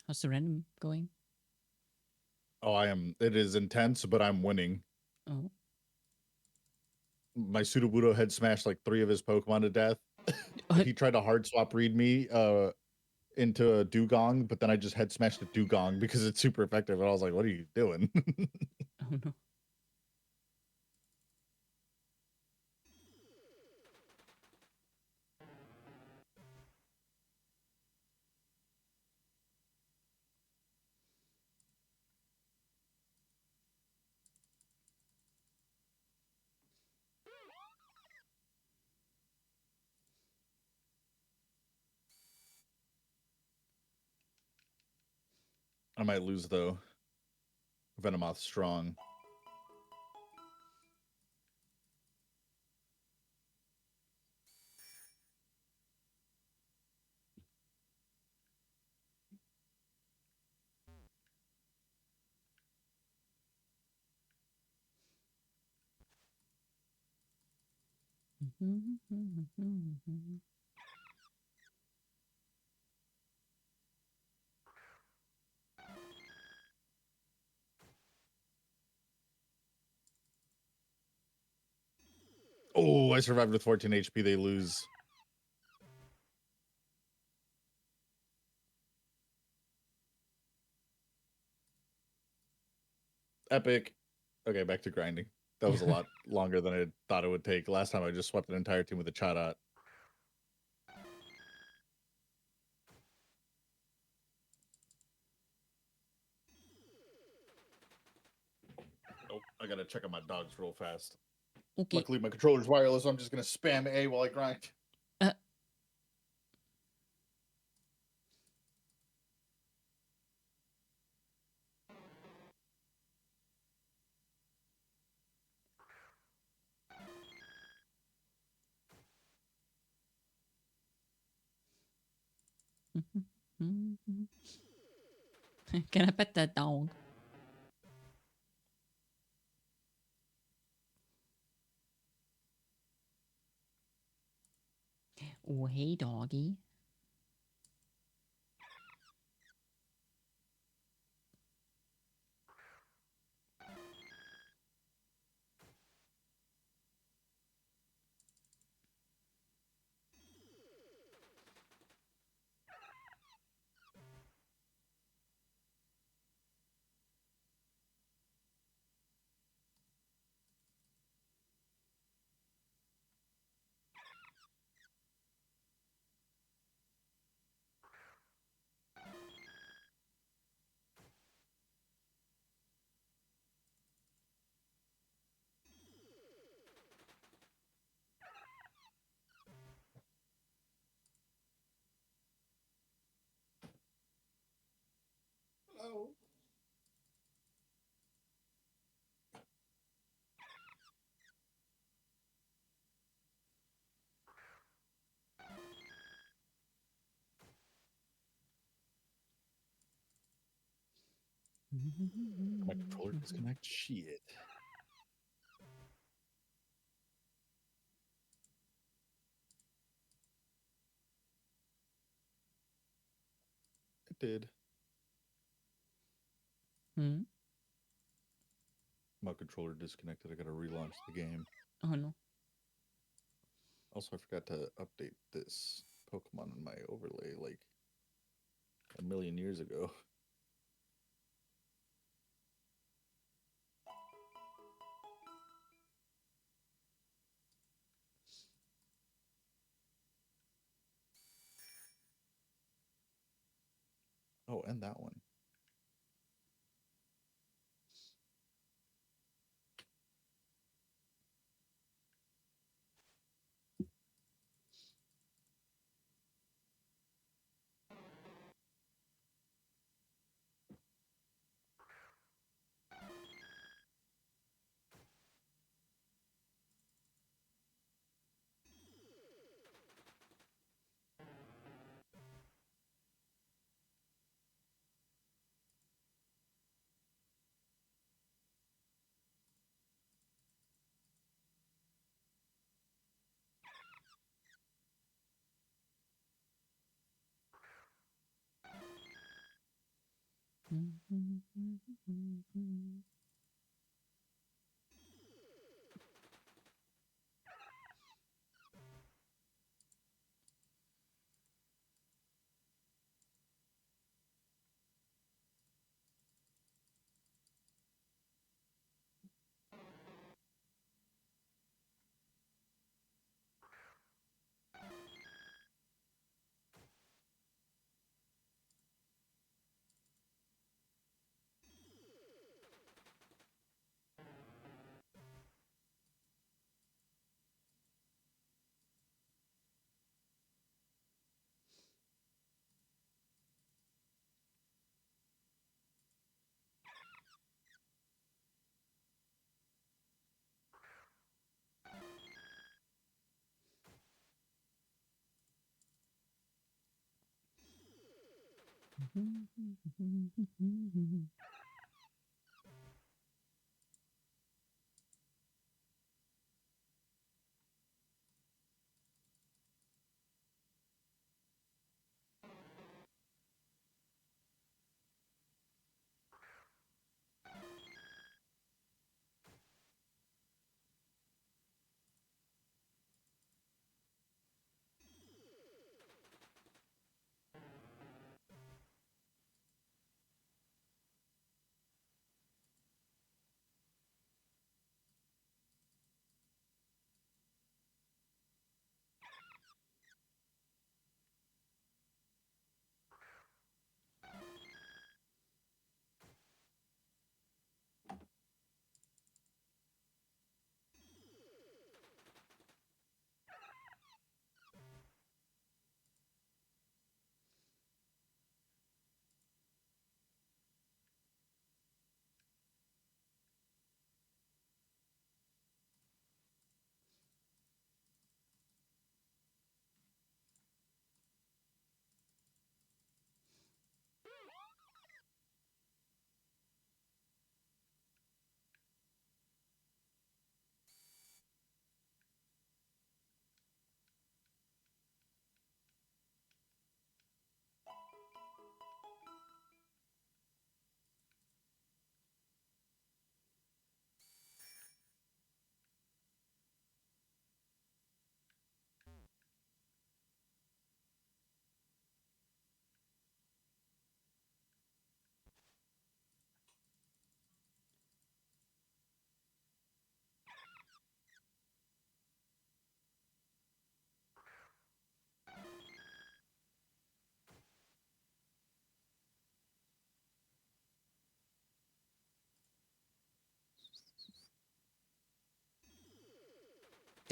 How's the random going? Oh, it is intense, but I'm winning. Oh. My Sudowoodo had smashed like 3 of his Pokemon to death. He tried to hard swap read me into a Dugong, but then I just head smashed a Dugong because it's super effective. And I was like, what are you doing? Oh no. I might lose though. Venomoth's strong. Oh, I survived with 14 HP. They lose. Epic. Okay, back to grinding. That was a lot longer than I thought it would take. Last time I just swept an entire team with a Chatot. Oh, I gotta check on my dogs real fast. Okay. Luckily, my controller's wireless, so I'm just gonna spam A while I grind. Can I pet that dog? Oh, hey, doggy. Hello. My controller disconnect. Shit. It did. Hmm? My controller disconnected. I gotta relaunch the game. Oh no. Also, I forgot to update this Pokemon in my overlay like a million years ago. Oh, and that one.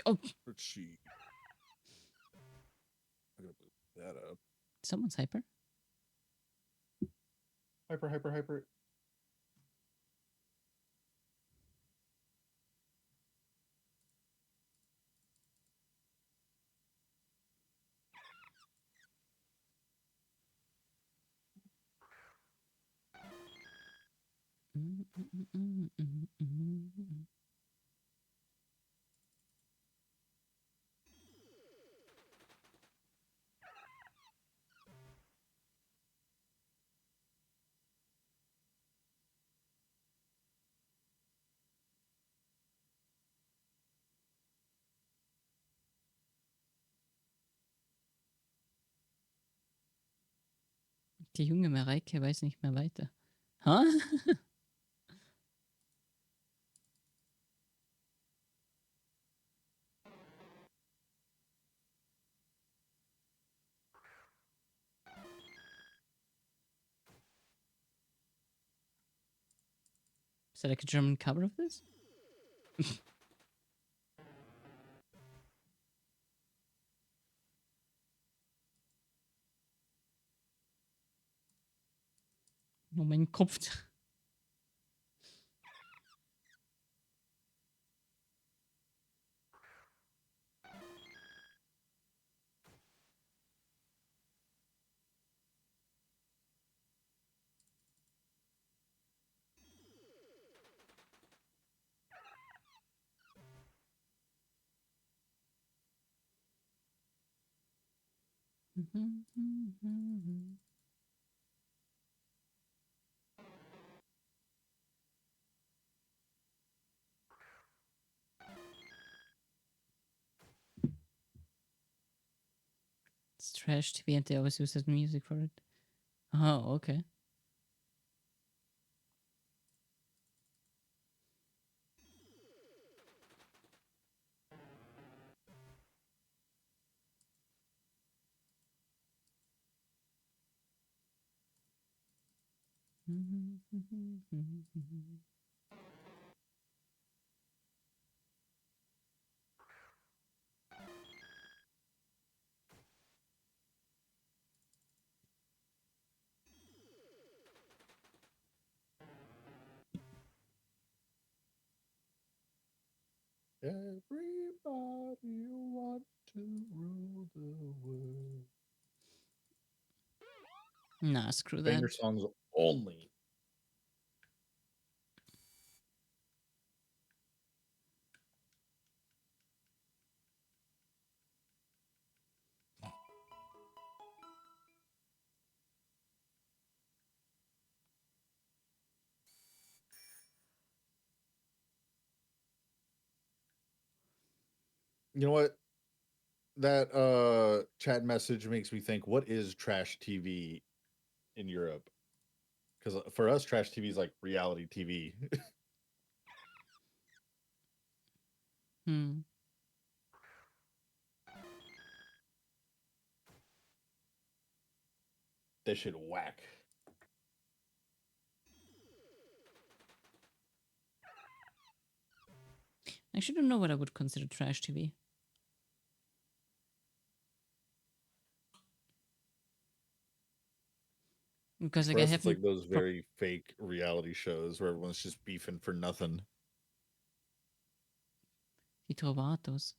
Oh, Let's see. I gotta put that up. someone's hyper. Hyper. Die junge Mareike weiß nicht mehr weiter. Huh? Is that like a German cover of this? Oh mein Kopf. It's trash TV and they always use that music for it. Oh, okay. Everybody want to rule the world. Nah, screw that. Banger songs only. You know what? That chat message makes me think, what is trash TV in Europe? Because for us, trash TV is like reality TV. Hmm. That shit whack. I actually don't know what I would consider trash TV. Because like For I us, it's haven't like those very fake reality shows where everyone's just beefing for nothing. I trovatos.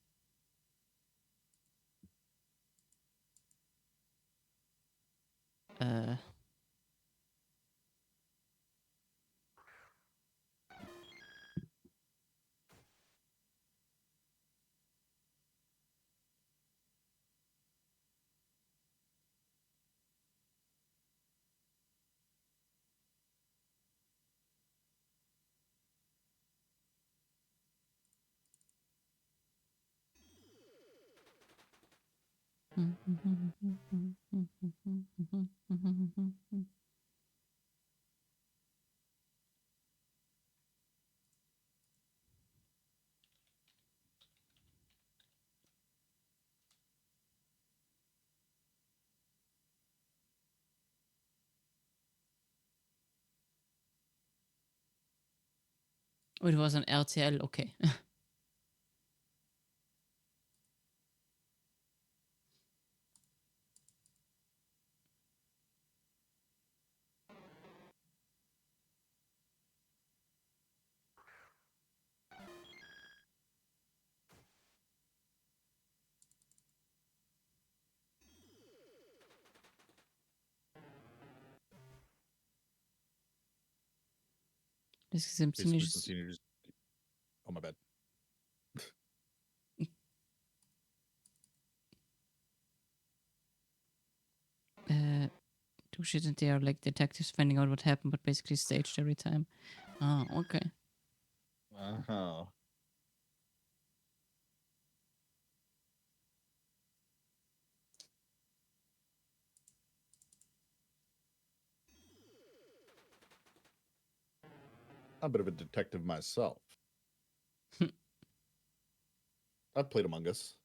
Oh, it was an RTL. Okay. Das ist ein Basically, ziemliches. some teenagers. Oh, my bad. Do shit and they are like detectives finding out what happened, but basically staged every time. Oh, okay. Uh-huh. I'm a bit of a detective myself. I've played Among Us.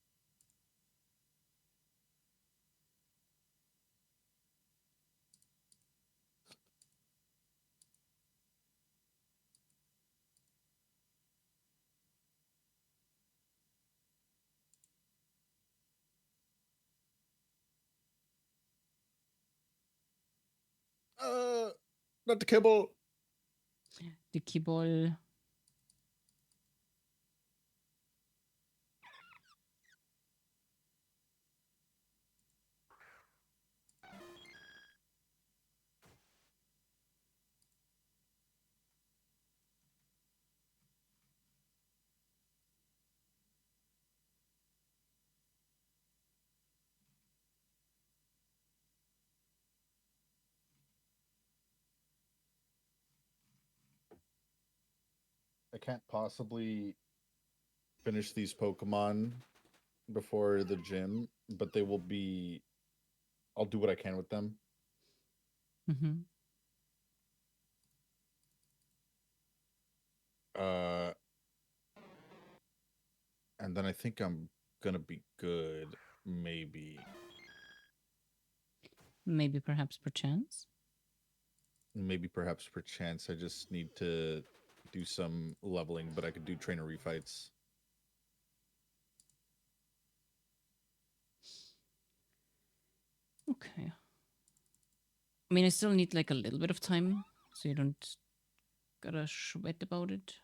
Not the kibble. The Kibol. I can't possibly finish these Pokemon before the gym, but they will be I'll do what I can with them. Mm-hmm. And then I think I'm gonna be good. Maybe. Maybe perhaps perchance. Maybe perhaps perchance I just need to do some leveling, but I could do trainer refights. Okay. I mean, I still need like a little bit of time, so you don't gotta sweat about it.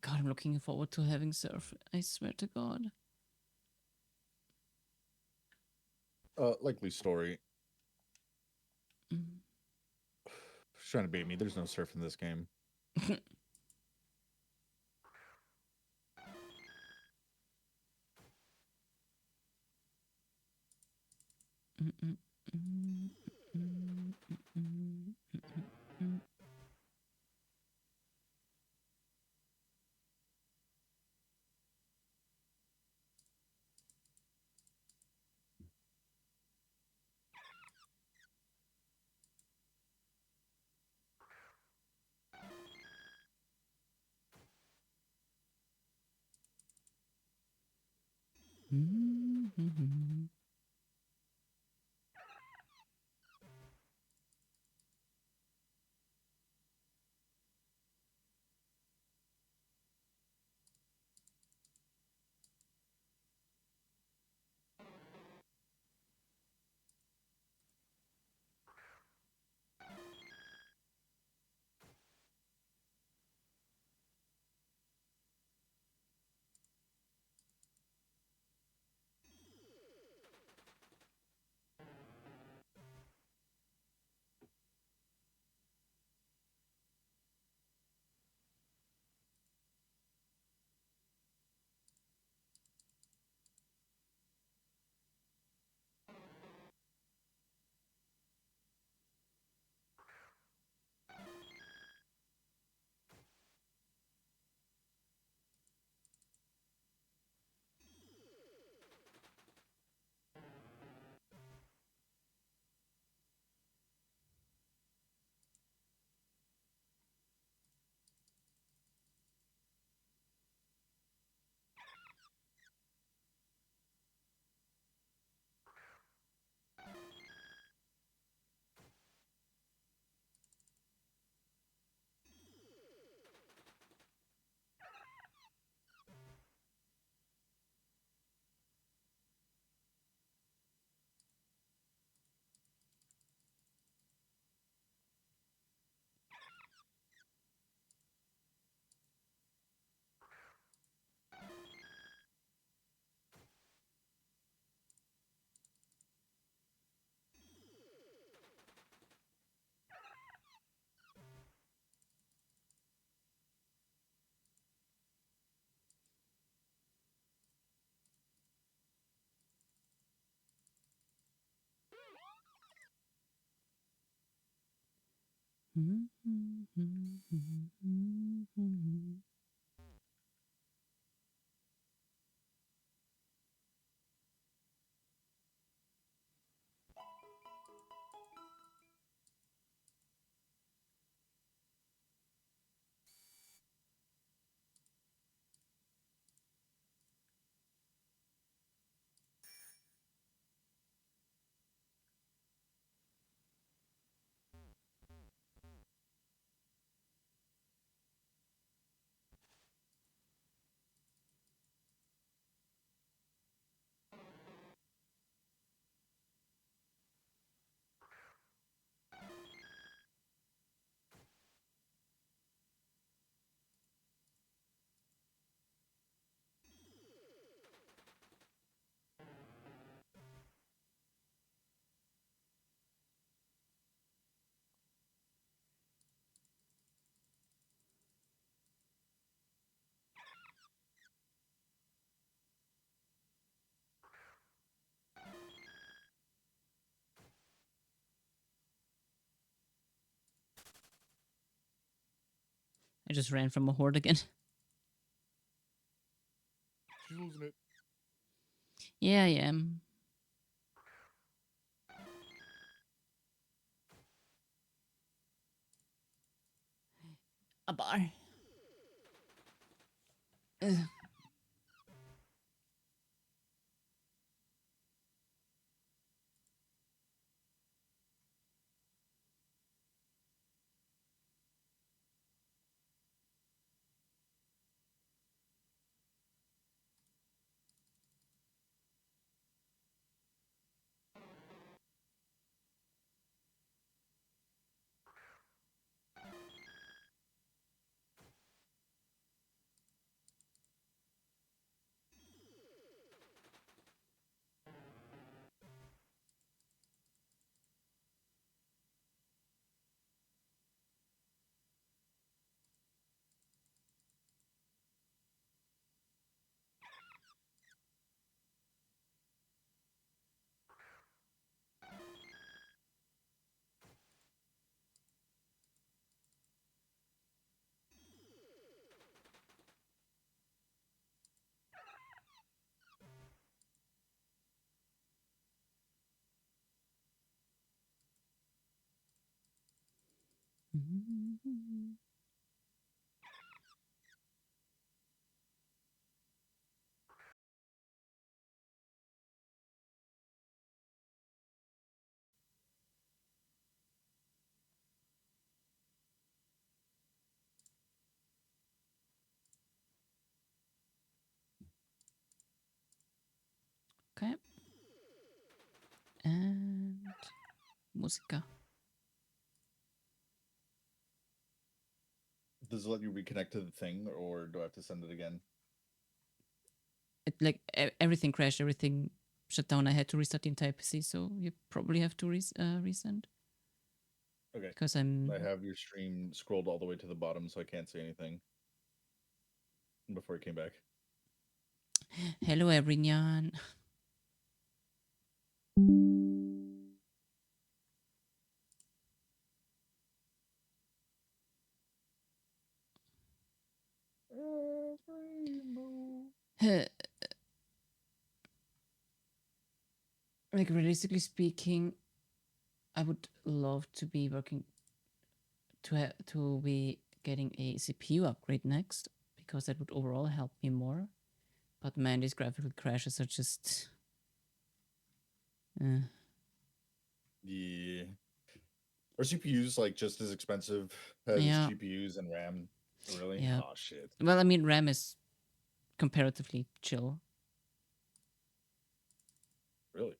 God, I'm looking forward to having surf. I swear to God. Likely story. Mm. She's trying to bait me. There's no surf in this game. I just ran from a horde again. She's losing it. Yeah, I am. A bar. Ugh. Okay. And Musica. Does it let you reconnect to the thing, or do I have to send it again? It like everything crashed, everything shut down. I had to restart the entire PC, so you probably have to resend. Okay. Because I'm I have your stream scrolled all the way to the bottom, so I can't see anything before it came back. hello everyone. Like realistically speaking, I would love to be working to be getting a CPU upgrade next, because that would overall help me more. But man, these graphical crashes are just Yeah. Are CPUs like just as expensive as Yeah. GPUs and RAM? Really? Yeah. Oh shit. Well, I mean, RAM is comparatively chill. Really?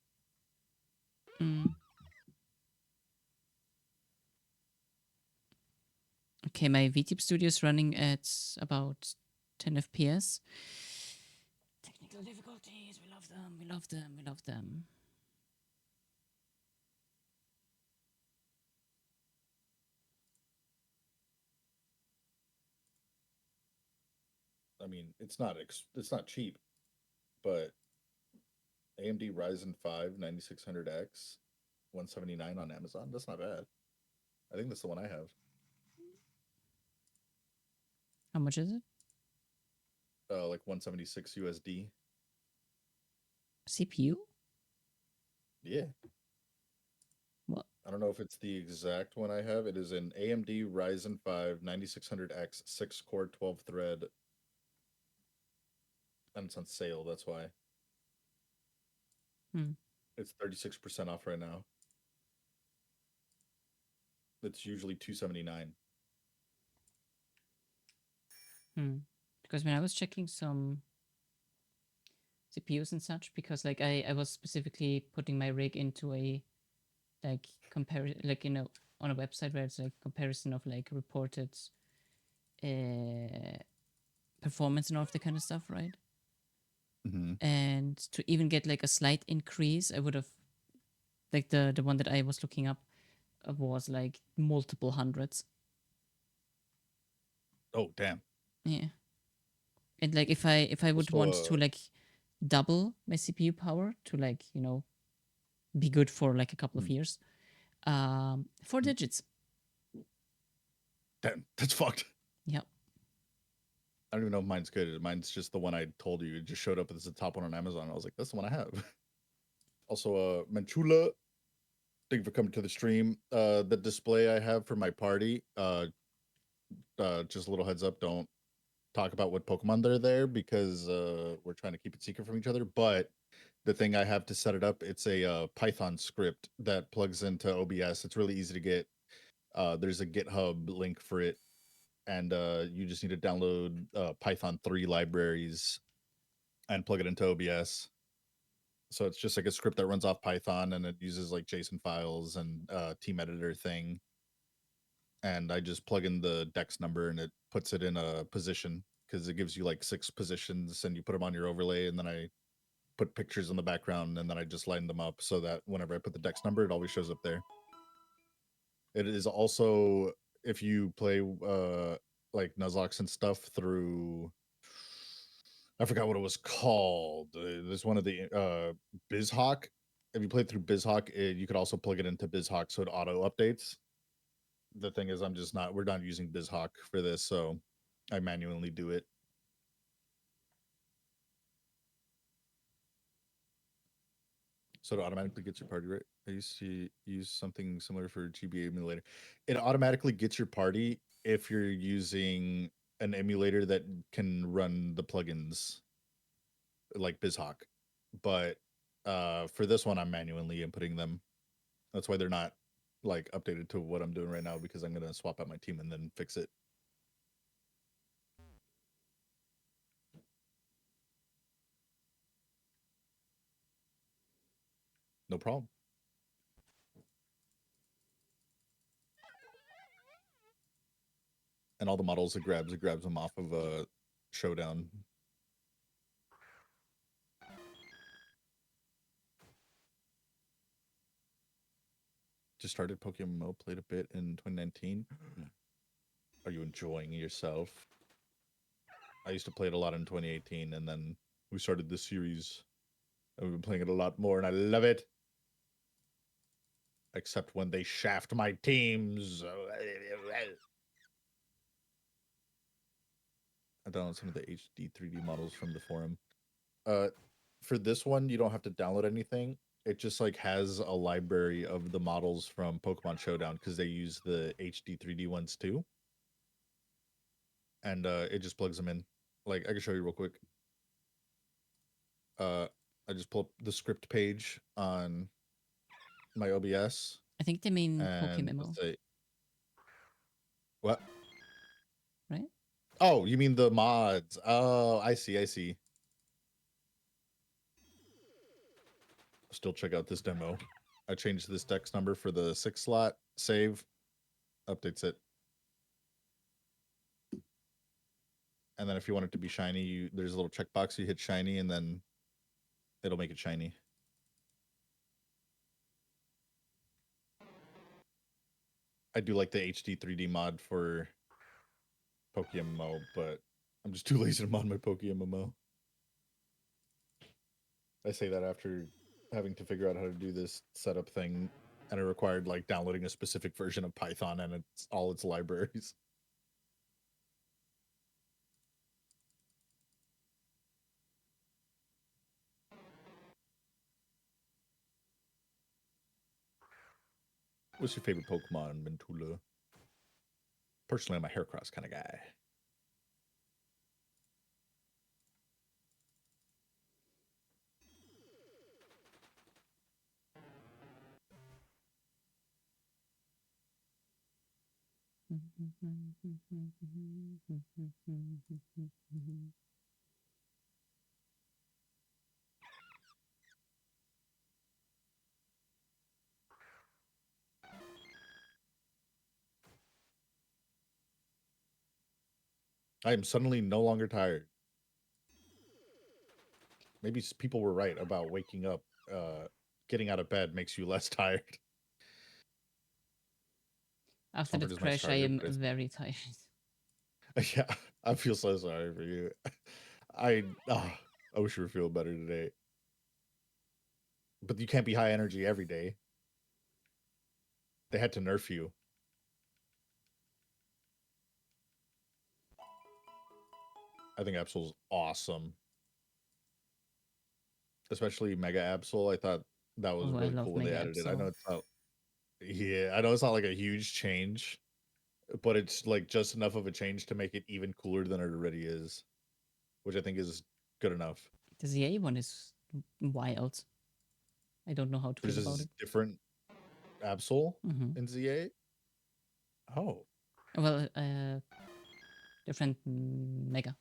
Okay, my VTube studio is running at about 10 FPS. Technical difficulties, we love them, we love them, we love them. I mean, it's not cheap, but AMD Ryzen 5 9600X 179 on Amazon. That's not bad. I think that's the one I have. How much is it? Like 176 USD. CPU? Yeah. What? I don't know if it's the exact one I have. It is an AMD Ryzen 5 9600X 6-core 12 thread. And it's on sale, that's why. It's 36% off right now. It's usually $279. Because when I was checking some CPUs and such, because like I was specifically putting my rig into a like like on a website where it's like comparison of like reported performance and all of that kind of stuff, right? And to even get like a slight increase, I would have like the one that I was looking up was like multiple hundreds. Oh, damn. Yeah. And like if I would want to like double my CPU power to like, be good for like a couple of years, 4 digits. Damn, that's fucked. Yep. I don't even know if mine's good. Mine's just the one I told you. It just showed up as the top one on Amazon. I was like, that's the one I have. Also, Manchula, thank you for coming to the stream. The display I have for my party, just a little heads up, don't talk about what Pokemon they're there because we're trying to keep it secret from each other. But the thing I have to set it up, it's a Python script that plugs into OBS. It's really easy to get. There's a GitHub link for it, and you just need to download Python 3 libraries and plug it into OBS. So it's just like a script that runs off Python, and it uses like JSON files and team editor thing. And I just plug in the dex number, and it puts it in a position because it gives you like 6 positions, and you put them on your overlay, and then I put pictures in the background, and then I just line them up so that whenever I put the dex number, it always shows up there. It is also, if you play like Nuzlocke and stuff through, I forgot what it was called. There's one of the BizHawk. If you play through BizHawk, you could also plug it into BizHawk so it auto updates. The thing is, we're not using BizHawk for this, so I manually do it. So it automatically gets your party right. I used to use something similar for GBA emulator. It automatically gets your party if you're using an emulator that can run the plugins like BizHawk. But for this one, I'm manually inputting them. That's why they're not like updated to what I'm doing right now, because I'm gonna swap out my team and then fix it. No problem. And all the models it grabs them off of a Showdown. Just started Pokemon Mo, played a bit in 2019. Are you enjoying yourself? I used to play it a lot in 2018, and then we started this series. And we've been playing it a lot more, and I love it. Except when they shaft my teams. I downloaded some of the HD 3D models from the forum. For this one, you don't have to download anything. It just like has a library of the models from Pokemon Showdown because they use the HD 3D ones too. And it just plugs them in. Like I can show you real quick. I just pull up the script page on my OBS. I think they mean And Pokemon, say, what? right? Oh, you mean the mods? Oh, I see. Still check out this demo. I changed this dex number for the 6 slot. Save. Updates it. And then if you want it to be shiny, there's a little checkbox. You hit shiny, and then it'll make it shiny. I do like the HD 3D mod for Pokemon, but I'm just too lazy to mod my Pokemon. I say that after having to figure out how to do this setup thing, and it required like downloading a specific version of Python and it's all its libraries. What's your favorite Pokemon, Mentula? Personally, I'm a Heracross kind of guy. I am suddenly no longer tired. Maybe people were right about waking up. Getting out of bed makes you less tired. After Comfort that is much crash, I harder, am but it's... very tired. Yeah, I feel so sorry for you. I wish you were feeling better today. But you can't be high energy every day. They had to nerf you. I think Absol's awesome. Especially Mega Absol. I thought that was Oh, I really love cool when they Mega added it. I know Absol. it's not yeah, I know it's not like a huge change, but it's like just enough of a change to make it even cooler than it already is, which I think is good enough. The ZA one is wild. I don't know how to There's feel about this it. different Absol Hmm in ZA. Oh, Well, different Mega.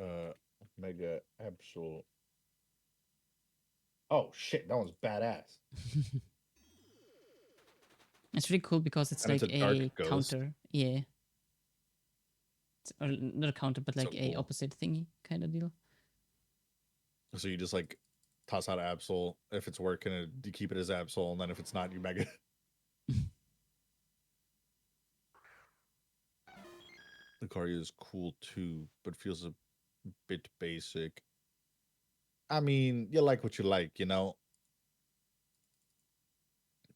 uh, Mega Absol. Oh shit, that one's badass. It's really cool because it's And it's like a dark a ghost. counter. Yeah. Or not a counter, but So like a cool. opposite thingy kind of deal. So you just like toss out Absol. If it's working, you keep it as Absol, and then if it's not, you Mega. Lucario is cool too, but feels a bit basic. I mean, you like what you like, you know.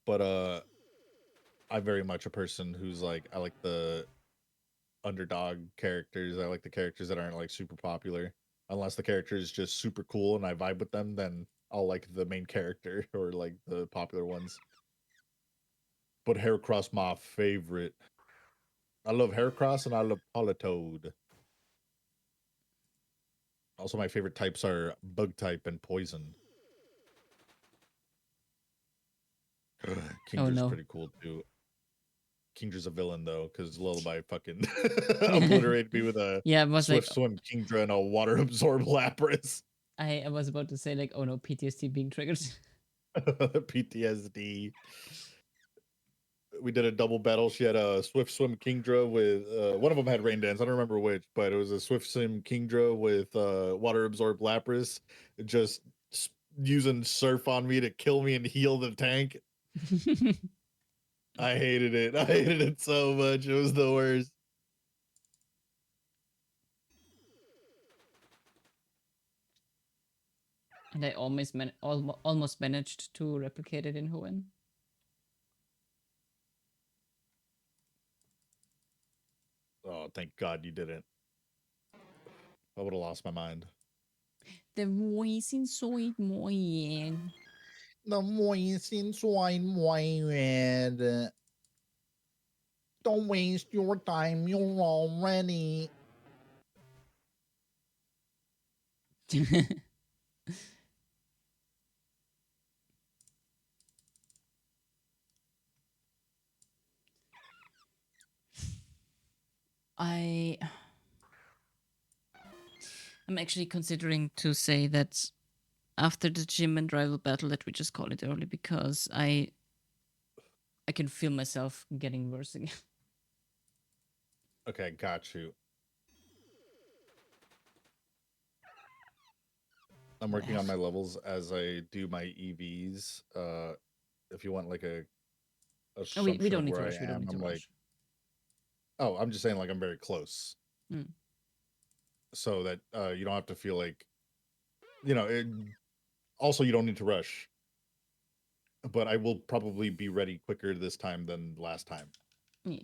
But I'm very much a person who's like I like the underdog characters. I like the characters that aren't like super popular. Unless the character is just super cool and I vibe with them, then I'll like the main character or like the popular ones. But Heracross my favorite. I love Heracross and I love Politoed. Also, my favorite types are Bug type and Poison. Oh Kingdra's no. pretty cool too. Kingdra's a villain though, because Lullaby fucking obliterated me with a Yeah, I was like, Swift Swim Kingdra and a Water Absorb Lapras. I was about to say like, oh no, PTSD being triggered. PTSD. We did a double battle. She had a Swift Swim Kingdra with one of them had Rain Dance. I don't remember which, but it was a Swift Swim Kingdra with Water Absorb Lapras, just using Surf on me to kill me and heal the tank. I hated it. I hated it so much. It was the worst. And I almost managed to replicate it in Hoenn. Oh, thank God you didn't. I would have lost my mind. The voice inside my head. The voice inside my head. Don't waste your time. You're already. I'm actually considering to say that after the gym and rival battle that we just call it early because I can feel myself getting worse again. Okay, got you. I'm working on my levels as I do my EVs. If you want like a Oh, we assumption don't of need to where rush. I We don't am, need to I'm like, rush. oh, I'm just saying like I'm very close, Mm. so that you don't have to feel like, you know. Also, you don't need to rush, but I will probably be ready quicker this time than last time, Yeah.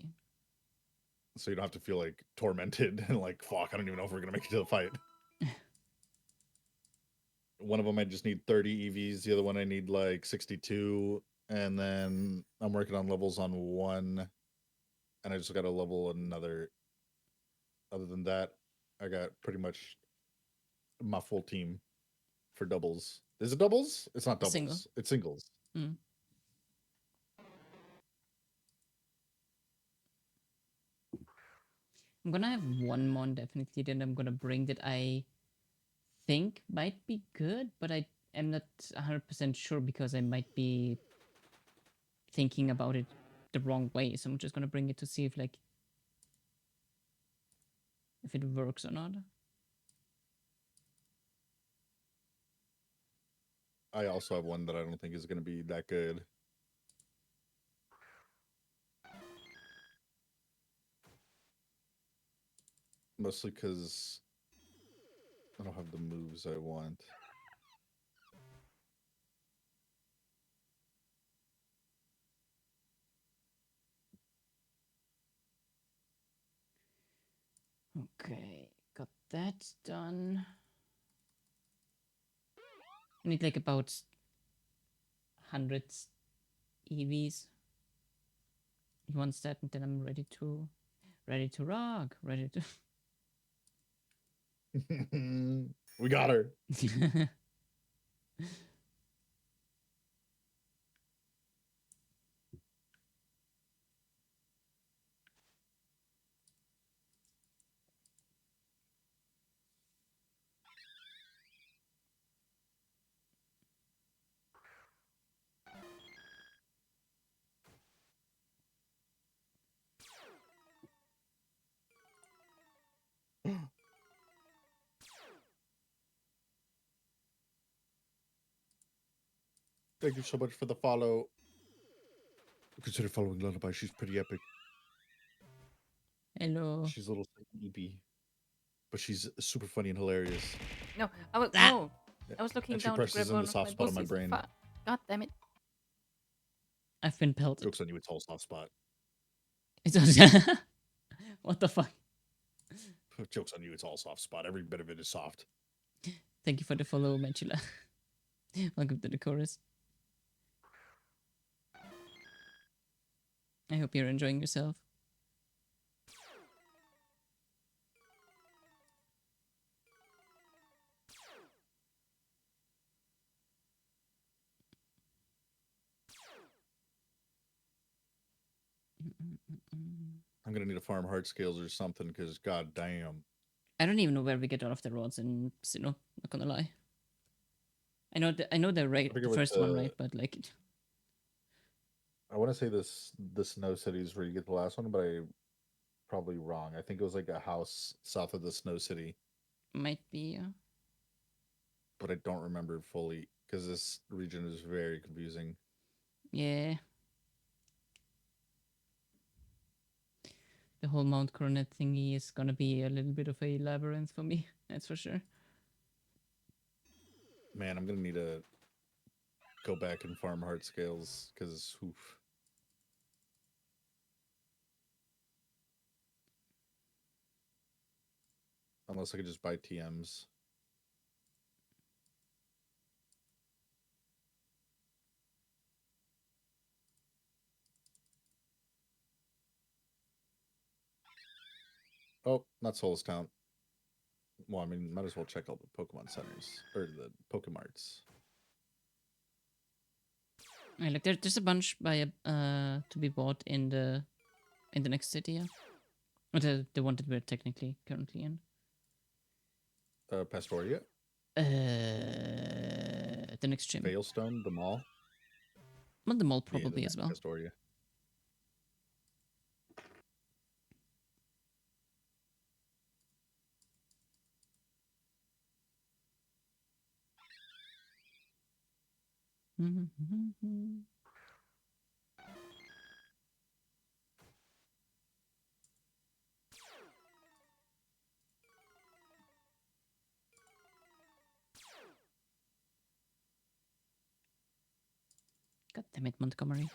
so you don't have to feel like tormented and like fuck. I don't even know if we're gonna make it to the fight. One of them I just need 30 EVs. The other one I need like 62. And then I'm working on levels on one. And I just got to level another. Other than that, I got pretty much my full team for doubles. Is it doubles? It's not doubles. Single. It's singles. Mm. I'm gonna have one mon definitely that I'm gonna bring that I think might be good, but I am not 100% sure because I might be thinking about it the wrong way. So I'm just gonna bring it to see if it works or not. I also have one that I don't think is going to be that good. Mostly because I don't have the moves I want. Okay, got that done. I need like about 100 EVs. Once that, and then I'm ready to rock. Ready to. We got her. Thank you so much for the follow. Consider following Lullaby. She's pretty epic. Hello. She's a little EB, but she's super funny and hilarious. No, I was Ah! no. I was looking And she down to presses grab in one the of soft my spot of my pussies. brain. Fuck. God damn it. I've been pelted. Jokes on you, it's all soft spot. It's also what the fuck? Jokes on you, it's all soft spot. Every bit of it is soft. Thank you for the follow, Manchula. Welcome to the chorus. I hope you're enjoying yourself. I'm gonna need to farm hard scales or something because god damn. I don't even know where we get all of the rods in Sinnoh, not gonna lie. I know the right figure the with first one, the- right? But like I want to say this Snow City is where you get the last one, but I probably wrong. I think it was like a house south of the Snow City, might be but I don't remember fully because this region is very confusing. yeah. The whole Mount Coronet thingy is gonna be a little bit of a labyrinth for me, that's for sure. Man, I'm gonna need to go back and farm hard scales because oof. Unless I could just buy TMs. Oh, not Souls Town. Well, I mean, might as well check all the Pokemon centers or the Pokemarts. Yeah, like there's a bunch by to be bought in the next city, yeah. Or the one that we're technically currently in. Pastoria, The next gym. Veilstone, the mall. Well, the mall Yeah, the probably as well. Pastoria. God damn it, Montgomery.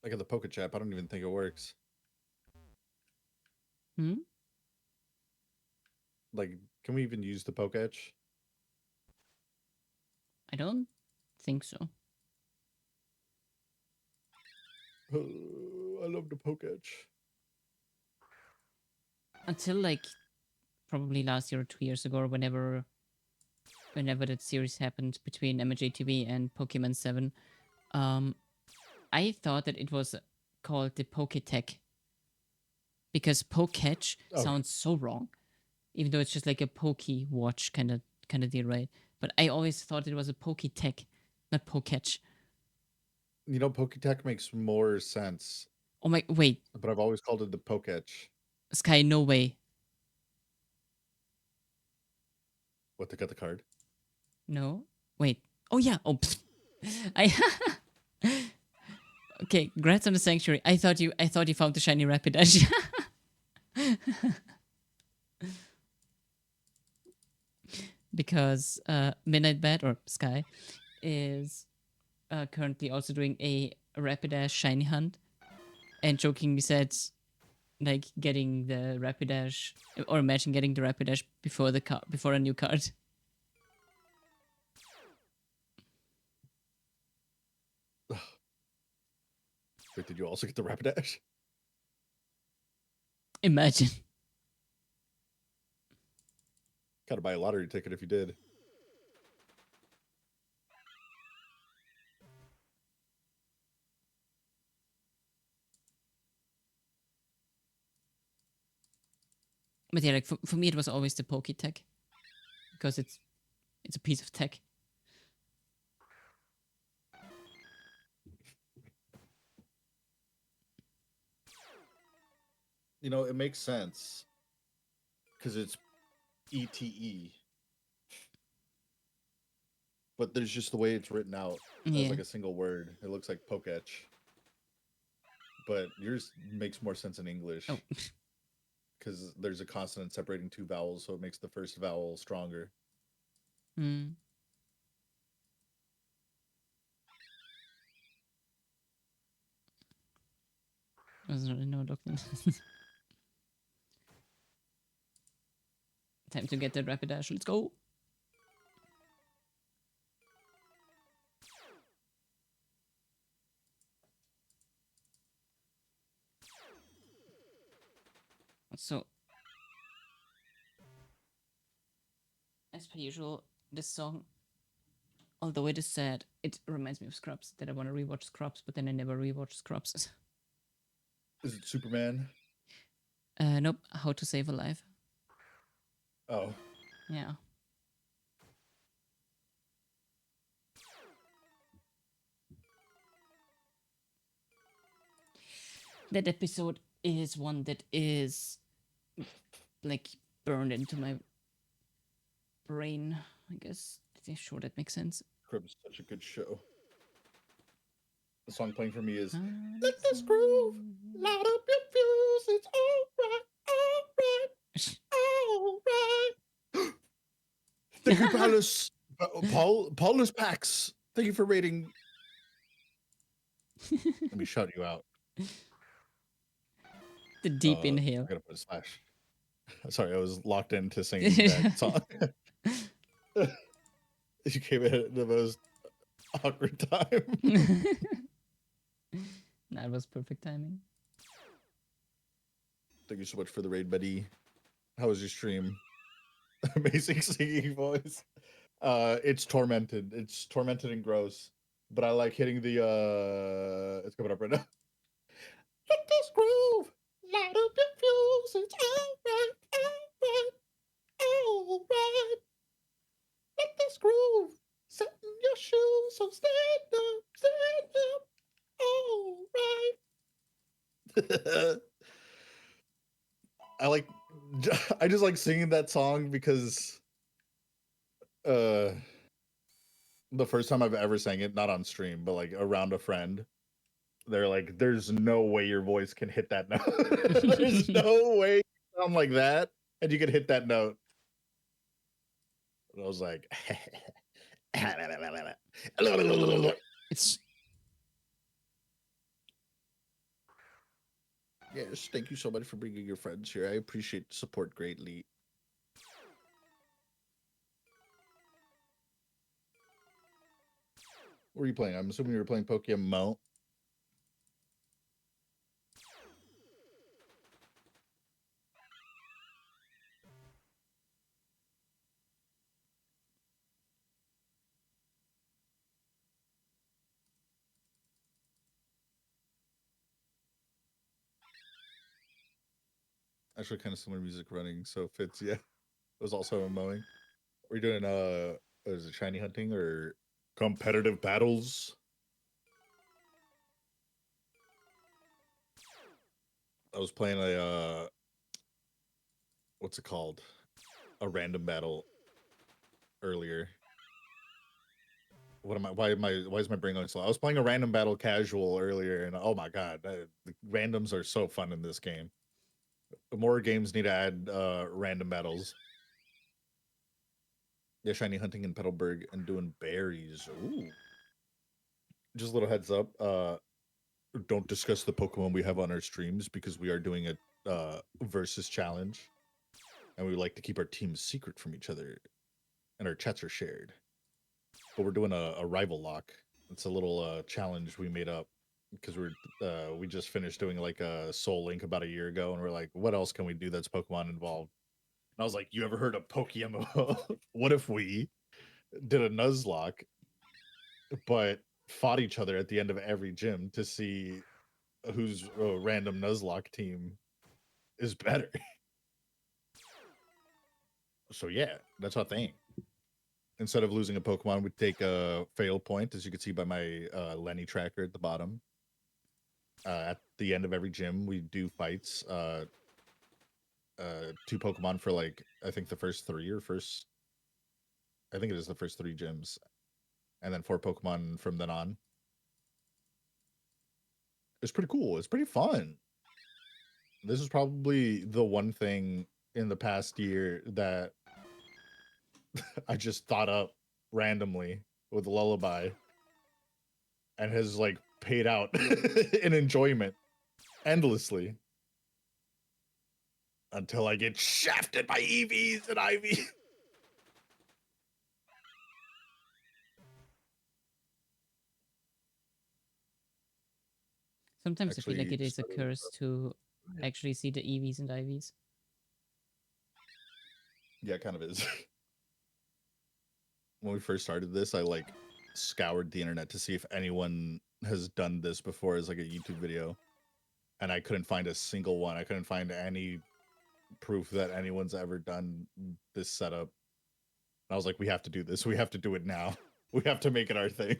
Like at the Pokechap, I don't even think it works. Hmm? Like, can we even use the Poketch? I don't think so. I love the Poketch. Until like probably last year or 2 years ago, or whenever that series happened between MJTV and Pokemon 7, I thought that it was called the Poketech because Poketch Oh. sounds so wrong, even though it's just like a Poke Watch kind of deal, right? but I always thought it was a Poketech, not Poketch. You know, Poketech makes more sense, Oh my, wait, but I've always called it the Poketch. Sky, no way. What, to get the card? No, wait. Oh yeah. Oh, pfft. I. Okay, congrats on the sanctuary. I thought you found the shiny Rapidash. Because Midnight Bat or Sky is currently also doing a Rapidash shiny hunt, and jokingly said, like, getting the Rapidash, or imagine getting the Rapidash before before a new card. Wait, did you also get the Rapidash? Imagine. Gotta buy a lottery ticket if you did. But yeah, like for me, it was always the Poketech, because it's a piece of tech. You know, it makes sense because it's ETE, but there's just the way it's written out as Yeah. like a single word. It looks like Poketch, but yours makes more sense in English Oh. because there's a consonant separating two vowels, so it makes the first vowel stronger. Hmm. There's really no document. Time to get that Rapidash. Let's go. So, as per usual, this song, although it is sad, it reminds me of Scrubs, that I want to rewatch Scrubs, but then I never rewatch Scrubs. Is it Superman? Nope. How to Save a Life. Oh, Yeah. That episode is one that is like burned into my brain, I guess. Yeah, sure, that makes sense. Crib's such a good show. The song playing for me is Ah, "Let This Groove Light Up Your Fuse." It's all right. Thank you, Paulus. Paulus Pax. Thank you for rating. Let me shout you out. The deep I inhale. gotta put a slash. Sorry, I was locked into singing that song. You came in at the most awkward time. That was perfect timing. Thank you so much for the raid, buddy. How was your stream? Amazing singing voice. It's tormented. It's tormented and gross. But I like hitting the it's coming up right now. Let this groove light up your fuse. It's all right. Let this groove set in your shoes. So stand up, all right. I just like singing that song because the first time I've ever sang it, not on stream, but like around a friend, they're like, "There's no way your voice can hit that note. There's no way you sound like that, and you can hit that note." And I was like, It's "Yes, thank you so much for bringing your friends here. I appreciate the support greatly." What were you playing? I'm assuming you were playing Pokemon. Actually, kind of similar music running, so it fits. Yeah, it was also a mowing. We're doing is it shiny hunting or competitive battles? I was playing a what's it called? A random battle earlier. What am I? Why is my brain going slow? I was playing a random battle casual earlier, and oh my god, the randoms are so fun in this game. More games need to add random battles. Yeah, shiny hunting in Petalburg and doing berries. Ooh. Just a little heads up. Don't discuss the Pokemon we have on our streams because we are doing a versus challenge, and we like to keep our teams secret from each other, and our chats are shared. But we're doing a RivalLocke. It's a little challenge we made up because we just finished doing like a Soul Link about a year ago, and we're like, what else can we do that's Pokemon involved? And I was like, you ever heard of Pokemon? What if we did a Nuzlocke, but fought each other at the end of every gym to see whose random Nuzlocke team is better? So yeah, that's our thing. Instead of losing a Pokemon, we take a fail point, as you can see by my Lenny tracker at the bottom. At the end of every gym, we do fights. 2 Pokemon for like I think the first 3 or first. I think it is the first 3 gyms, and then 4 Pokemon from then on. It's pretty cool. It's pretty fun. This is probably the one thing in the past year that I just thought up randomly with Lullaby and has like paid out in enjoyment endlessly until I get shafted by EVs and IV. Sometimes I feel like Actually, it is a curse to actually see the EVs and IVs. Yeah, it kind of is. When we first started this, I like scoured the internet to see if anyone has done this before as like a YouTube video, and I couldn't find a single one. I couldn't find any proof that anyone's ever done this setup. And I was like, we have to do this. We have to do it now. We have to make it our thing.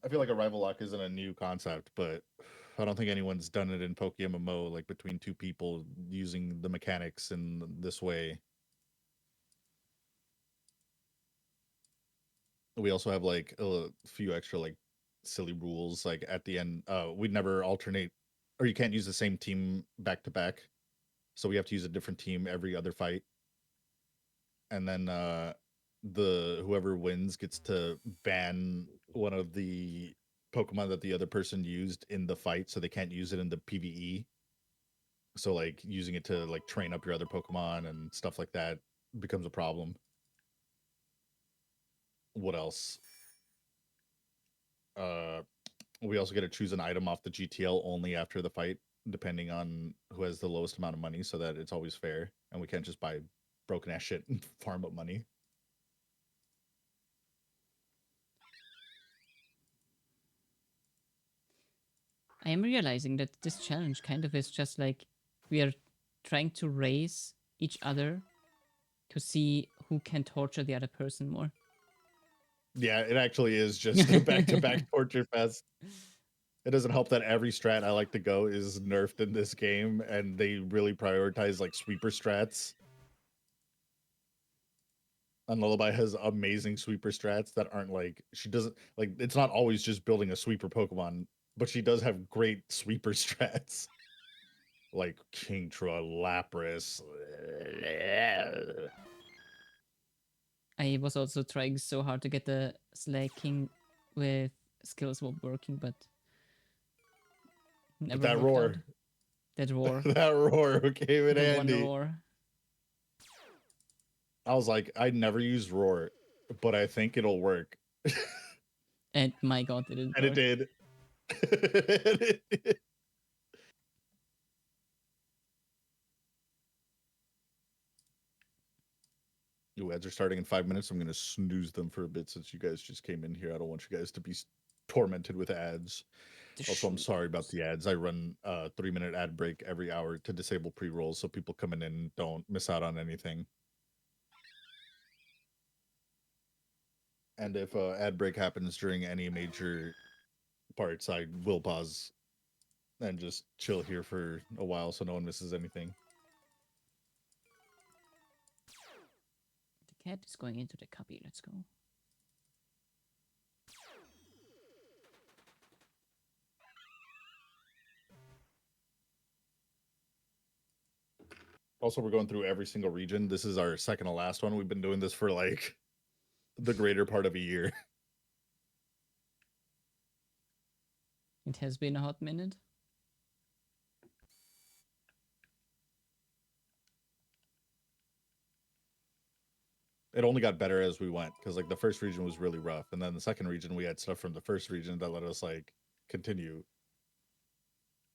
I feel like a rival lock isn't a new concept, but I don't think anyone's done it in PokeMMO, like between 2 people using the mechanics in this way. We also have like a few extra like silly rules. Like at the end, we'd never alternate, or you can't use the same team back to back. So we have to use a different team every other fight. And then the whoever wins gets to ban one of the Pokemon that the other person used in the fight, so they can't use it in the PvE. So like using it to like train up your other Pokemon and stuff like that becomes a problem. What else? We also get to choose an item off the GTL only after the fight, depending on who has the lowest amount of money, so that it's always fair, and we can't just buy broken ass shit and farm up money. I am realizing that this challenge kind of is just like we are trying to race each other to see who can torture the other person more. Yeah, it actually is just a back-to-back torture fest. It doesn't help that every strat I like to go is nerfed in this game, and they really prioritize like sweeper strats. And Lullaby has amazing sweeper strats that aren't like she doesn't like it's not always just building a sweeper Pokemon, but she does have great sweeper strats. Like Kingtra, Lapras. I was also trying so hard to get the Slaking with skill swap working, but never That worked roar. out. That roar. That roar came in The handy. one roar. I was like, I never used roar, but I think it'll work. And my god, did it And it work. did. It did. Ooh, ads are starting in 5 minutes. I'm going to snooze them for a bit since you guys just came in here. I don't want you guys to be tormented with ads. Also, I'm sorry about the ads. I run a 3-minute ad break every hour to disable pre-rolls so people coming in don't miss out on anything. And if ad break happens during any major parts, I will pause and just chill here for a while so no one misses anything. The cat is going into the cubby. Let's go. Also, we're going through every single region. This is our second to last one. We've been doing this for like the greater part of a year. It has been a hot minute. It only got better as we went because like the first region was really rough, and then the second region we had stuff from the first region that let us like continue.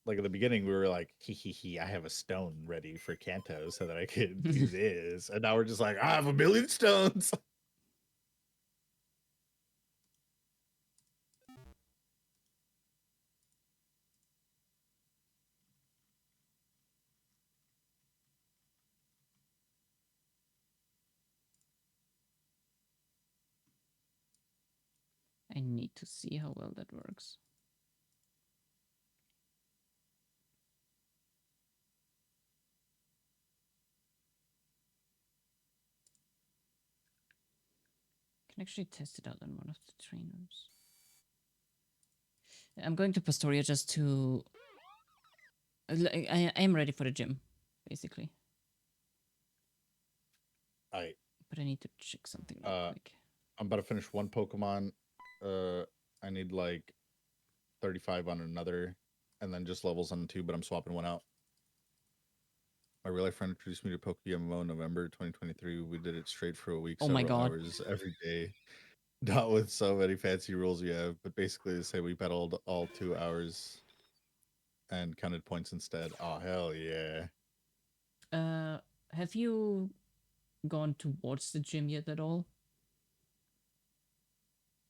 Like at the beginning we were like, hee, I have a stone ready for Kanto so that I could do this, and now we're just like, I have a million stones. I need to see how well that works. Can actually test it out on one of the trainers. I'm going to Pastoria just to... I am ready for the gym, basically. I But I need to check something real quick. I'm about to finish one Pokemon. I need like 35 on another, and then just levels on 2, but I'm swapping one out. My real life friend introduced me to PokeMMO in November 2023. We did it straight for a week, Oh my several God. hours every day. Not with so many fancy rules you have, but basically to say we battled all 2 hours and counted points instead. Oh hell yeah! Have you gone towards the gym yet at all?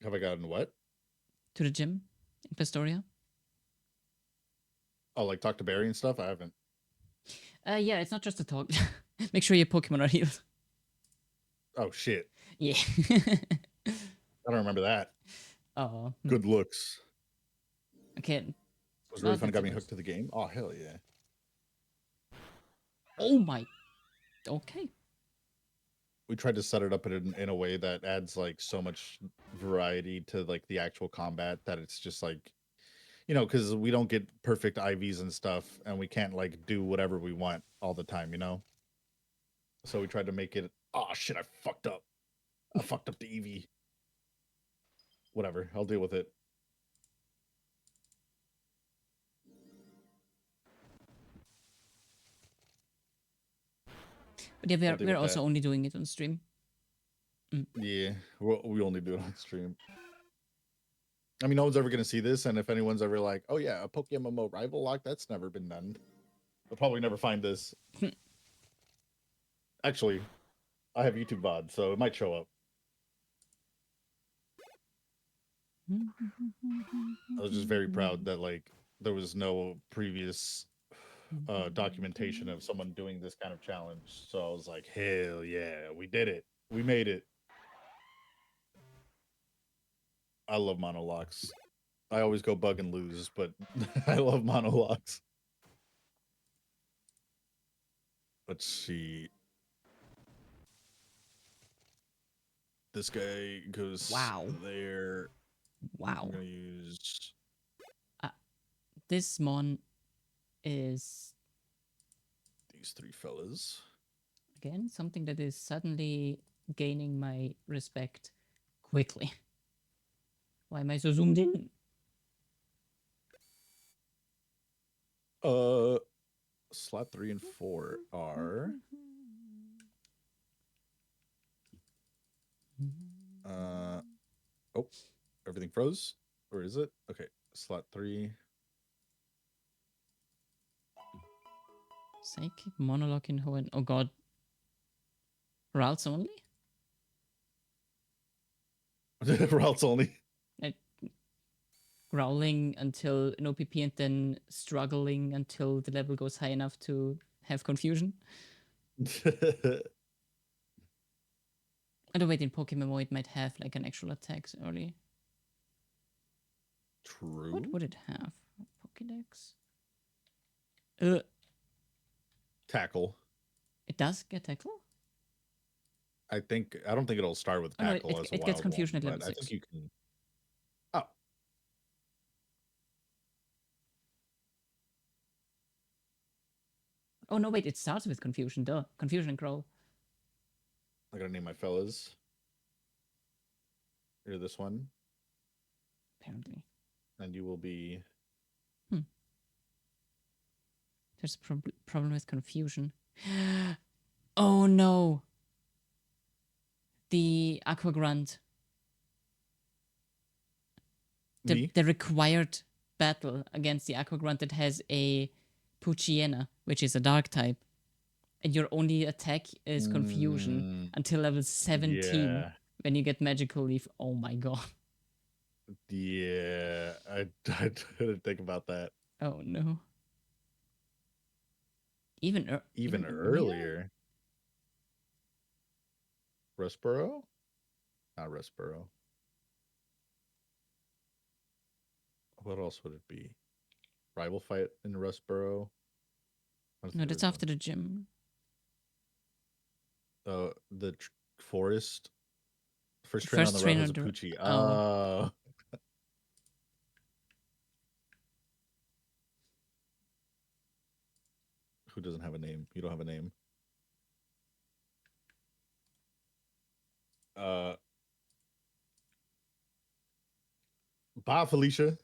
Have I gotten what? To the gym in Pastoria? Oh, like talk to Barry and stuff? I haven't. Yeah, it's not just a talk. Make sure your Pokemon are healed. Oh shit! Yeah. I don't remember that. Oh. Good looks. Okay. It was really Not fun. It got me the hooked to the game. Oh hell yeah! Oh my. Okay. We tried to set it up in a way that adds like so much variety to like the actual combat that it's just like, you know, because we don't get perfect IVs and stuff, and we can't like do whatever we want all the time, you know. So we tried to make it. Oh shit! I fucked up. I fucked up the EV. Whatever. I'll deal with it. But yeah, I'll deal we're with also that. only doing it on stream. Yeah, we only do it on stream. I mean, no one's ever gonna see this, and if anyone's ever like, "Oh yeah, a PokeMMO RivalLocke," that's never been done. They'll probably never find this. Actually, I have YouTube VOD, so it might show up. I was just very proud that like there was no previous documentation of someone doing this kind of challenge. So I was like, hell yeah, we did it. We made it. I love monologues. I always go bug and lose, but I love monologues. Let's see. This guy goes there. Wow. I'm gonna use This mon is these 3 fellas. again something that is suddenly gaining my respect quickly. Why am I so zoomed in? Slot 3 and 4 are oh, everything froze, or is it? Okay, slot 3. Psychic monologue in Hoenn. Oh god. Routes only? Routes only. growling until no PP and then struggling until the level goes high enough to have confusion. Although wait, in Pokemon it might have like an actual attack early. True. What would it have? Pokédex? Tackle. It does get tackle? I don't think it'll start with Oh, no, tackle as a it wild gets confusion one, at level but I 6. think you can. Oh, Oh no, wait, it starts with confusion, duh. Confusion and growl. I gotta name my fellas. You're this one, Apparently. and you will be. There's a problem with confusion. Oh no! The Aqua Grunt. Me? The required battle against the Aqua Grunt that has a Poochyena, which is a dark type. And your only attack is confusion until level 17 Yeah. when you get magical leaf. Oh my god. Yeah, I didn't think about that. Oh no. Even earlier. Rustboro? Not Rustboro. What else would it be? Rival fight in Rustboro? No, that's after the gym. The forest. First trainer First on the road trainer has a on the- Poochie. oh. Who doesn't have a name? You don't have a name. Bye, Felicia.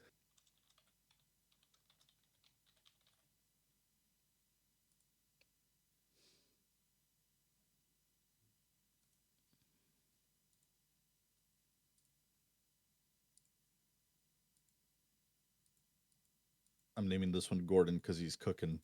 I'm naming this one Gordon because he's cooking.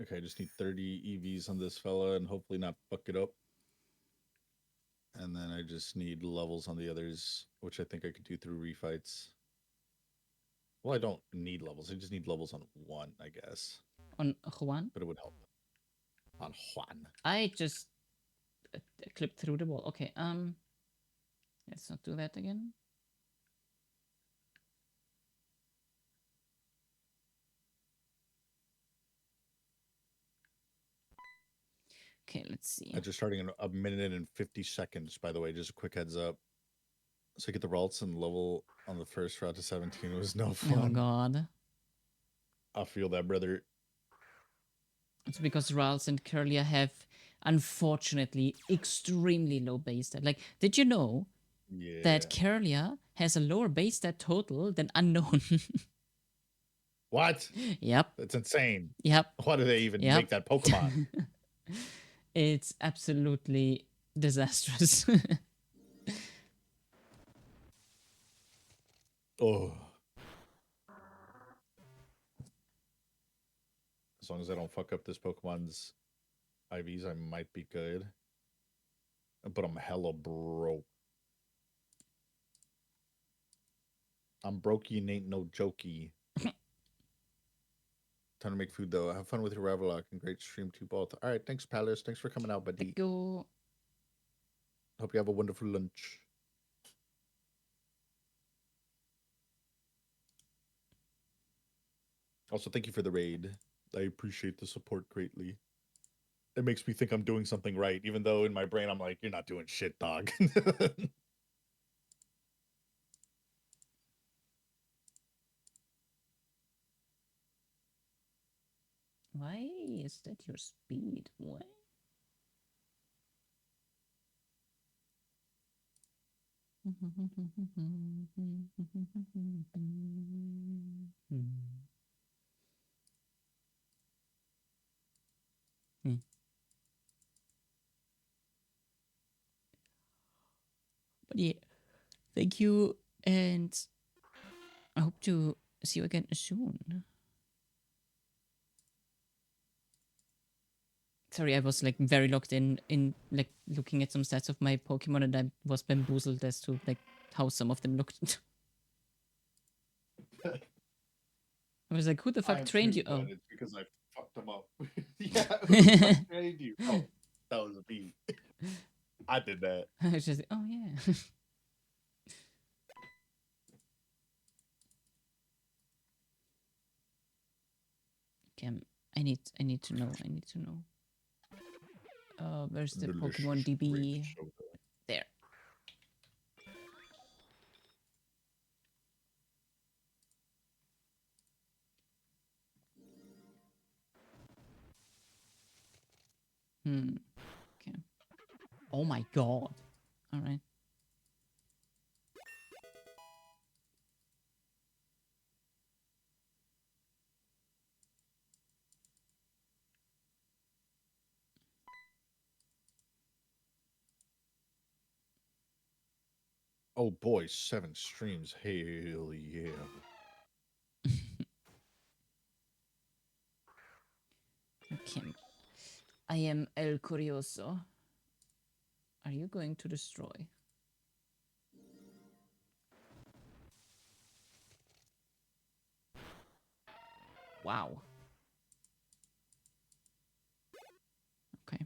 Okay, I just need 30 EVs on this fella and hopefully not fuck it up. And then I just need levels on the others, which I think I could do through refights. Well, I don't need levels. I just need levels on one, I guess. On Juan? But it would help. On Juan. I just clipped through the wall. Okay, let's not do that again. Okay, let's see. I just starting in a minute and 50 seconds, by the way, just a quick heads up. So get the results and level on the first route to 17 was no fun. Oh god. I feel that, brother. It's because Rals and Curlia have, unfortunately, extremely low base stat. Like, did you know that Curlia has a lower base stat total than Unknown? What? Yep. That's insane. Yep. Why do they even make that Pokemon? It's absolutely disastrous. Oh. As long as I don't fuck up this Pokemon's IVs, I might be good. But I'm hella broke. I'm brokey and ain't no jokey. Time to make food though. Have fun with your RivalLocke and great stream to both. All right, thanks, Palace. Thanks for coming out, buddy. Go. Hope you have a wonderful lunch. Also, thank you for the raid. I appreciate the support greatly. It makes me think I'm doing something right, even though in my brain I'm like, you're not doing shit, dog. Why is that your speed? What? But yeah, thank you, and I hope to see you again soon. Sorry, I was like very locked in like looking at some stats of my Pokemon, and I was bamboozled as to like how some of them looked. I was like, who the fuck trained you? Oh. It's because I fucked them up. Yeah, who the fuck trained you? Oh, that was me. I did that. I was just, oh yeah. Okay, I need to know. I need to know. Where's the Pokemon DB? There. Okay. Oh my god. All right. Oh boy, 7 streams. Hell yeah. Okay. I am El Curioso. Are you going to destroy? Wow. Okay.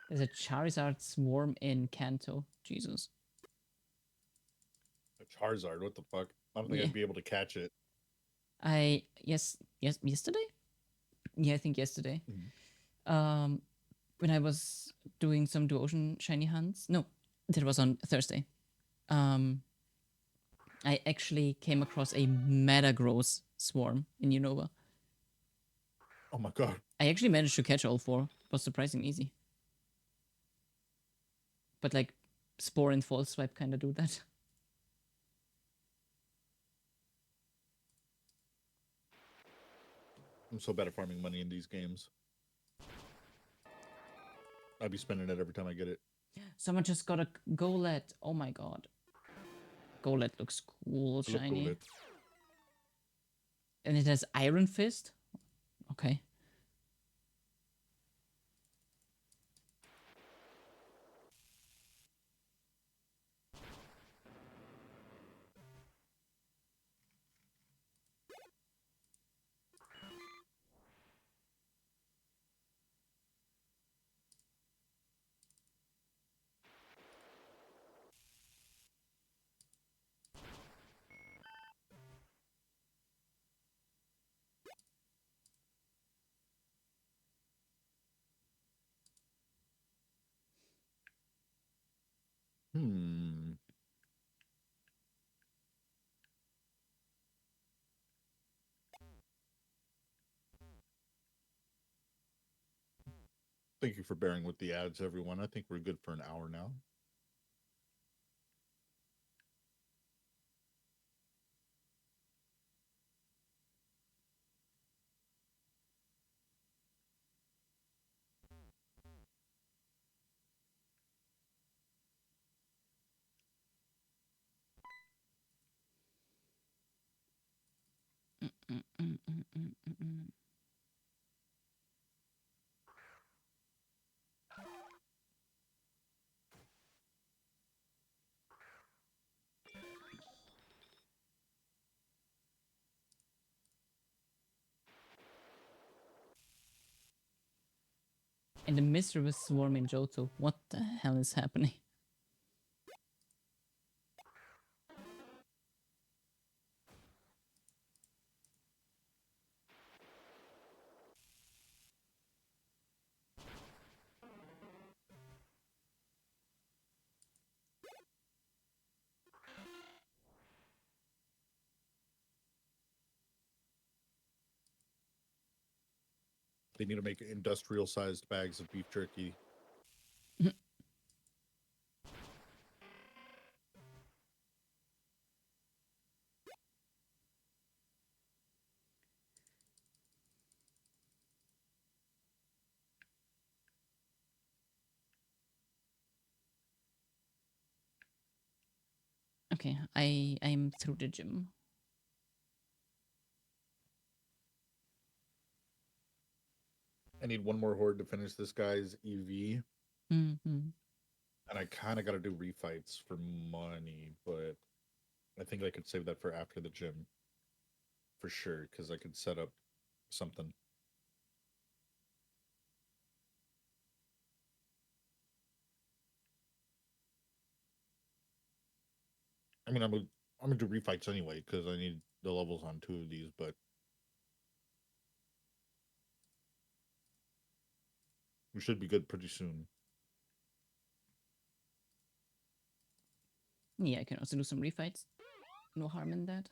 There's a Charizard swarm in Kanto. Jesus. A Charizard, what the fuck? I don't think Yeah. I'd be able to catch it. Yesterday? Yeah, I think yesterday. Mhm. When I was doing some Duocean shiny hunts. No, that was on Thursday. I actually came across a Metagross swarm in Unova. Oh my god. I actually managed to catch all 4. It was surprisingly easy. But like Spore and False Swipe kind of do that. I'm so bad at farming money in these games. I'd be spending it every time I get it. Someone just got a Golett. Oh my god. Golett looks cool, Look shiny. cool, And it has Iron Fist? Okay. Hmm. Thank you for bearing with the ads, everyone. I think we're good for an hour now. And the mischievous swarm in Johto. What the hell is happening? They need to make industrial-sized bags of beef jerky. Okay, I'm through the gym. I need one more horde to finish this guy's EV. Mm-hmm. And I kind of got to do refights for money, but I think I could save that for after the gym. For sure, because I could set up something. I mean, I'm gonna do refights anyway because I need the levels on 2 of these, but we should be good pretty soon. Yeah, I can also do some refights. No harm in that.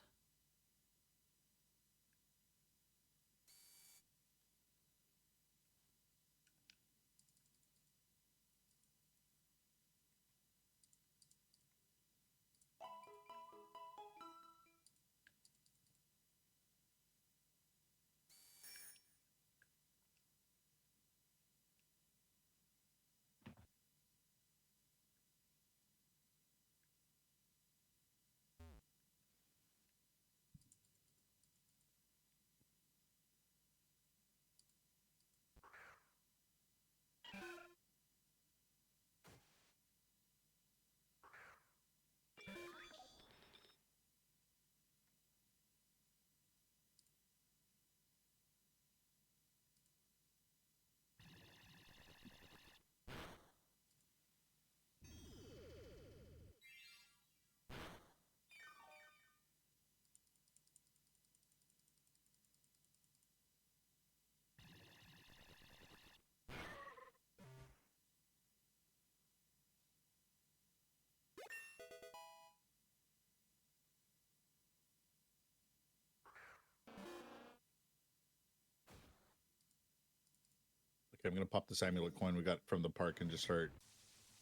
Okay, I'm gonna pop this amulet coin we got from the park and just start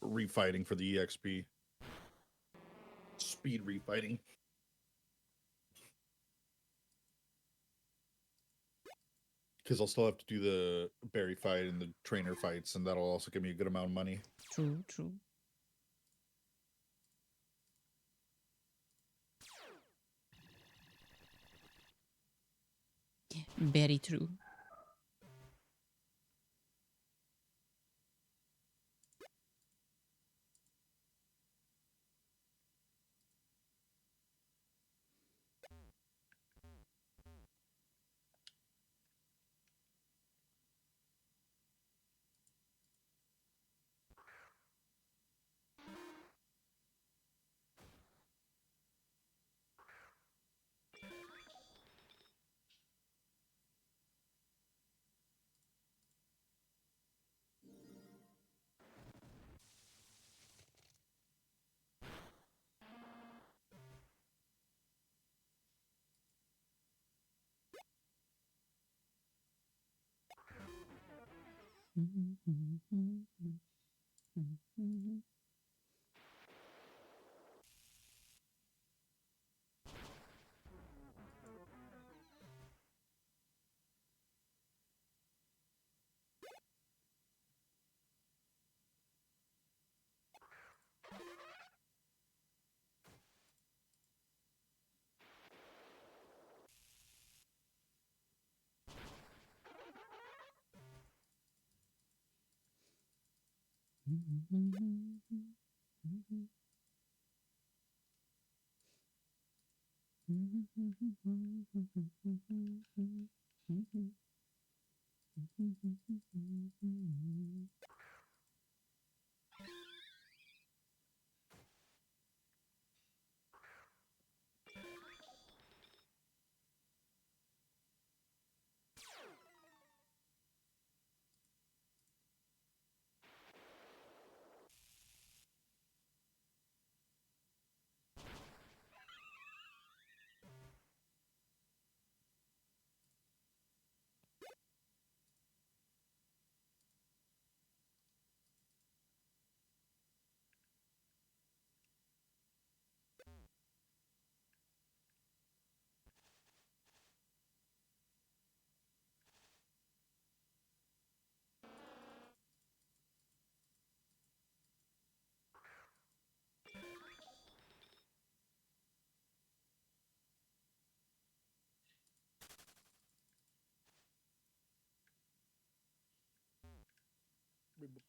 refighting for the EXP. Speed refighting. Because I'll still have to do the berry fight and the trainer fights, and that'll also give me a good amount of money. True, true. Very true.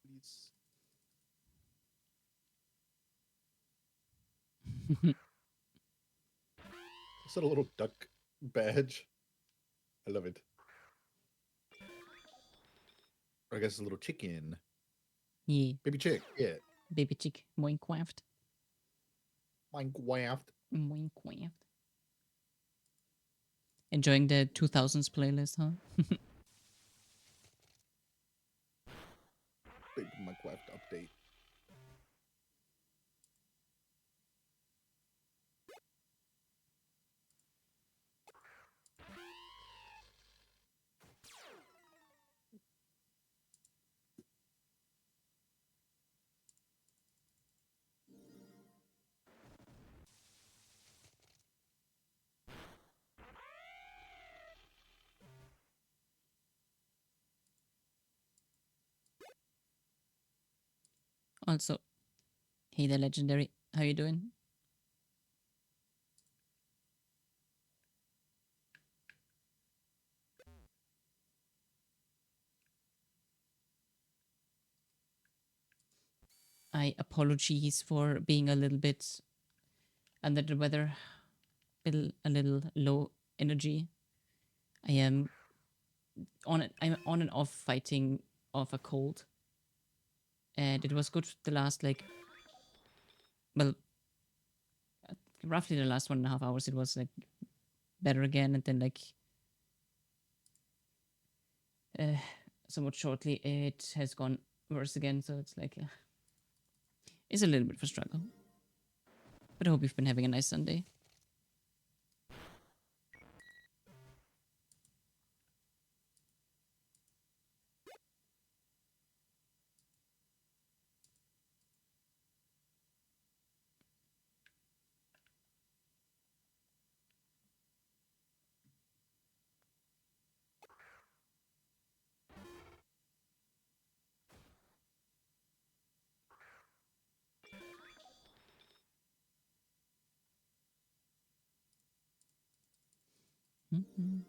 please. Is that a little duck badge? I love it. Or I guess a little chicken. Yeah, Baby chick. Yeah. baby chick, Minecraft. Minecraft. Minecraft. Enjoying the 2000s playlist, huh? Big Minecraft update. Also, hey the legendary, how you doing? I apologies for being a little bit under the weather, a little low energy. I am I'm on and off fighting off a cold, and it was good the last well, roughly the last 1.5 hours. It was like better again, and then uh, somewhat shortly it has gone worse again. So it's it's a little bit of a struggle. But I hope you've been having a nice Sunday. Mhm.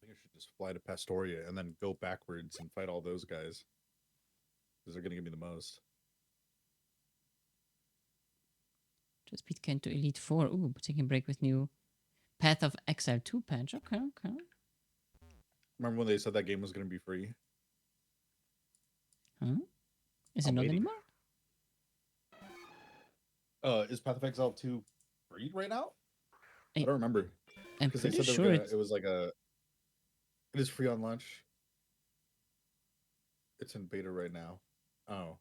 I think I should just fly to Pastoria and then go backwards and fight all those guys. Because they're gonna give me the most. Just beat Ken to Elite 4. Ooh, taking a break with new Path of Exile 2 patch. Okay, okay. Remember when they said that game was gonna be free? Huh? Is it I'm not waiting. anymore? Is Path of Exile 2 free right now? I I- don't remember. I'm Because they pretty said they were sure gonna, it's. it was like it is free on launch. It's in beta right now. Oh.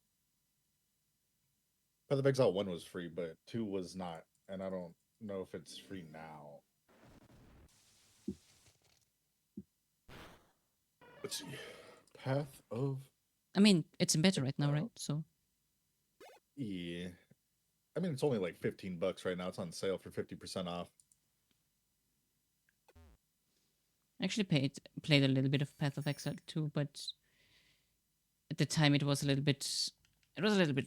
Path of Exile 1 was free, but 2 was not. And I don't know if it's free now. Let's see. Path of I mean, it's in beta right now, right? So Yeah. I mean, it's only like $15 right now. It's on sale for 50% off. I actually played a little bit of Path of Exile 2, but at the time it was a little bit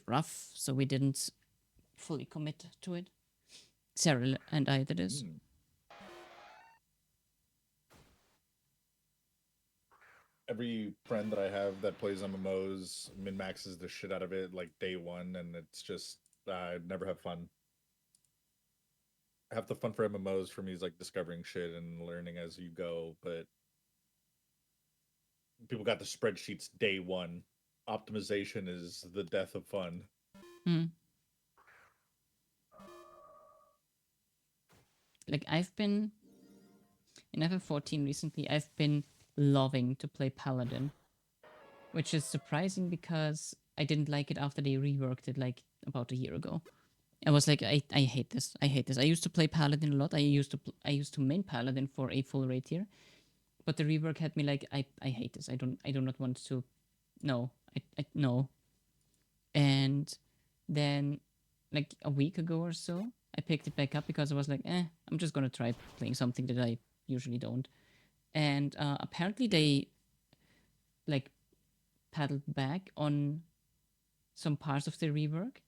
rough, so we didn't fully commit to it. Sarah and I, that is. Mm. Every friend that I have that plays MMOs min maxes the shit out of it like day one, and it's just I never have fun. Half the fun for MMOs for me is like discovering shit and learning as you go, but people got the spreadsheets day one. Optimization is the death of fun. Hmm. Like I've been in FF14 recently, I've been loving to play Paladin, which is surprising because I didn't like it after they reworked it like about a year ago. I was like, I hate this. I hate this. I used to play Paladin a lot. I used to main Paladin for a full rate here, but the rework had me like, I hate this. I do not want to. No, no. And then, like a week ago or so, I picked it back up because I was like, I'm just gonna try playing something that I usually don't. And apparently they like paddled back on some parts of the rework,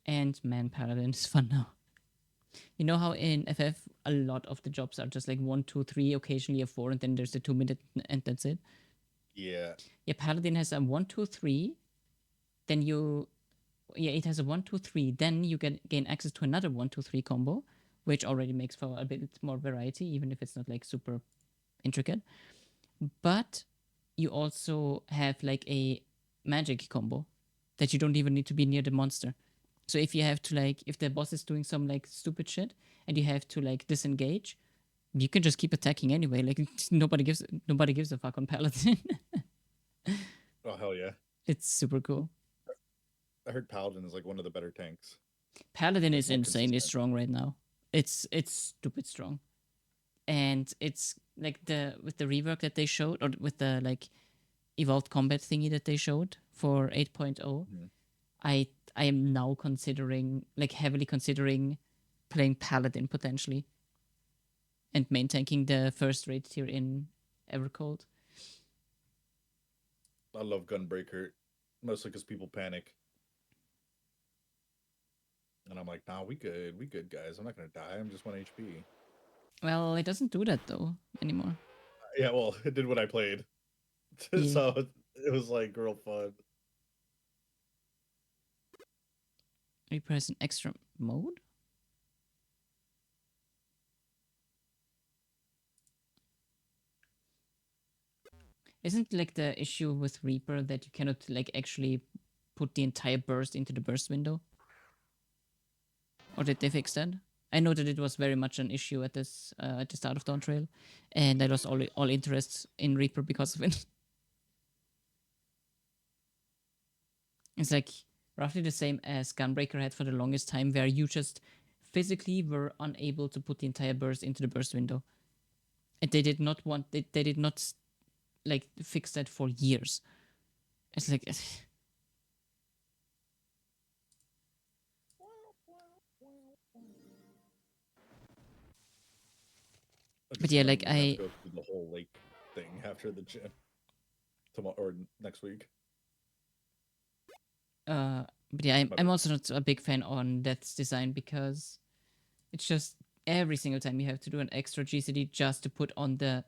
and man, Paladin is fun now. You know how in FF a lot of the jobs are just like 1, 2, 3, occasionally a 4, and then there's a 2-minute and that's it. Yeah. Yeah, Paladin has a 1, 2, 3. Then it has a 1, 2, 3. Then you gain access to another 1, 2, 3 combo, which already makes for a bit more variety, even if it's not like super intricate. But you also have like a magic combo that you don't even need to be near the monster. So if you have to like, if the boss is doing some like stupid shit and you have to like disengage, you can just keep attacking anyway. Like nobody gives a fuck on Paladin. Oh hell yeah! It's super cool. I heard Paladin is like one of the better tanks. Paladin Like, is more insanely consistent. strong right now. It's stupid strong, and it's like with the rework that they showed, or with the like evolved combat thingy that they showed for 8.0. Mhm. I am now heavily considering playing Paladin potentially, and main tanking the first raid tier in Evercold. I love Gunbreaker, mostly because people panic, and I'm like, nah, we good guys. I'm not gonna die. I'm just 1 HP. Well, it doesn't do that though anymore. Yeah, well, it did what I played, Yeah. so it was like real fun. You press an extra mode? Isn't like the issue with Reaper that you cannot like actually put the entire burst into the burst window? Or did they fix that? I know that it was very much an issue at the start of Dawn Trail, and I lost all interest in Reaper because of it. It's like roughly the same as Gunbreaker had for the longest time, where you just physically were unable to put the entire burst into the burst window, and they did not like fix that for years. It's like but yeah, like I'm gonna have to go through the whole lake thing after the gym tomorrow or next week. but yeah, I'm also not a big fan on Death's design, because it's just every single time you have to do an extra GCD just to put on the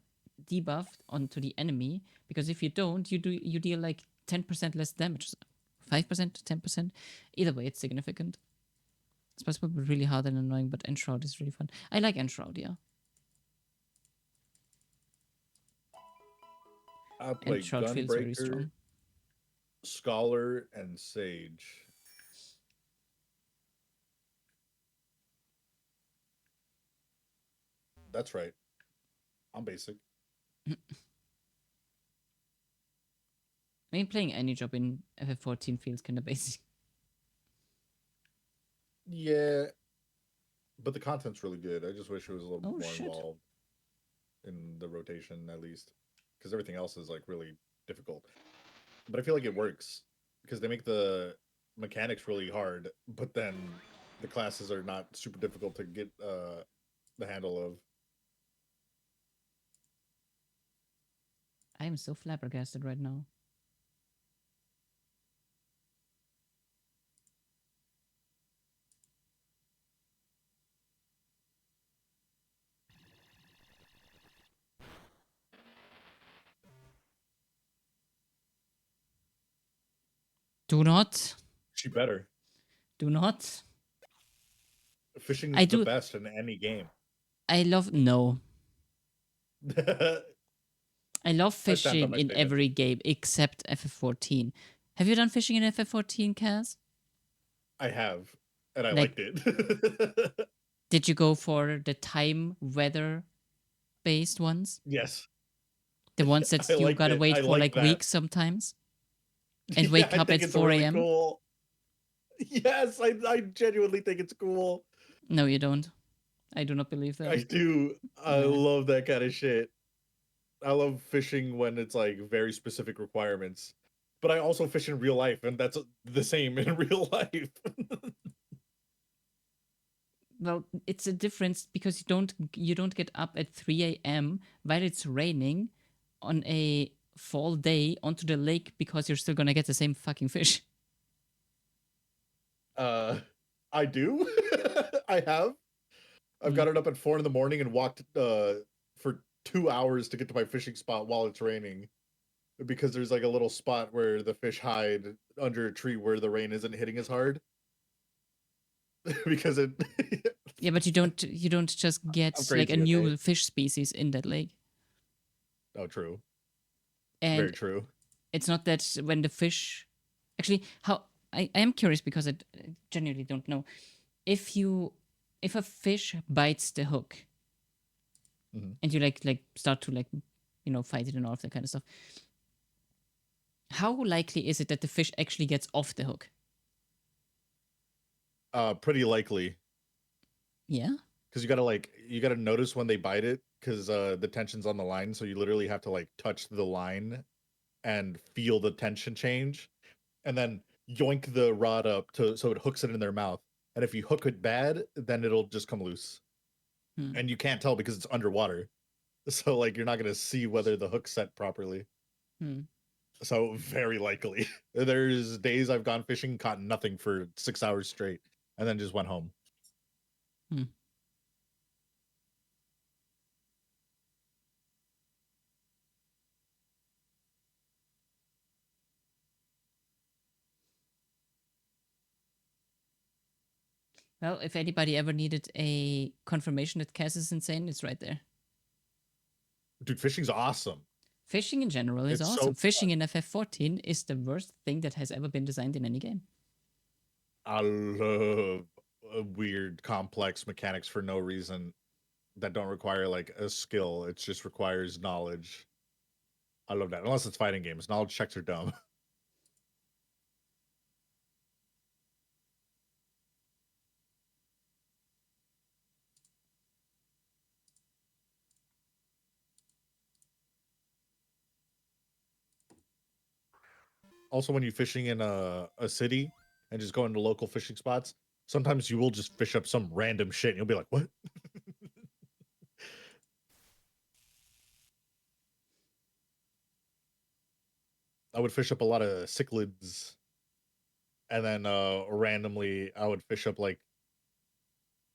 debuff onto the enemy, because if you don't, you deal like 10% less damage, 5%, 10%. Either way, it's significant. It's possible, but really hard and annoying. But Enshroud is really fun. I like Enshroud, yeah. I play Enshroud feels very Gunbreaker, strong. Scholar, and Sage. That's right. I'm basic. I mean, playing any job in FF14 feels kind of basic. Yeah, but the content's really good. I just wish it was a little Oh, bit more shit. involved in the rotation, at least, because everything else is like really difficult. But I feel like it works because they make the mechanics really hard, but then the classes are not super difficult to get the handle of. I am so flabbergasted right now. Do not. She better. Do not. Fishing I is the do. best in any game. I love. No. I love I stand by fishing my in statement. every game except FF14. Have you done fishing in FF14, Kaz? I have, and I Like- liked it. Did you go for the time weather based ones? Yes. The ones that I you liked gotta it. wait I for like like that. weeks sometimes? And wake up at 4 really a.m.? cool. Yes, I genuinely think it's cool. No, you don't. I do not believe that. I do. I Yeah. love that kind of shit. I love fishing when it's like very specific requirements. But I also fish in real life, and that's the same in real life. Well, it's a difference because you don't get up at 3 a.m. while it's raining on a fall day onto the lake because you're still gonna get the same fucking fish. I do. I have. I've got it up at 4 a.m. and walked for 2 hours to get to my fishing spot while it's raining, because there's like a little spot where the fish hide under a tree where the rain isn't hitting as hard. Because it Yeah, but you don't just get like a crazy, new okay? fish species in that lake. Oh, true. And Very true. it's not that when the fish actually how I am curious because I genuinely don't know. If a fish bites the hook Mhm. and you like start to fight it and all of that kind of stuff, how likely is it that the fish actually gets off the hook? Pretty likely. Yeah. Because you gotta notice when they bite it, because the tension's on the line, so you literally have to like touch the line and feel the tension change, and then yoink the rod up so it hooks it in their mouth. And if you hook it bad, then it'll just come loose. And you can't tell because it's underwater. So like you're not gonna see whether the hook's set properly. Hmm. So very likely. There's days I've gone fishing, caught nothing for 6 hours straight, and then just went home. Well, if anybody ever needed a confirmation that Cass is insane, it's right there. Dude, fishing's awesome. Fishing in general is It's so awesome. Fishing in FF14 is the worst thing that has ever been designed in any game. I love weird, complex mechanics for no reason that don't require like a skill. It just requires knowledge. I love that. Unless it's fighting games. Knowledge checks are dumb. Also, when you're fishing in a city and just going to local fishing spots, sometimes you will just fish up some random shit and you'll be like, what? I would fish up a lot of cichlids, and then randomly I would fish up like,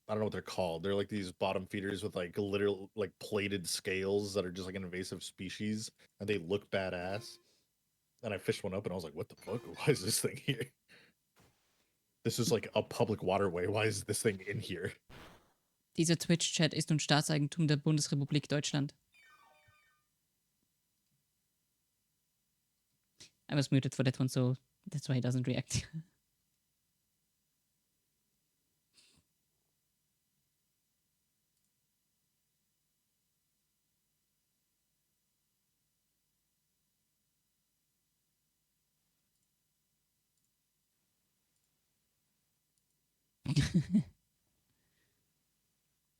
I don't know what they're called. They're like these bottom feeders with like literal like plated scales that are just like an invasive species, and they look badass. And I fished one up and I was like, what the fuck? Why is this thing here? This is like a public waterway. Why is this thing in here? Dieser Twitch-Chat ist nun Staatseigentum der Bundesrepublik Deutschland. I was muted for that one, so that's why he doesn't react.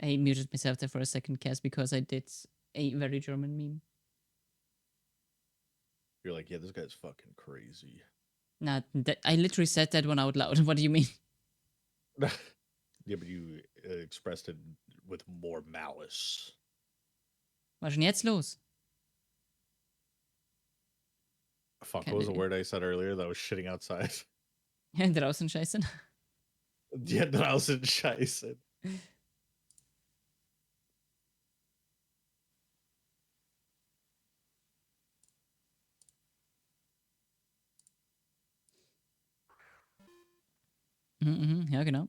I muted myself there for a second, Cass, because I did a very German meme. You're like, yeah, this guy's fucking crazy. Nah, I literally said that one out loud. What do you mean? Yeah, but you expressed it with more malice. Was ist denn jetzt los? Fuck, what was the word I said earlier that was shitting outside? Draußen scheißen. Ja, draußen scheiße. Ja, genau.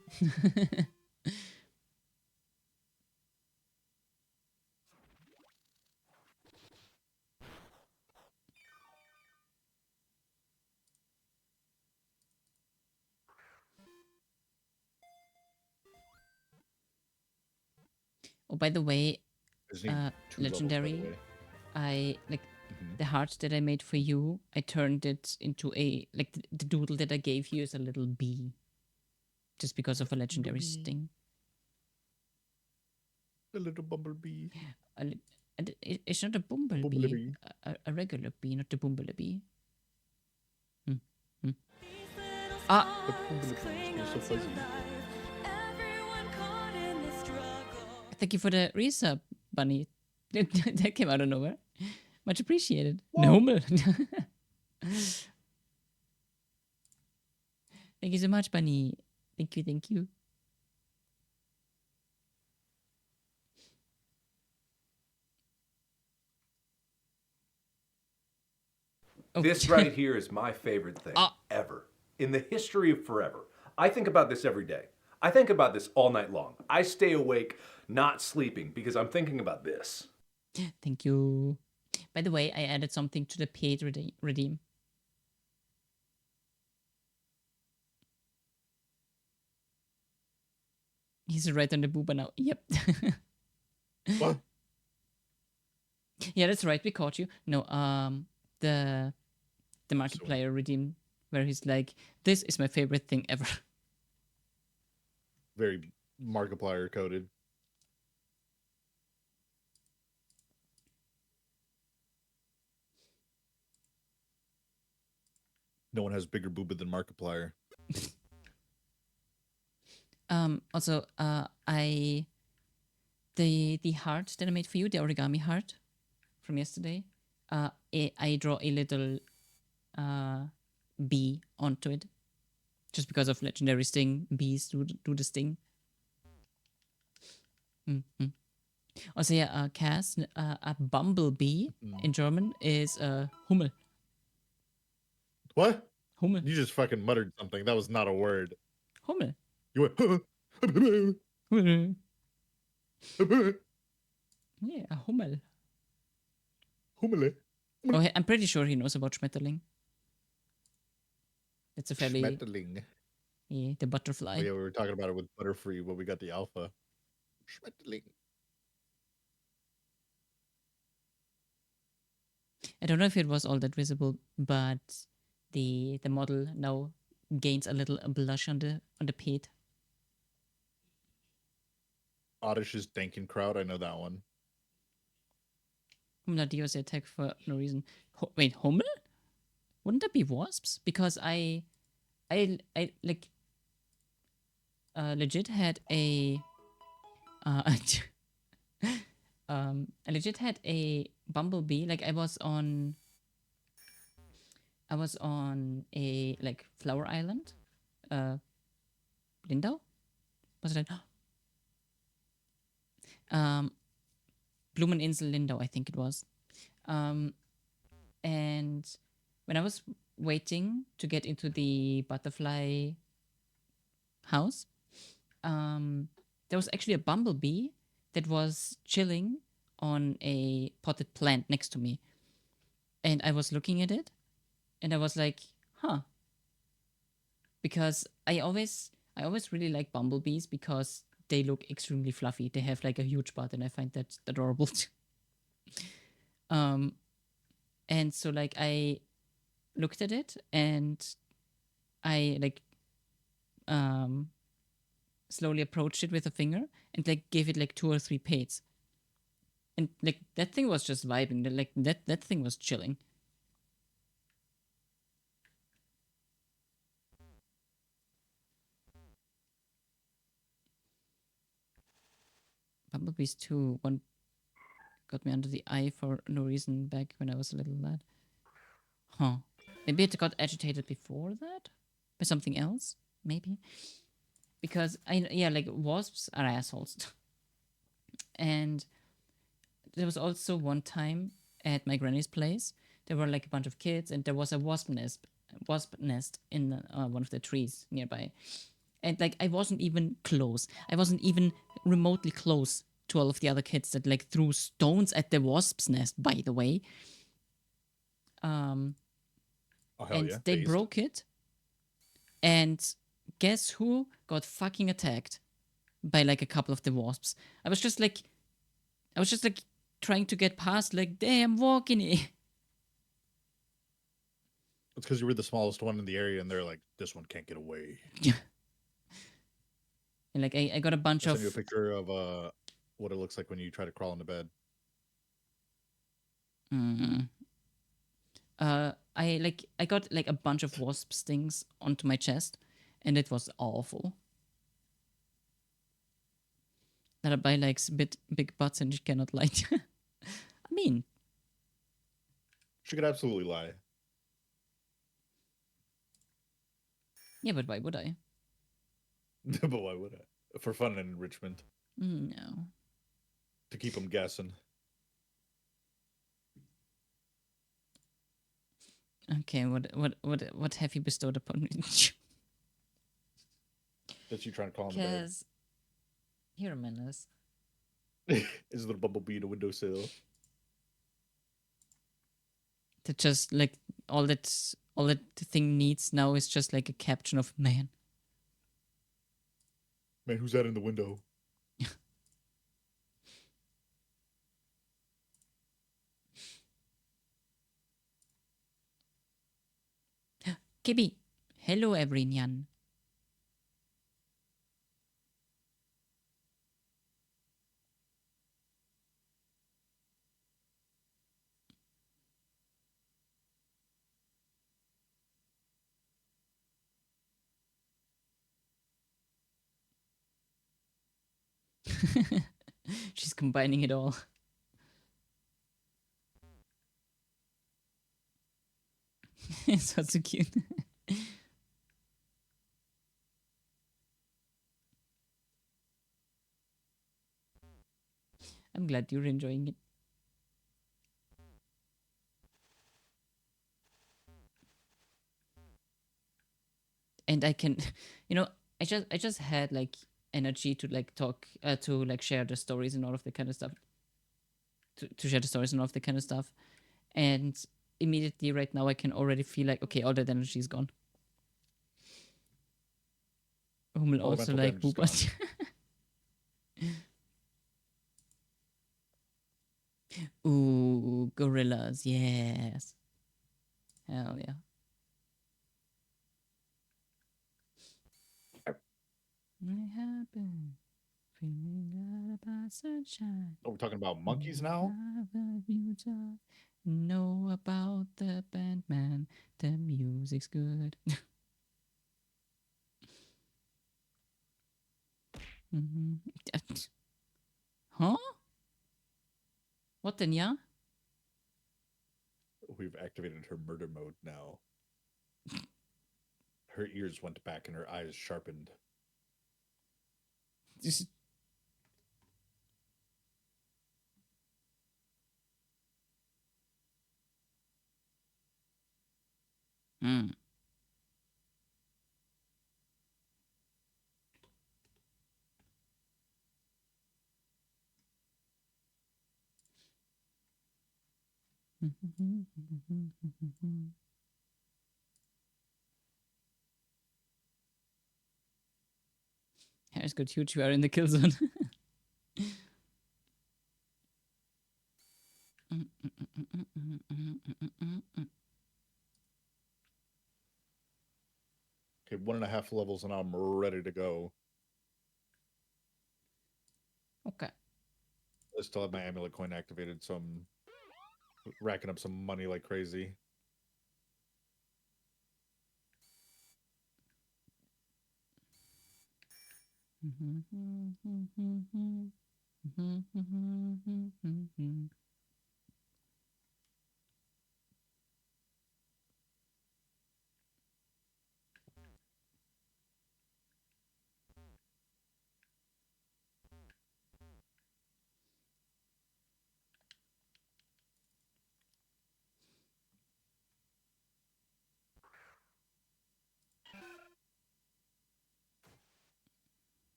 Oh, by the way, Just need 2 levels, by the legendary. way. I like the heart that I made for you. I turned it into a like the doodle that I gave you is a little bee, just because of a legendary sting. A little bumblebee. It's not a bumblebee. A regular bee, not a bumblebee. Ah, The bumblebee is so fuzzy. thank you for the resub, Bunny. That came out of nowhere. Much appreciated. No, Thank you so much, Bunny. Thank you, thank you. Oh. This right here is my favorite thing ever. In the history of forever. I think about this every day. I think about this all night long. I stay awake, not sleeping, because I'm thinking about this. Thank you. By the way, I added something to the paid redeem. He's right on the booba now. Yep. What? Yeah, that's right. We caught you. No, the Markiplier redeem where he's like, "This is my favorite thing ever." Very Markiplier coded. No one has bigger booba than Markiplier. Also, the heart that I made for you, the origami heart from yesterday, I draw a little bee onto it, just because of legendary sting. Bees do the sting. Mm-hmm. Also, yeah, Cass, a bumblebee in German is Hummel. What? Hummel. You just fucking muttered something. That was not a word. Hummel. You went. Yeah, a Hummel. Hummel. Oh, I'm pretty sure he knows about Schmetterling. It's a fairly... Schmetterling. Yeah, the butterfly. Oh, yeah, we were talking about it with Butterfree, but we got the alpha. Schmetterling. I don't know if it was all that visible, but the model now gains a little blush on the pate. Oddish's Dankin crowd, I know that one. Hummel DOC attack for no reason. Wait, Hummel? Wouldn't that be wasps? Because I like legit had a I legit had a bumblebee. Like I was on a like flower island, Lindau. Was it? Blumeninsel Lindau, I think it was. And when I was waiting to get into the butterfly house, there was actually a bumblebee that was chilling on a potted plant next to me. And I was looking at it, and I was like, huh. Because I always really like bumblebees because they look extremely fluffy. They have like a huge butt, and I find that adorable. And so like I looked at it, and I like slowly approached it with a finger and like gave it like 2 or 3 pates. And like that thing was just vibing. Like that thing was chilling. Bumblebees 2, one got me under the eye for no reason back when I was a little lad. Huh. Maybe it got agitated before that? By something else? Maybe? Because like wasps are assholes. And there was also one time at my granny's place, there were like a bunch of kids, and there was a wasp nest in one of the trees nearby. And like I wasn't even close. I wasn't even remotely close to all of the other kids that like threw stones at the wasp's nest, by the way. Oh, hell And yeah. they Phased. broke it. And guess who got fucking attacked by like a couple of the wasps? I was just like trying to get past, like, damn, walking it. It's because you were the smallest one in the area, and they're like, this one can't get away. And like I got a bunch I'll of send you a picture of what it looks like when you try to crawl into bed. I got like a bunch of wasp stings onto my chest, and it was awful. That a guy likes big butts and she cannot lie. I mean, She could absolutely lie. yeah, but why would I? But why would I? For fun and enrichment. No. To keep them guessing. Okay, what have you bestowed upon me? That's you trying to call him a dog. Because you're a menace. Is a little bumblebee in a windowsill. That just like all that the thing needs now is just like a caption of man. Man, who's that in the window? Kibi. Hello everyone. She's combining it all. It's so cute. I'm glad you're enjoying it. And I can, I just had like energy to like talk, to like share the stories and all of the kind of stuff. To share the stories and all of the kind of stuff. And immediately right now I can already feel like, okay, all that energy is gone. Hummel All the also mental like damage is Boopas. Ooh, gorillas, yes. Hell yeah. It happened. Feeling about sunshine. Oh, we're talking about monkeys now? Know about the band, man. The music's good. Mhm. Huh? What then, yeah? We've activated her murder mode now. Her ears went back and her eyes sharpened. Just- Hmm. Hair's got huge. We are in the kill zone. Okay, 1.5 levels and I'm ready to go. Okay. I still have my amulet coin activated, so I'm racking up some money like crazy.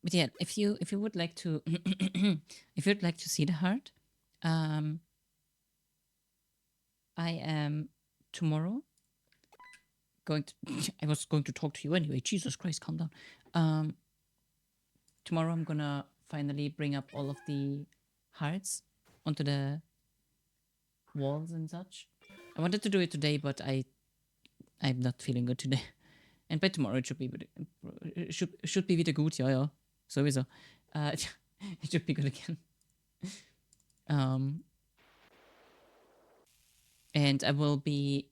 But yeah, if you would like to if you'd like to see the heart, I am tomorrow going to I was going to talk to you anyway. Jesus Christ, calm down. Tomorrow I'm gonna finally bring up all of the hearts onto the walls and such. I wanted to do it today, but I'm not feeling good today. And by tomorrow it should be should be wieder gut, ja, ja. Sowieso. It should be good again. And I will be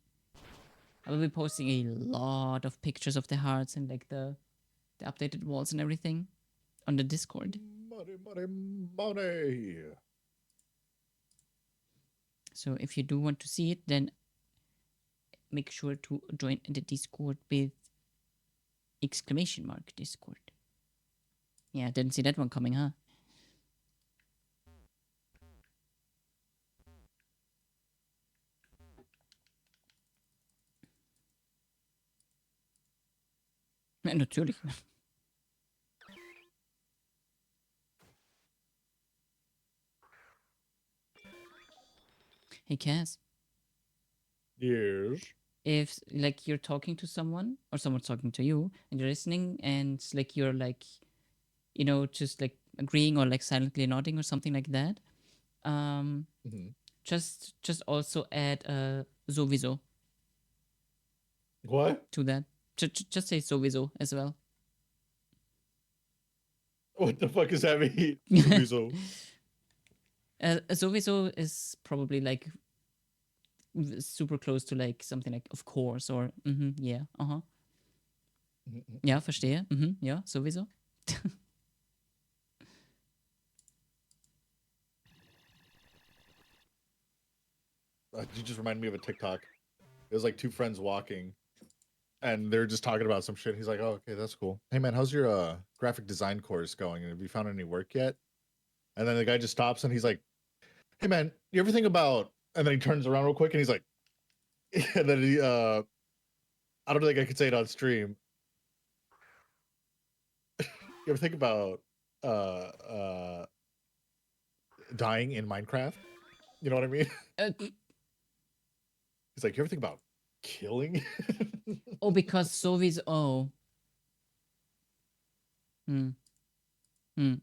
posting a lot of pictures of the hearts and like the updated walls and everything on the Discord. Money, money, money. So if you do want to see it, then make sure to join the Discord with exclamation mark Discord. Yeah, didn't see that one coming, huh? Ja, natürlich. Hey, Cass. Yes. If like you're talking to someone or someone's talking to you and you're listening and like you're like, you know, just like agreeing or like silently nodding or something like that, Mhm. just also add sowieso What? to that. Just say sowieso as well. What the fuck does that mean? Sowieso. Sowieso is probably like super close to like something like of course or yeah, ja, verstehe, ja, sowieso. You just remind me of a TikTok. It was like two friends walking, and they're just talking about some shit. He's like, "Oh, okay, that's cool. Hey, man, how's your graphic design course going? And have you found any work yet?" And then the guy just stops and he's like, "Hey, man, you ever think about?" And then he turns around real quick and he's like, and then he, I don't think I could say it on stream. You ever think about dying in Minecraft? You know what I mean? He's like, "You ever think about killing?" Oh, because sowieso. Oh.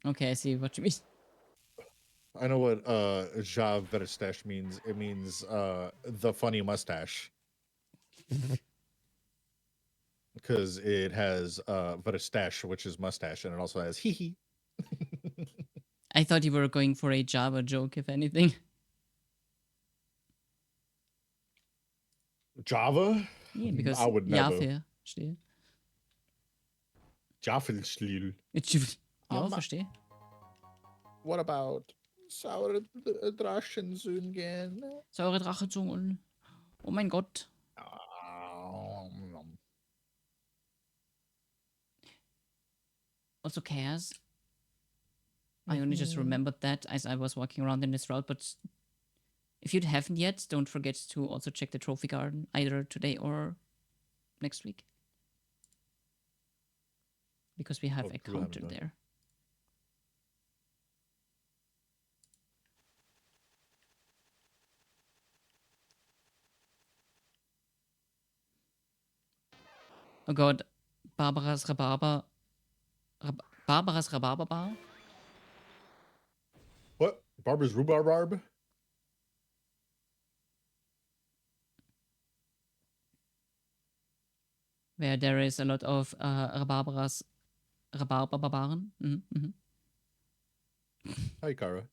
Okay, I see what you mean. I know what Ja Verestash means. It means the funny mustache. Because it has Verestash, which is mustache, and it also has hee hee. I thought you were going for a Java joke, if anything. Java? Yeah, because I would never. Java, verstehe. Jaffelschlil. Ja, verstehe. What about saure Draschensungen? Saure Drachenzungen. Oh mein Gott. Also Chaos. I only just remembered that as I was walking around in this route, but if you haven't yet, don't forget to also check the trophy garden either today or next week. Because we have a counter there. Oh god, Barbara's Rhabarber. Barbara's Rhabarber Bar? What? Barbara's rhubarb? Where there is a lot of Rhabarber's Rhabarberbarbaren. Hi, Kara.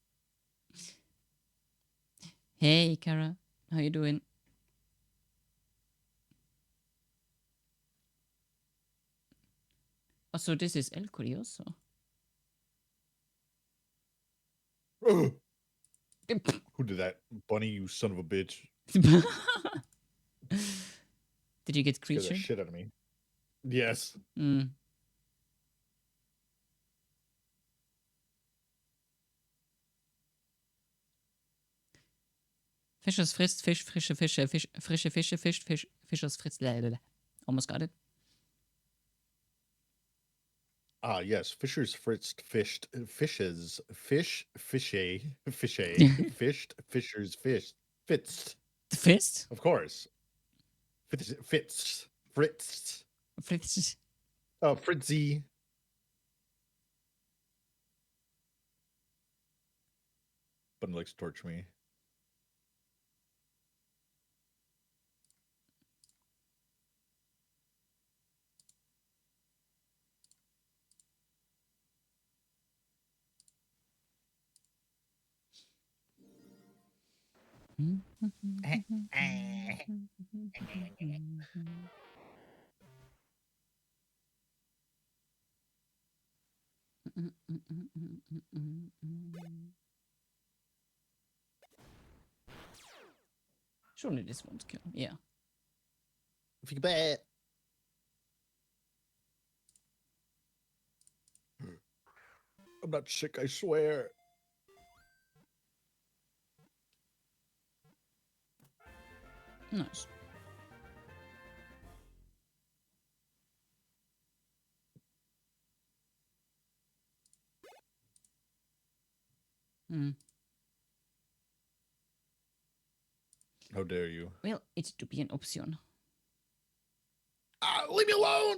Hey, Kara. How you doing? Oh, so this is El Curioso. Who did that? Bunny, you son of a bitch. Did you get Scared the creature? shit out of me. Yes. Fischers frisst Fisch, frische Fische, frische Fische, Fischers frisst. Almost got it. Ah, yes. Fisher's fritzed, fished, fishes, fishy, fished, fisher's fish, fitz. The fist? Of course. Fitz, Fritz. Fritz. Fritzy. Button likes to torture me. Surely this won't kill. Yeah. If you bet. I'm not sick, I swear. Nice. Hmm. How dare you? Well, it's to be an option. Ah, leave me alone!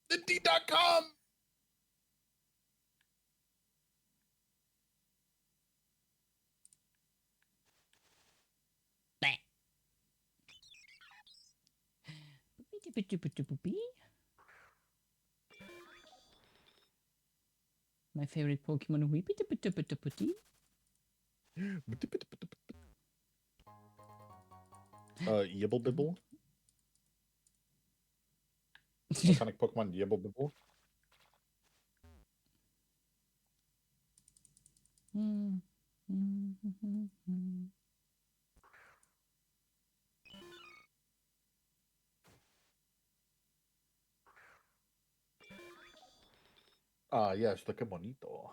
The D.com! My favorite Pokemon. Yibble Bibble? Iconic Pokemon Yibble Bibble? Ah, yes, look at bonito.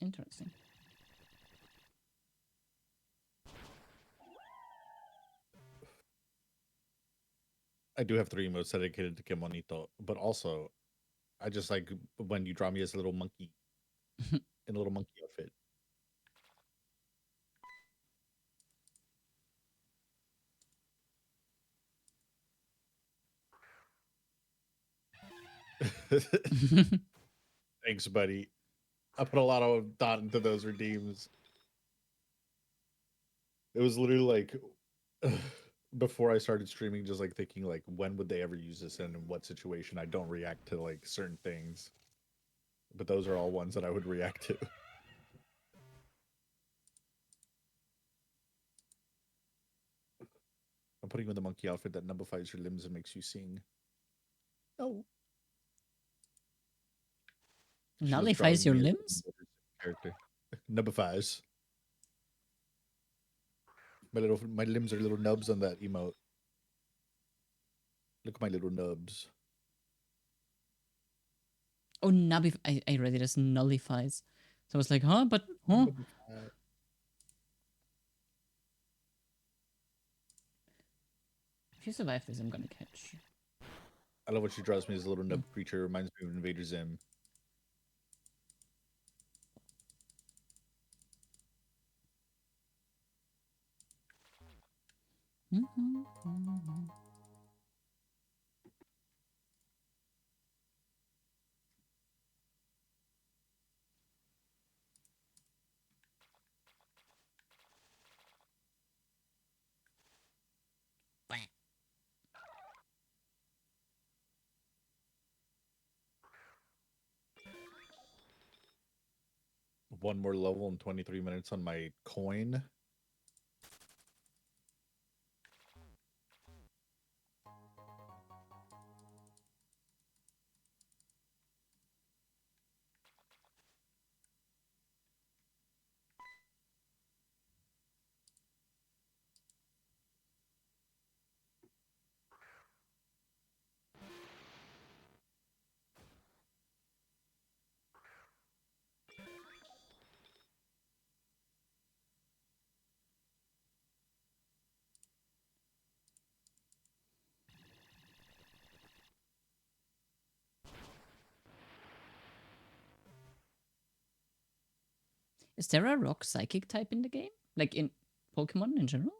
Interesting. I do have 3 emotes dedicated to Kimonito, but also, I just like when you draw me as a little monkey in a little monkey outfit. Thanks, buddy. I put a lot of thought into those redeems. It was literally like before I started streaming, just like thinking like when would they ever use this and in what situation I don't react to like certain things. But those are all ones that I would react to. I'm putting you in the monkey outfit that nullifies your limbs and makes you sing. No. She was Nullifies your drawing me as limbs? a character. Nubbifies. My limbs are little nubs on that emote. Look at my little nubs. Oh, I read it as nullifies. So I was like, huh? But, huh? If you survive this, I'm gonna catch you. I love what she draws me as a little nub creature. Reminds me of Invader Zim. One more level in 23 minutes on my coin. Is there a rock psychic type in the game? Like in Pokemon in general?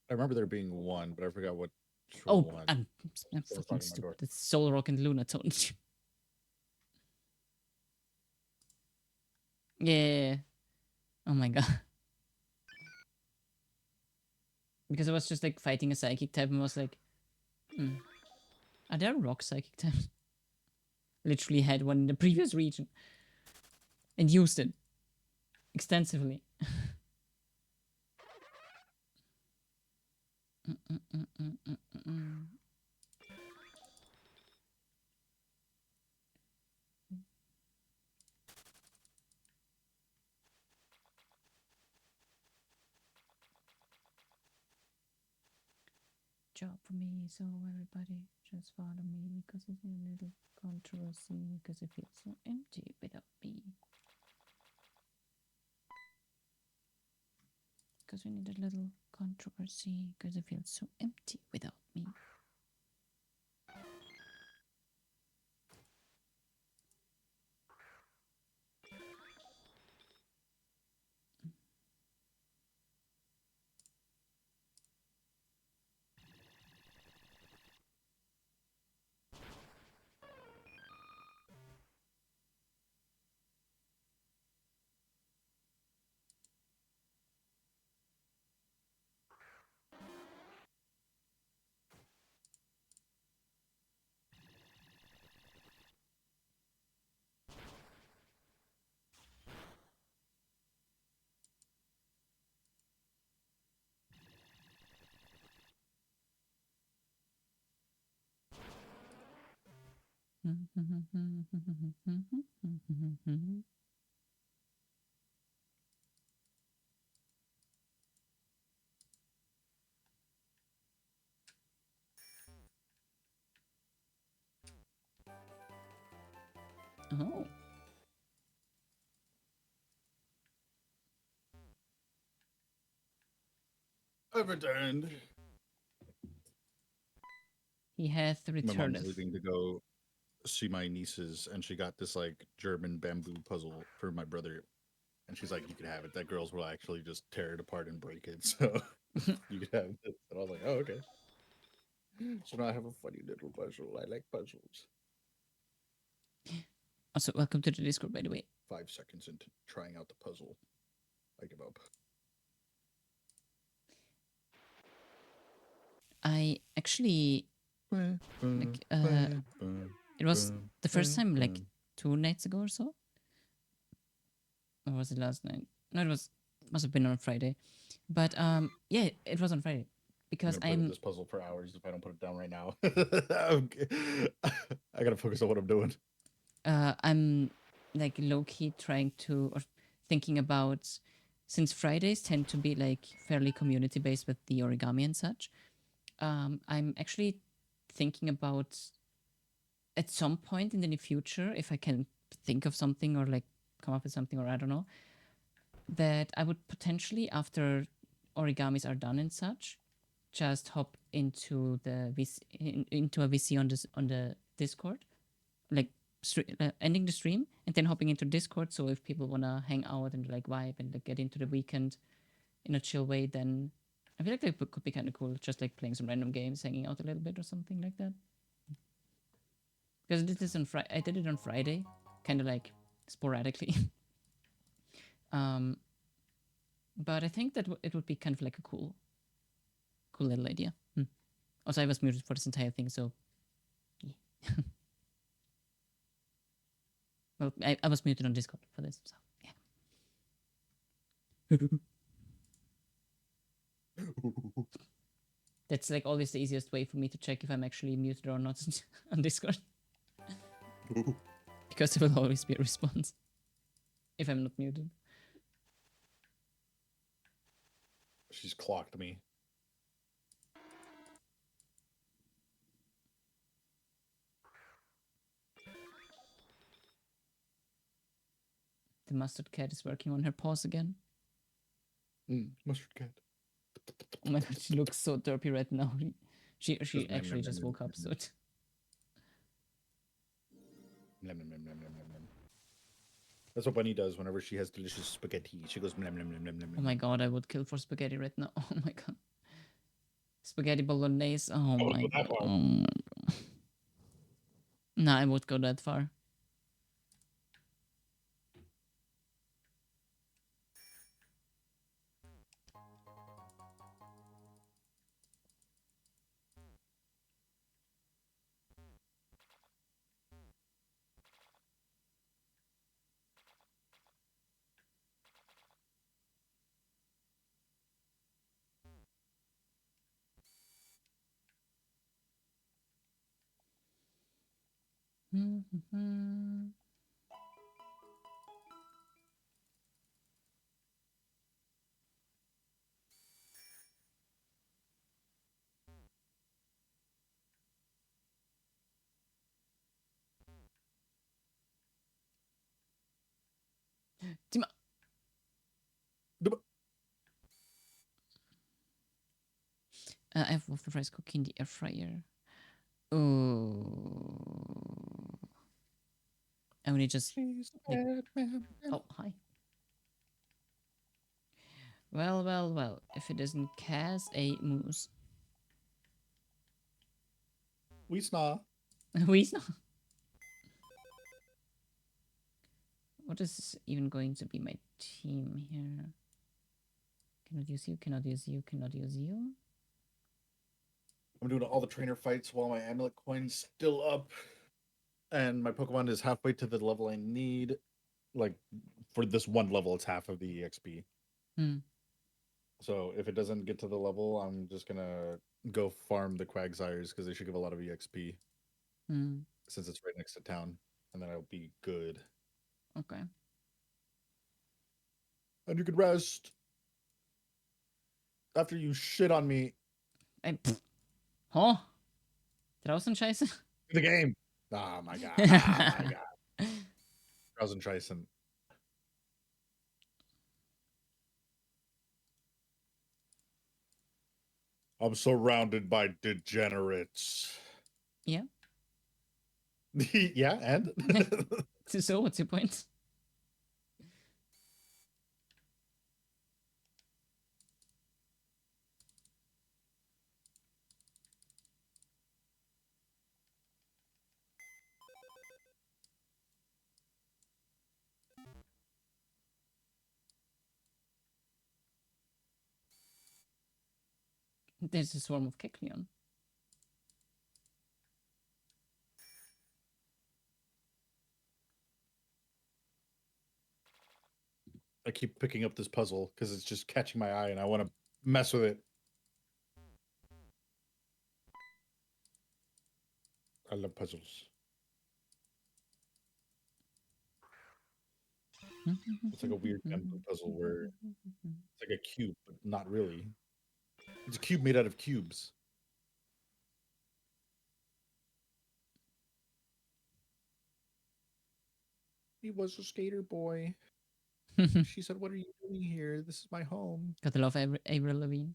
I remember there being one, but I forgot what Oh, one. I'm Someone's fucking knocking on my stupid. door. It's Soul Rock and Lunatone. Yeah. Oh my god. Because I was just like fighting a psychic type and was like, are there rock psychic types? Literally had one in the previous region and used it extensively. Job for me, so everybody just follow me because it's a little controversy because it feels so empty without me. Because we need a little controversy because it feels so empty without me. Oh. I've returned. He hath My mom's returned. leaving to go see my nieces, and she got this like German bamboo puzzle for my brother. And she's like, "You can have it. That girls will actually just tear it apart and break it, so you can have it." And I was like, "Oh, okay." So now I have a funny little puzzle. I like puzzles. Also, welcome to the Discord, by the way. 5 seconds into trying out the puzzle, I give up. I actually like it was the first time like 2 nights ago or so. Or was it last night? No, it must have been on Friday. But yeah, it was on Friday. Because I'm gonna play with this puzzle for hours if I don't put it down right now. Okay. I gotta focus on what I'm doing. I'm like low-key trying to or thinking about, since Fridays tend to be like fairly community based with the origami and such, I'm actually thinking about at some point in the near future, if I can think of something or like come up with something, or I don't know, that I would potentially, after origamis are done and such, just hop into the into a VC on the Discord, like ending the stream and then hopping into Discord. So if people wanna hang out and like vibe and like get into the weekend in a chill way, then I feel like that could be kind of cool. Just like playing some random games, hanging out a little bit or something like that. Because I did it on Friday, kind of like sporadically. But I think that it would be kind of like a cool little idea. Also, I was muted for this entire thing, so yeah. Well, I was muted on Discord for this, so yeah. That's like always the easiest way for me to check if I'm actually muted or not on Discord. Because there will always be a response if I'm not muted. She's clocked me. The mustard cat is working on her paws again. Mustard cat. Oh my god, she looks so derpy right now. She actually just woke up, so That's what Bunny does whenever she has delicious spaghetti. She goes blam blam blam blam blam. oh my god, I would kill for spaghetti right now. Oh my god. Spaghetti bolognese. Oh my god. Oh my god. Nah, I won't go that far. Timo- I've wolfed the rice cookie in the air fryer. Oh. I only just. Oh, hi. Well, well, well. If it isn't Cass, a moose. We snaw. We know. What is even going to be my team here? Cannot use you, cannot use you, cannot use you. I'm doing all the trainer fights while my amulet coin's still up. And my Pokemon is halfway to the level I need. Like, for this one level, it's half of the EXP. Hmm. So if it doesn't get to the level, I'm just gonna go farm the Quagsires because they should give a lot of EXP Hmm. since it's right next to town, and then I'll be good. Okay. And you could rest after you shit on me Oh. Draußen scheiße? in the game. Oh my god! Oh my god! Draußen scheißen. I'm surrounded by degenerates. Yeah. Yeah, and So, what's your point? There's a swarm of Kecleon. I keep picking up this puzzle because it's just catching my eye, and I want to mess with it. I love puzzles. It's like a weird bamboo puzzle where it's like a cube, but not really. It's a cube made out of cubes. He was a skater boy. She said, "What are you doing here? This is my home." Gotta love Avril Lavigne.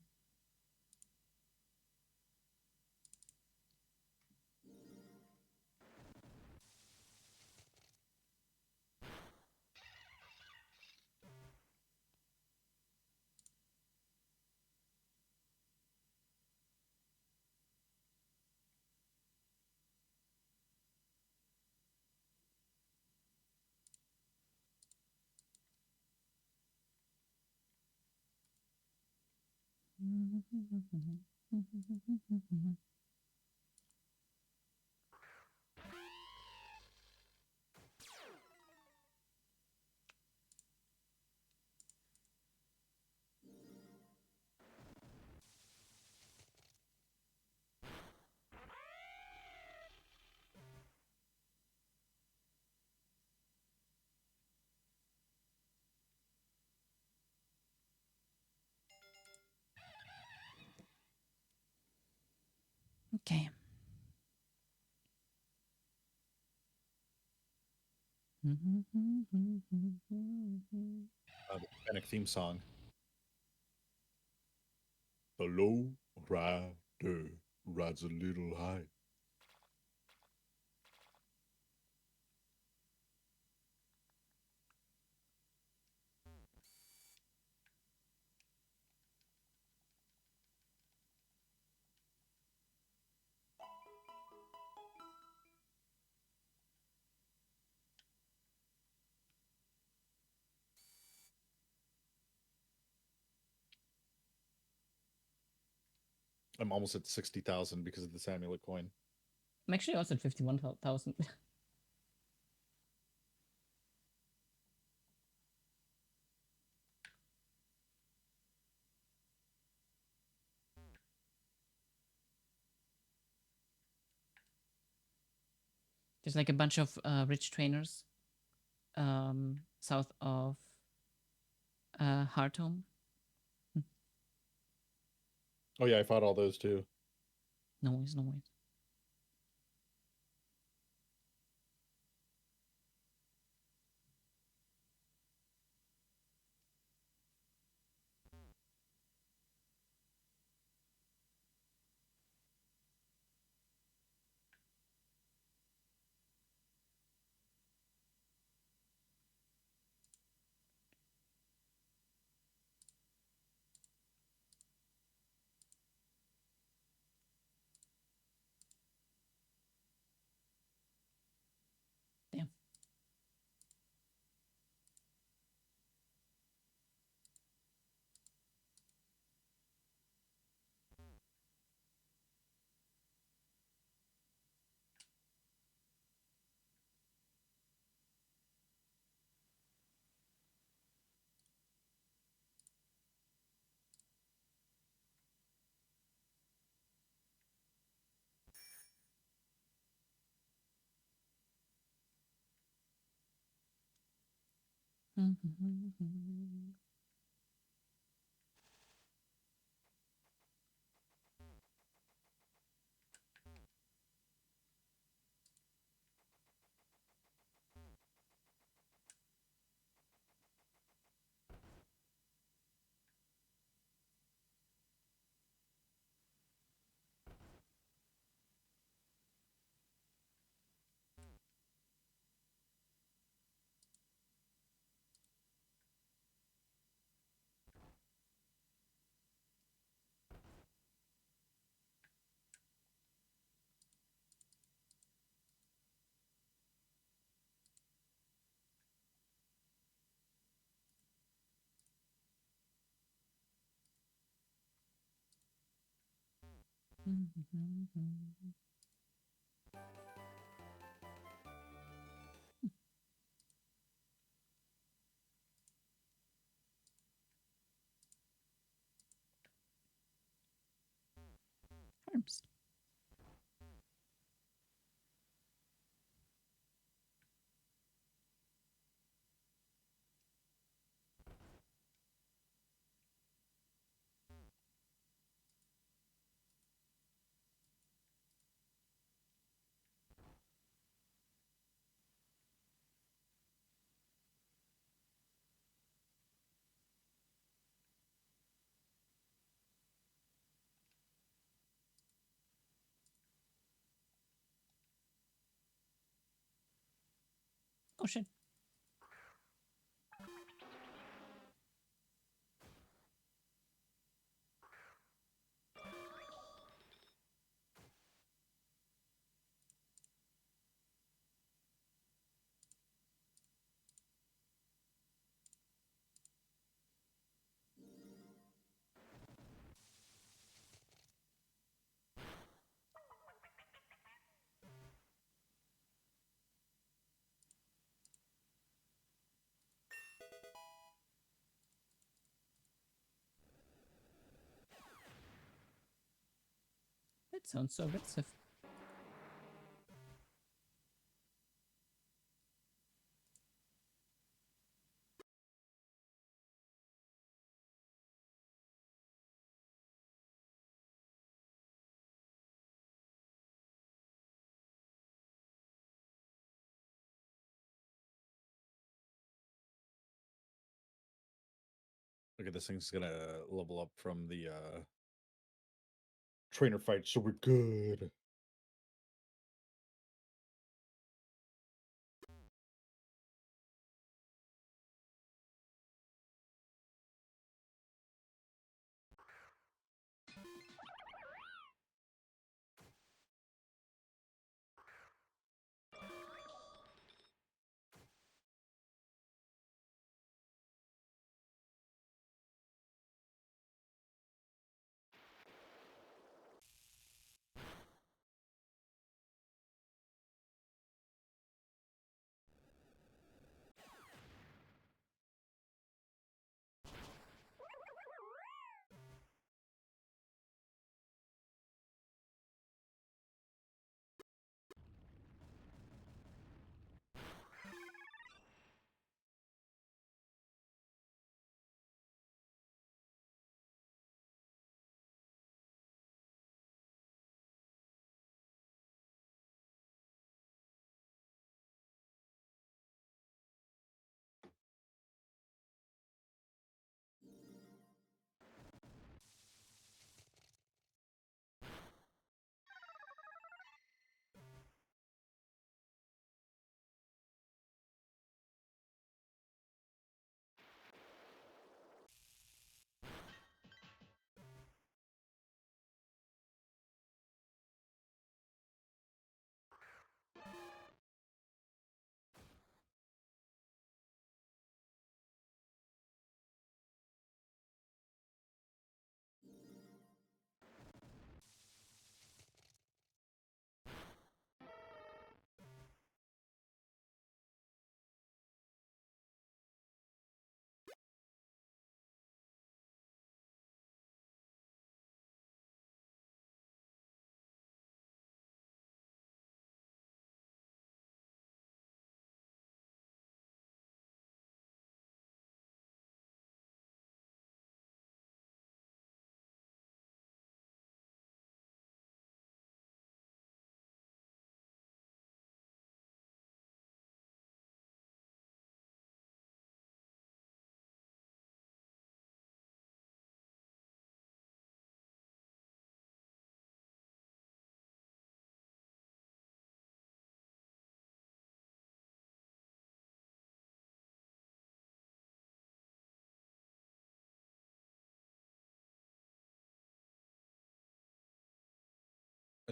Okay. The Hispanic theme song. The low rider rides a little high. I'm almost at 60,000 because of the amulet coin. I'm actually also at 51,000. There's like a bunch of rich trainers south of Hartholm. Oh yeah, I fought all those too. No worries, no worries. Damn. Farms. Oh shit. That sounds so aggressive. Okay, this thing's gonna level up from the trainer fight, so we're good.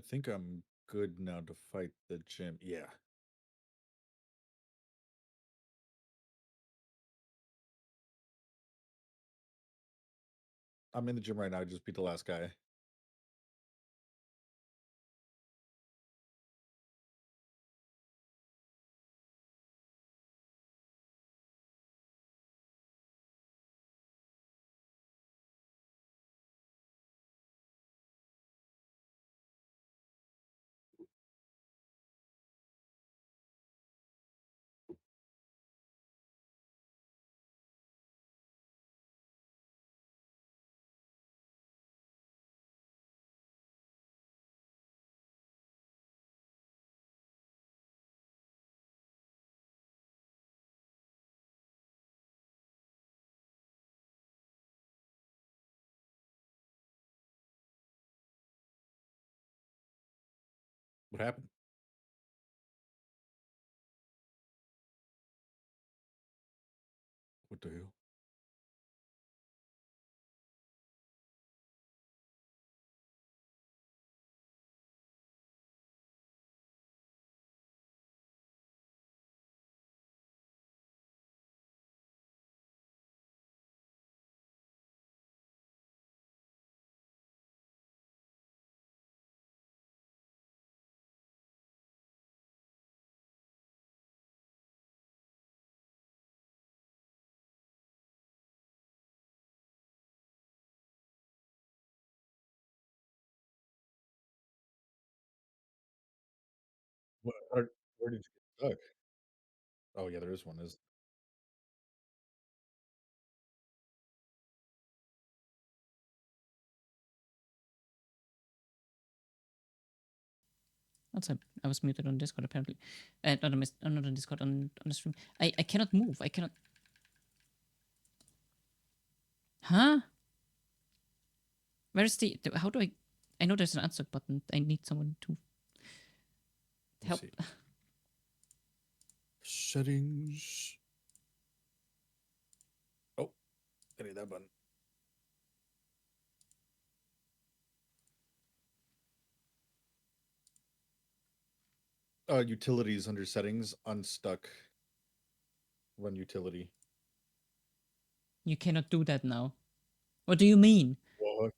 I think I'm good now to fight the gym. Yeah. I'm in the gym right now. I just beat the last guy. What happened? What the hell? Where did you get stuck? Oh yeah, there is one. Is Outside, I was muted on Discord apparently. Not on Discord, on the stream. I cannot move. I cannot. Huh? Where's how do I? I know there's an answer button. I need someone to help. see. Settings. Oh, I need that button. Utilities under settings, unstuck. Run utility. You cannot do that now. What do you mean? What?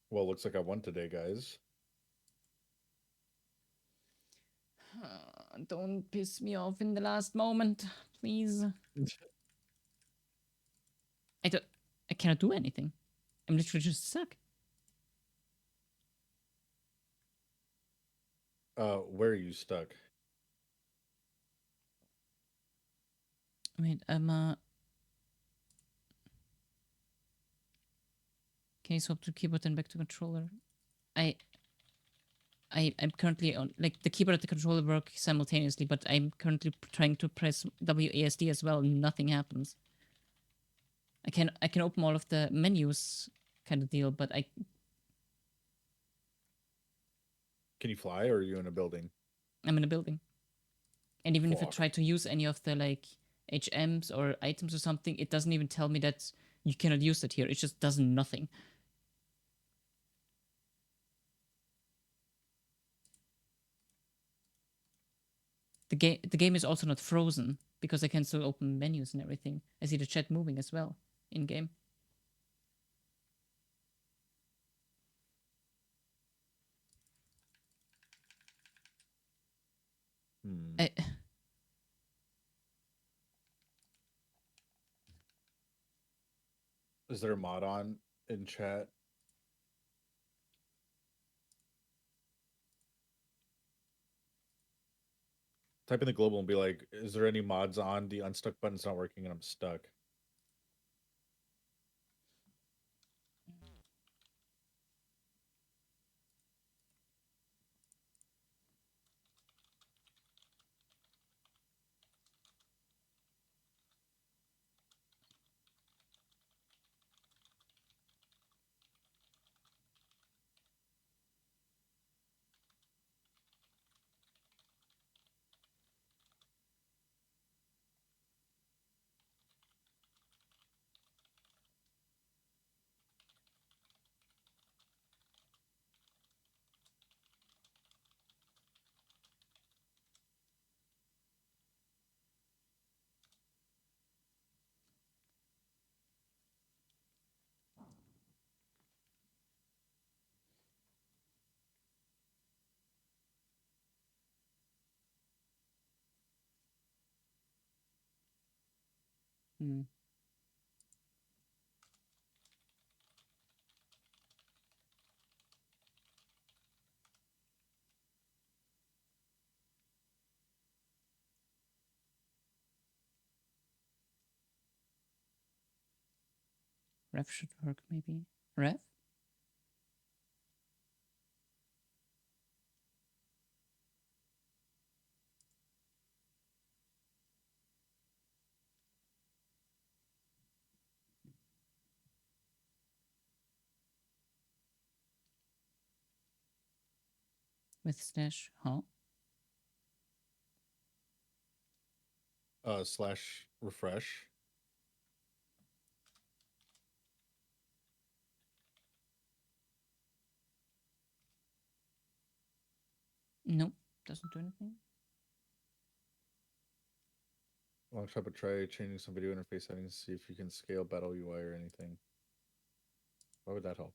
Well, looks like I won today, guys. Don't piss me off in the last moment, please. I cannot do anything. I'm literally just stuck. Where are you stuck? Wait, can you swap to keyboard and back to controller? I'm currently on, like, the keyboard and the controller work simultaneously, but I'm currently trying to press WASD as well. Nothing happens. I can open all of the menus, kind of deal, but Can you fly, or are you in a building? I'm in a building. And even if I Fuck. try to use any of the like HMs or items or something, it doesn't even tell me that you cannot use it here. It just does nothing. The game is also not frozen because I can still open menus and everything. I see the chat moving as well in game. Hmm. Is there a mod on in chat? Type in the global and be like, is there any mods on? The unstuck button's not working and I'm stuck. Ref should work, maybe. Ref? With slash, huh? Slash refresh. Nope, doesn't do anything. Long shot, but try changing some video interface settings. See if you can scale battle UI or anything. Why would that help?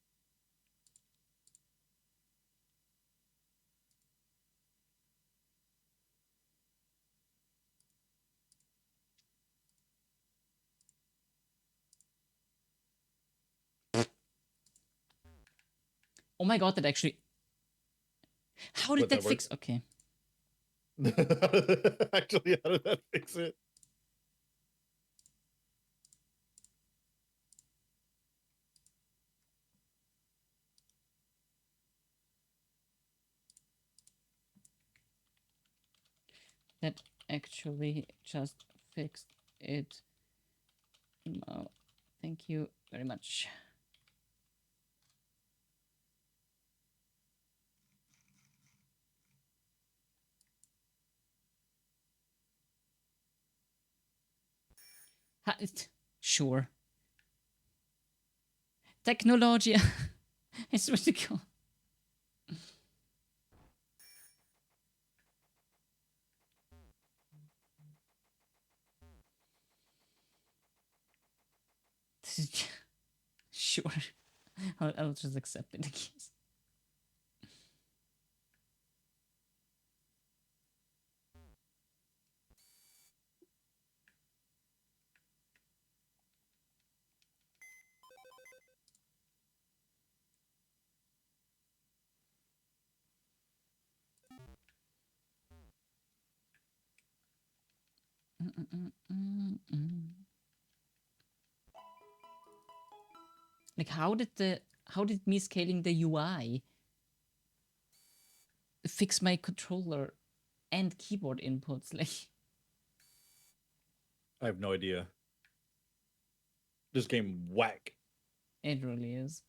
Oh my god, that actually. How did Would that that fix? Okay. Actually, how did that fix it? That actually just fixed it. Oh, thank you very much. Sure. Technology. I swear to God. Sure. I'll just accept it, I guess. Like, how did me scaling the UI fix my controller and keyboard inputs? Like, I have no idea. This game whack. it really is.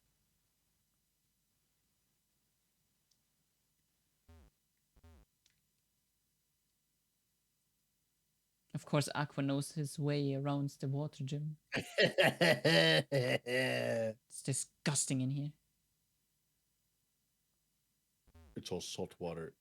Of course, Aqua knows his way around the water gym. It's disgusting in here. It's all salt water.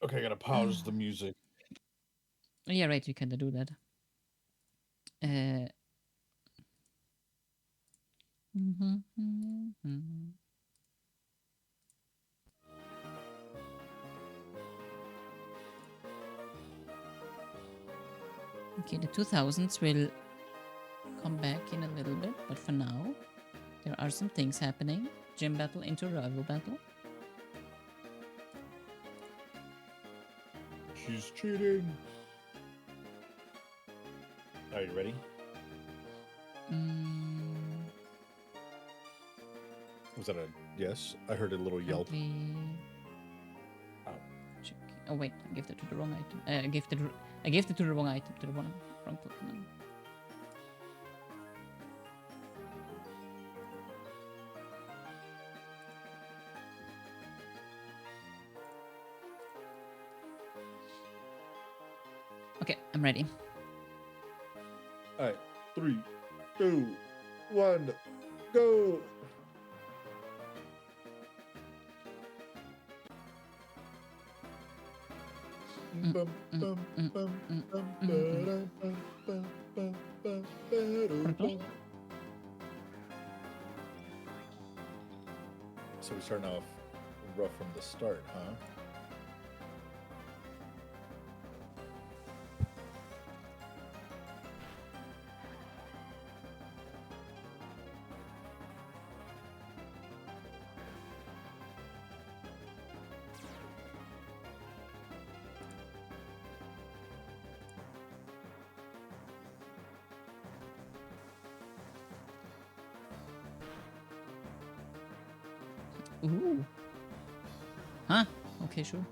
Okay, I gotta pause the music. Yeah, right, you can do that. Okay, the 2000s will come back in a little bit, but for now, there are some things happening. Gym battle into rival battle. She's cheating. Are you ready? Was that a yes? I heard a little yelp. Oh. Check. Oh wait, I gave that to the wrong item. I gave it to the wrong item, to the wrong Pokemon. Okay, I'm ready. All right, 3, 2, 1, go! So we starting off rough from the start, huh? Ooh. Huh? Okay, sure.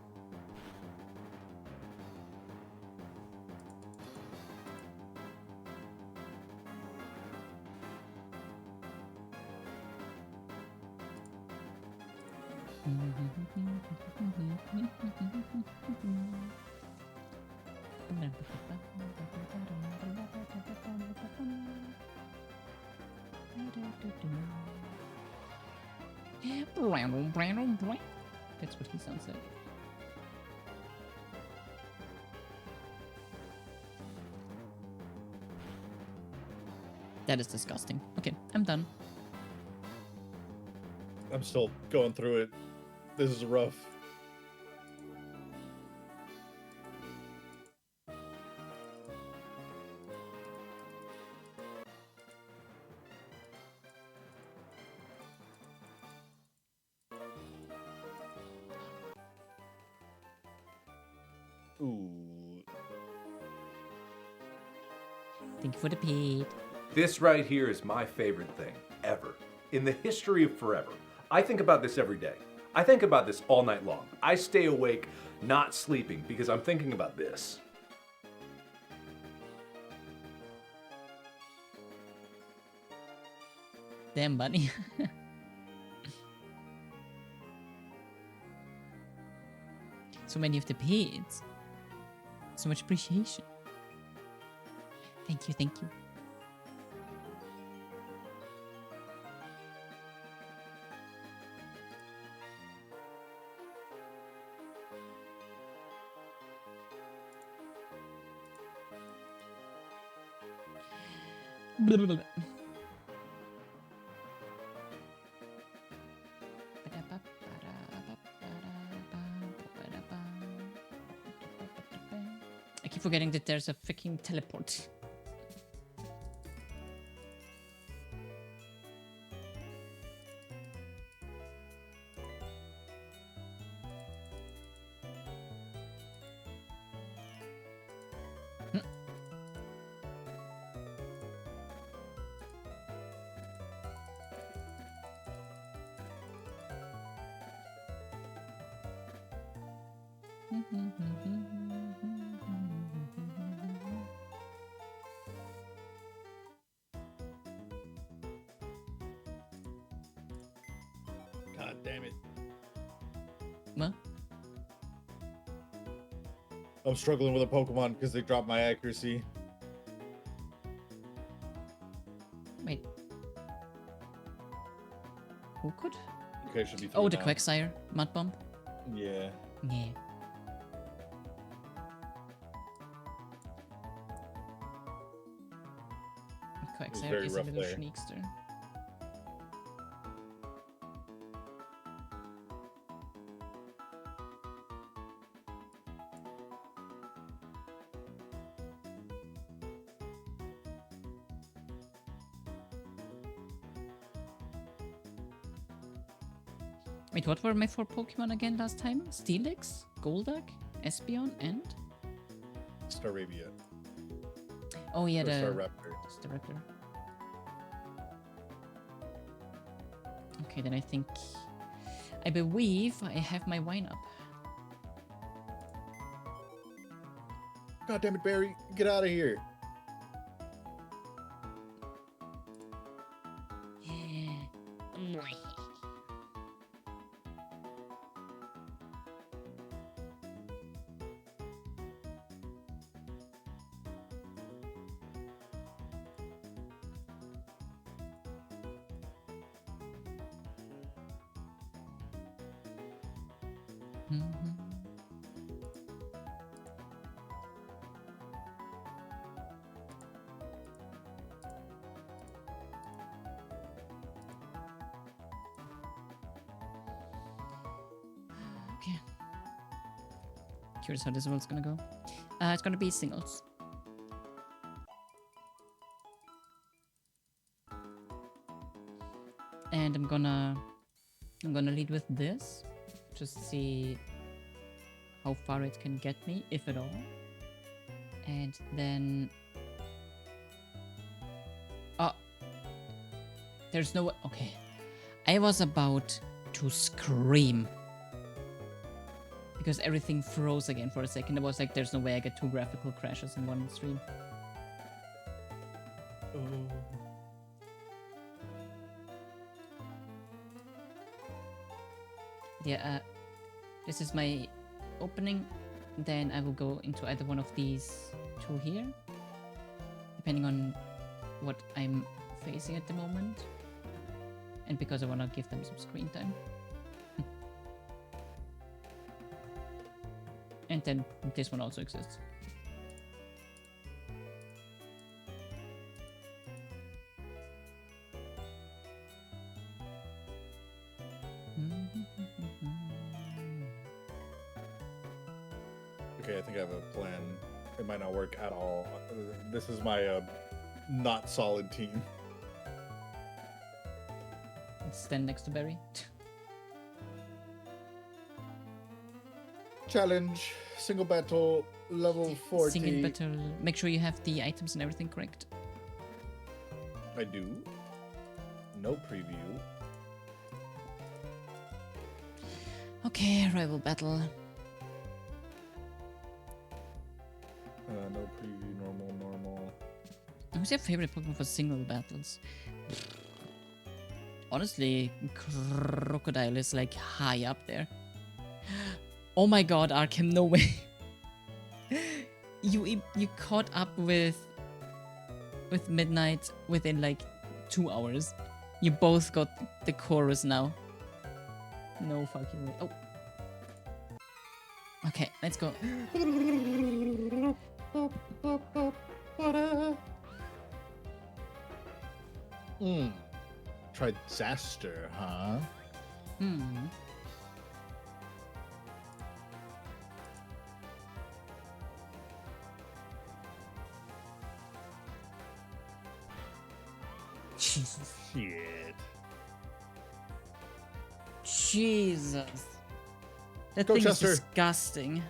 That's what he sounds like. That is disgusting. Okay, I'm done. I'm still going through it. This is rough. Ooh. Thank you for the paid. This right here is my favorite thing ever. In the history of forever. I think about this every day. I think about this all night long. I stay awake not sleeping because I'm thinking about this. Damn, buddy. So many of the paids. So much appreciation. Thank you, thank you. I keep forgetting that there's a freaking teleport. God damn it. What? I'm struggling with a Pokemon because they dropped my accuracy. Wait. Who could? Okay, should be through Oh, the now. Quagsire. Mud Bomb. Yeah. Yeah. Quagsire very is a rough little there. sneakster. Wait, what were my 4 Pokemon again last time? Steelix, Golduck, Espeon, and? Staravia. Oh yeah, Or the Staraptor. Staraptor. Okay, then I believe I have my wine up. God damn it, Barry. Get out of here. Okay. Curious how this one's gonna go. It's gonna be singles. And I'm gonna lead with this. Just see how far it can get me, if at all. And then there's no okay. I was about to scream because everything froze again for a second. I was like, there's no way I get 2 graphical crashes in one stream. Yeah, this is my opening. Then I will go into either one of these 2 here, depending on what I'm facing at the moment. And because I want to give them some screen time. And then this one also exists. Okay, I think I have a plan. It might not work at all. This is my not solid team. Stand next to Barry. Challenge, single battle, level 40. Single battle. Make sure you have the items and everything correct. I do. No preview. Okay, rival battle. No preview, normal. Who's your favorite Pokemon for single battles? Honestly, Crocodile is like high up there. Oh my god, Arkham, no way. You caught up with Midnight within like 2 hours. You both got the chorus now. No fucking way. Oh. Okay, let's go. Tried disaster, huh? Jesus. Shit. Jesus. That Go, thing Chester. is disgusting.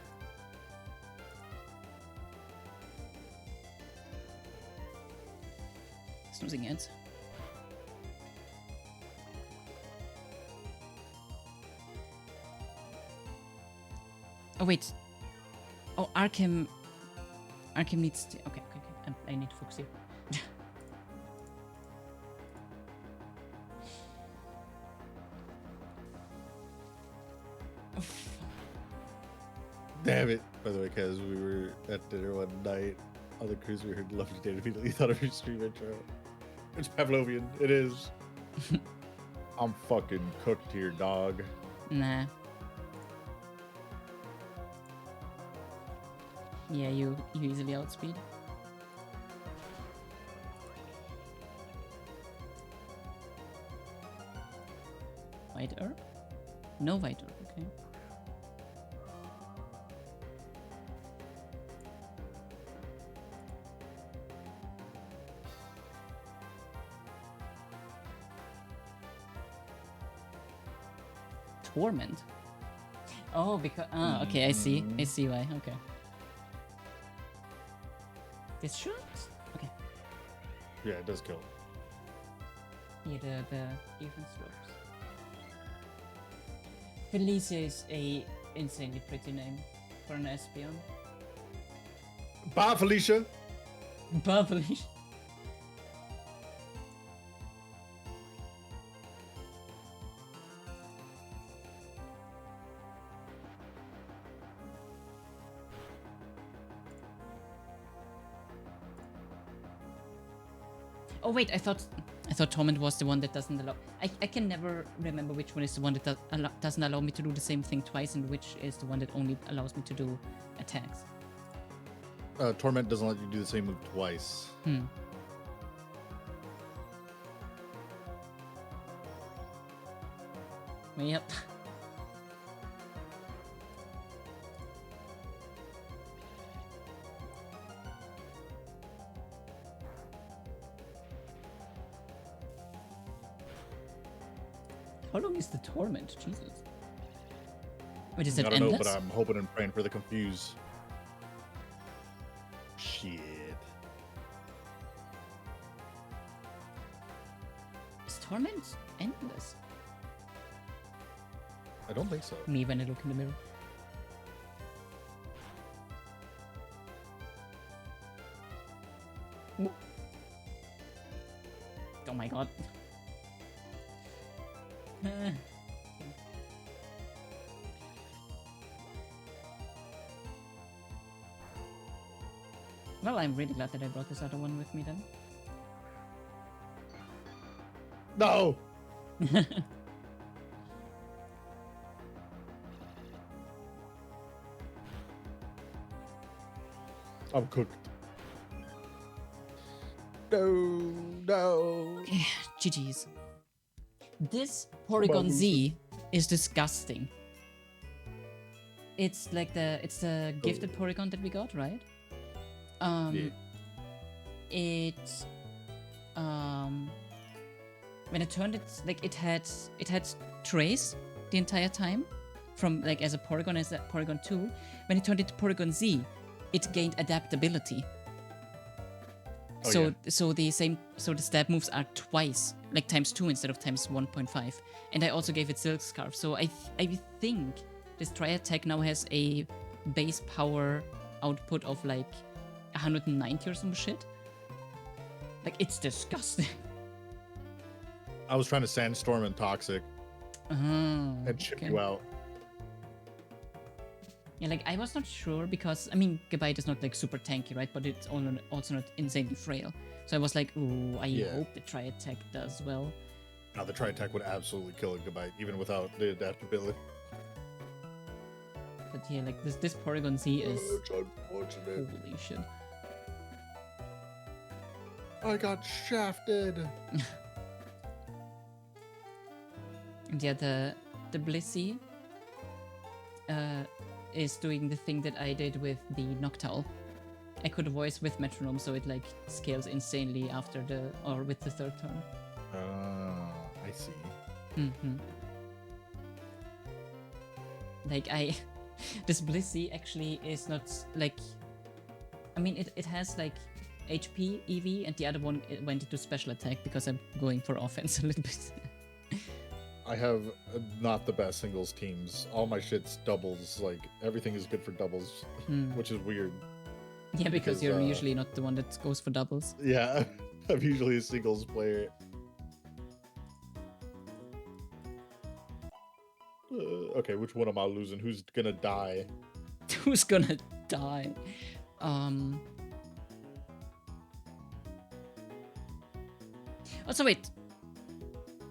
Snoozing it. Oh wait. Oh, Arkham needs to. Okay. I need to focus here. Damn it. By the way, because we were at dinner one night on the cruise, we heard Lovely Day immediately thought of your stream intro. It's Pavlovian. It is. I'm fucking cooked here, dog. Nah. Yeah, you easily outspeed. White herb? No white herb, okay. Torment? Oh, because okay, I see why. Okay. This shoots? Okay. Yeah, it does kill. Yeah, the even slopes. Felicia is a insanely pretty name for an Espeon. Bye, Felicia. But Felicia. Oh wait, I thought thought Torment was the one that doesn't allow. I can never remember which one is the one that doesn't allow me to do the same thing twice, and which is the one that only allows me to do attacks. Torment doesn't let you do the same move twice. Yep. How long is the torment? Jesus. Wait, is it I don't know, endless? but I'm hoping and praying for the confuse. Shit. Is torment endless? I don't think so. Me when I look in the mirror. Oh my god. Well, I'm really glad that I brought this other one with me then. No! I'm cooked. No. GG's. This Porygon Z is disgusting. It's like it's the gifted Porygon that we got, right? Yeah. It when I turned it, like it had trace the entire time from like as a Porygon 2. When it turned into Porygon Z, it gained adaptability. Oh, So the stab moves are twice, like times 2 instead of times 1.5. And I also gave it Silk Scarf. So I think this Tri-Attack now has a base power output of like 190 or some shit. Like, it's disgusting. I was trying to Sandstorm and Toxic and chip you out. Yeah, like, I was not sure because, I mean, Gabite is not like super tanky, right? But it's also not insanely frail. So I was like, ooh, I hope the Tri-Attack does well. Now the Tri-Attack would absolutely kill a Gabite, even without the adaptability. But yeah, like, this Porygon Z is... It's unfortunate. Holy shit. I got shafted. And yeah, the Blissey is doing the thing that I did with the Noctowl. I could voice with metronome, so it like scales insanely after with the third turn. I see. Like this Blissey actually is not like, I mean it has like HP, EV, and the other one it went into special attack because I'm going for offense a little bit. I have not the best singles teams. All my shit's doubles. Like, everything is good for doubles, which is weird. Yeah, because you're usually not the one that goes for doubles. Yeah, I'm usually a singles player. Okay, which one am I losing? Who's gonna die? Who's gonna die? Also, wait.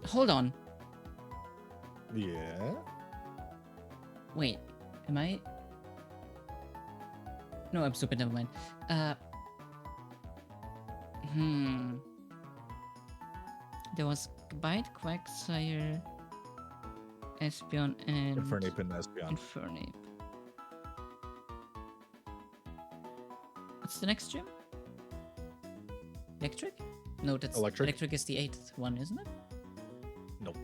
Hold on. Yeah. Wait. Am I? No, I'm stupid. Never mind. There was Bite, Quagsire, Espeon, and Infernape and Espeon. Infernape. What's the next gym? Electric? No, that's Electric is the 8th one, isn't it? Nope.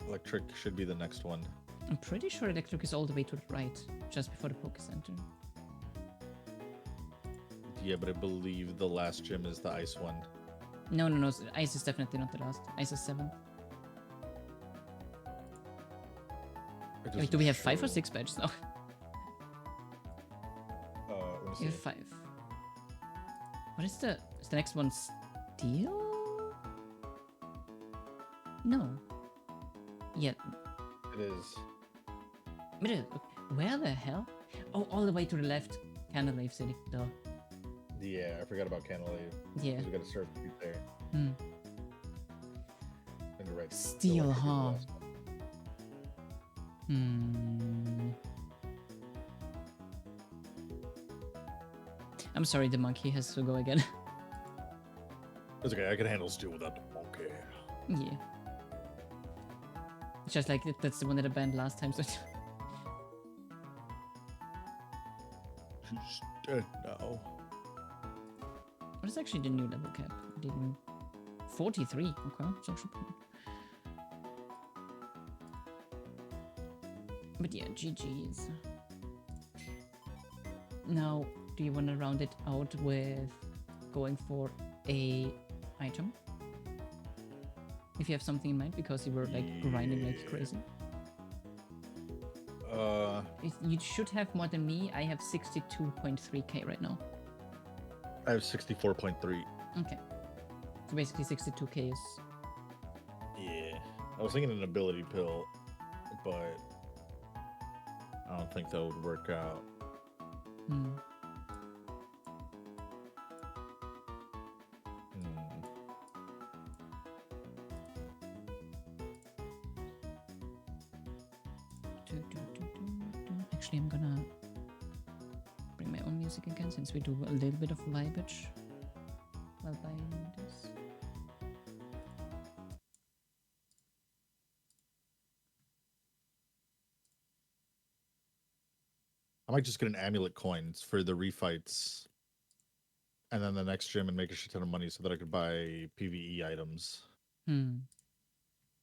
Electric should be the next one. I'm pretty sure Electric is all the way to the right, just before the Poke Center. Yeah, but I believe the last gym is the ice one. No. Ice is definitely not the last. Ice is 7th. Wait, do we have 5 or 6 badges now? We have 5. What is the next one? Steel? No. Yeah. It is. Where the hell? Oh, all the way to the left. Candlelight City. Duh. Yeah, I forgot about Canalave. Yeah. We got to start there. Steel, like I did huh? last time. I'm sorry, the monkey has to go again. It's okay. I can handle steel without the monkey. Yeah. It's just like that's the one that I banned last time, so. She's dead now. What is actually the new level cap? I didn't. 43. Okay, it's actually pretty. But yeah, GG's. Now, do you want to round it out with going for a item? If you have something in mind, because you were like grinding like crazy. You should have more than me. I have 62.3k right now. I have 64.3. Okay. So basically 62k is... Yeah. I was thinking an ability pill, but I don't think that would work out. Hmm. Actually, I'm gonna bring my own music again, since we do a little bit of vibage while buying this. I might just get an amulet coins for the refights, and then the next gym, and make a shit ton of money so that I could buy PvE items.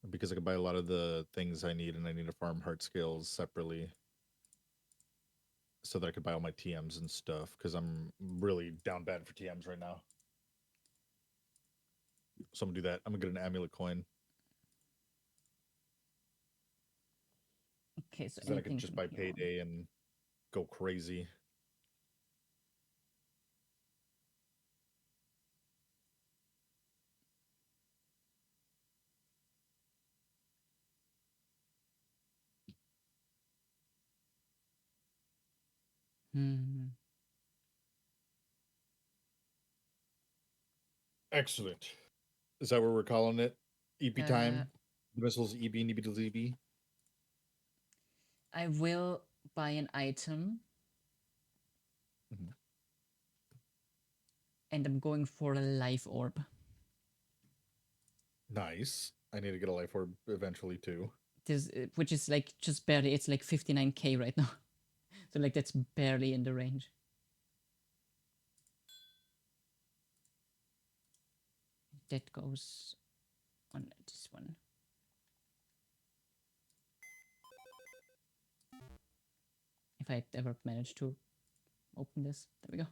Because I could buy a lot of the things I need, and I need to farm heart scales separately so that I could buy all my TMs and stuff, because I'm really down bad for TMs right now. So I'm gonna do that. I'm gonna get an amulet coin. Okay, so then I could just buy payday and go crazy. Excellent. Is that what we're calling it? EP time? The missiles EB and EB. I will buy an item. And I'm going for a life orb. Nice. I need to get a life orb eventually too. This, which is like just barely, it's like 59k right now. So like that's barely in the range. That goes on this one. If I ever manage to open this, there we go.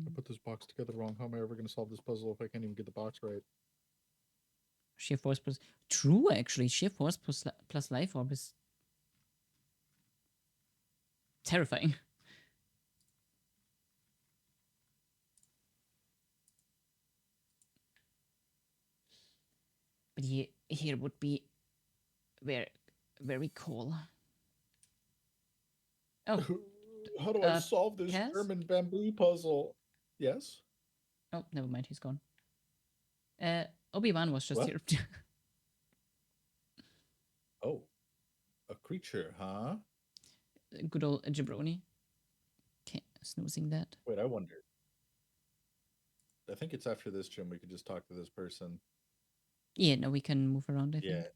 I put this box together wrong. How am I ever going to solve this puzzle if I can't even get the box right? Sheer force plus... True, actually. Sheer force plus life orb is terrifying. But here would be very cool. Oh. How do I solve this German bamboo puzzle? Yes? Oh, never mind. He's gone. Obi-Wan was just here. Oh. A creature, huh? Good old jabroni. Okay, snoozing that. Wait, I wonder. I think it's after this gym we could just talk to this person. Yeah, no, we can move around, I think.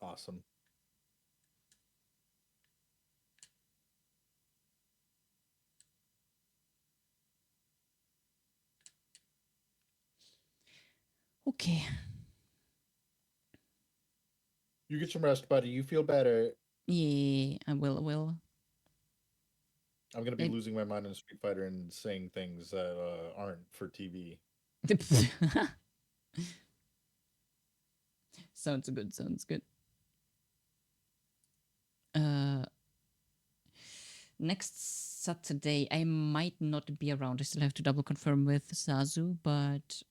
Awesome. Okay. You get some rest, buddy. You feel better. Yeah, I will. I'm going to be losing my mind in Street Fighter and saying things that aren't for TV. Sounds good. Next Saturday, I might not be around. I still have to double confirm with Zazu, but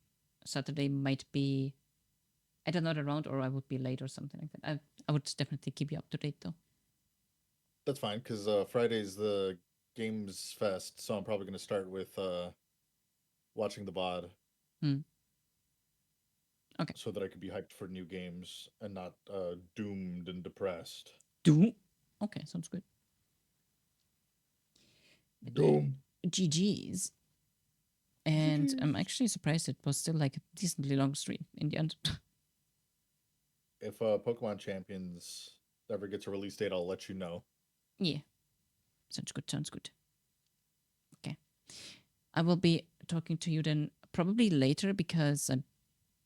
Saturday might be either not around or I would be late or something like that. I would definitely keep you up to date, though. That's fine, because Friday's the Games Fest, so I'm probably gonna start with watching the VOD. Hmm. Okay. So that I could be hyped for new games and not doomed and depressed. Do. Okay, sounds good. Doom. GG's. And I'm actually surprised it was still like a decently long stream in the end. If Pokemon Champions ever gets a release date, I'll let you know. Yeah. Sounds good, sounds good. Okay. I will be talking to you then probably later because I'm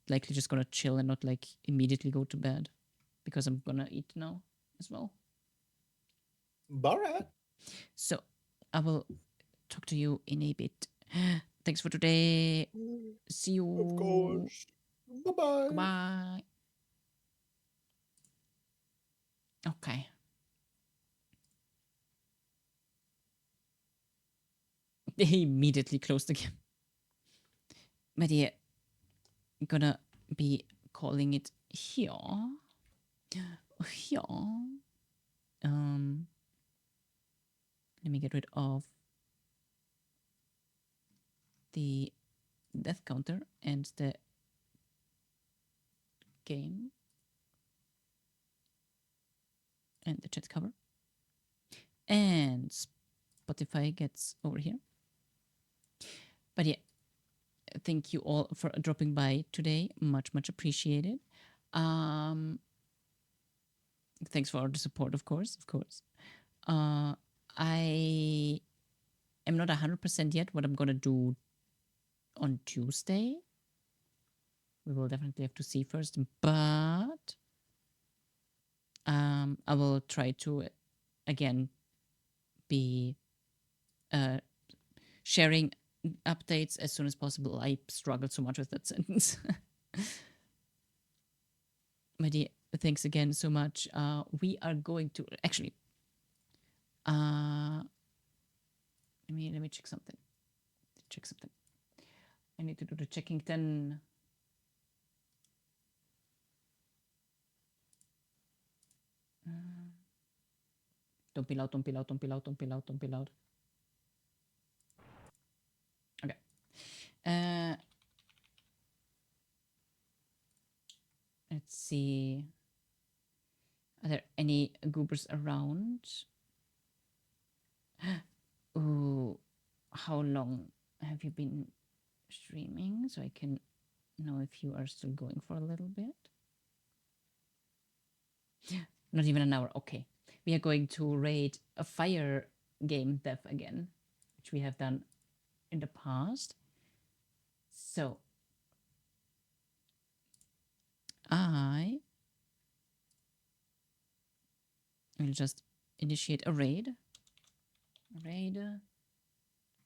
likely just gonna chill and not like immediately go to bed because I'm gonna eat now as well. Alright. So I will talk to you in a bit. Thanks for today. See you. Of course. Bye-bye. Goodbye. Okay. They immediately closed the game. But yeah, I'm gonna be calling it here. Here. Let me get rid of the death counter and the game and the chat cover. And Spotify gets over here. But yeah, thank you all for dropping by today. Much, much appreciated. Thanks for all the support, of course, of course. I am not 100% yet what I'm gonna do on Tuesday. We will definitely have to see first, but I will try to again be sharing updates as soon as possible. I struggled so much with that sentence. My dear, thanks again so much. We are going to actually. Let me check something. Check something. I need to do the checking then. Don't be loud, don't be loud, don't be loud, don't be loud, don't be loud. Okay. Let's see. Are there any goobers around? Ooh, how long have you been streaming? So I can know if you are still going for a little bit. Not even an hour. Okay. We are going to raid a fire game dev again, which we have done in the past. So I will just initiate a raid. And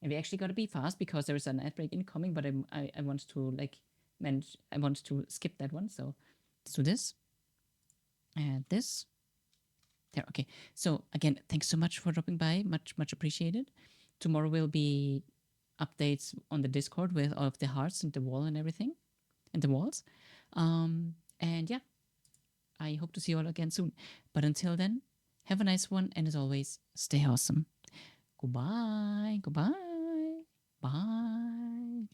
we actually got to be fast because there is an ad break incoming, but I want to like I want to skip that one. So let's do this and this. There, okay. So again, thanks so much for dropping by. Much, much appreciated. Tomorrow will be updates on the Discord with all of the hearts and the wall and everything, and the walls. And yeah, I hope to see you all again soon. But until then, have a nice one, and as always, stay awesome. Goodbye. Goodbye. Bye.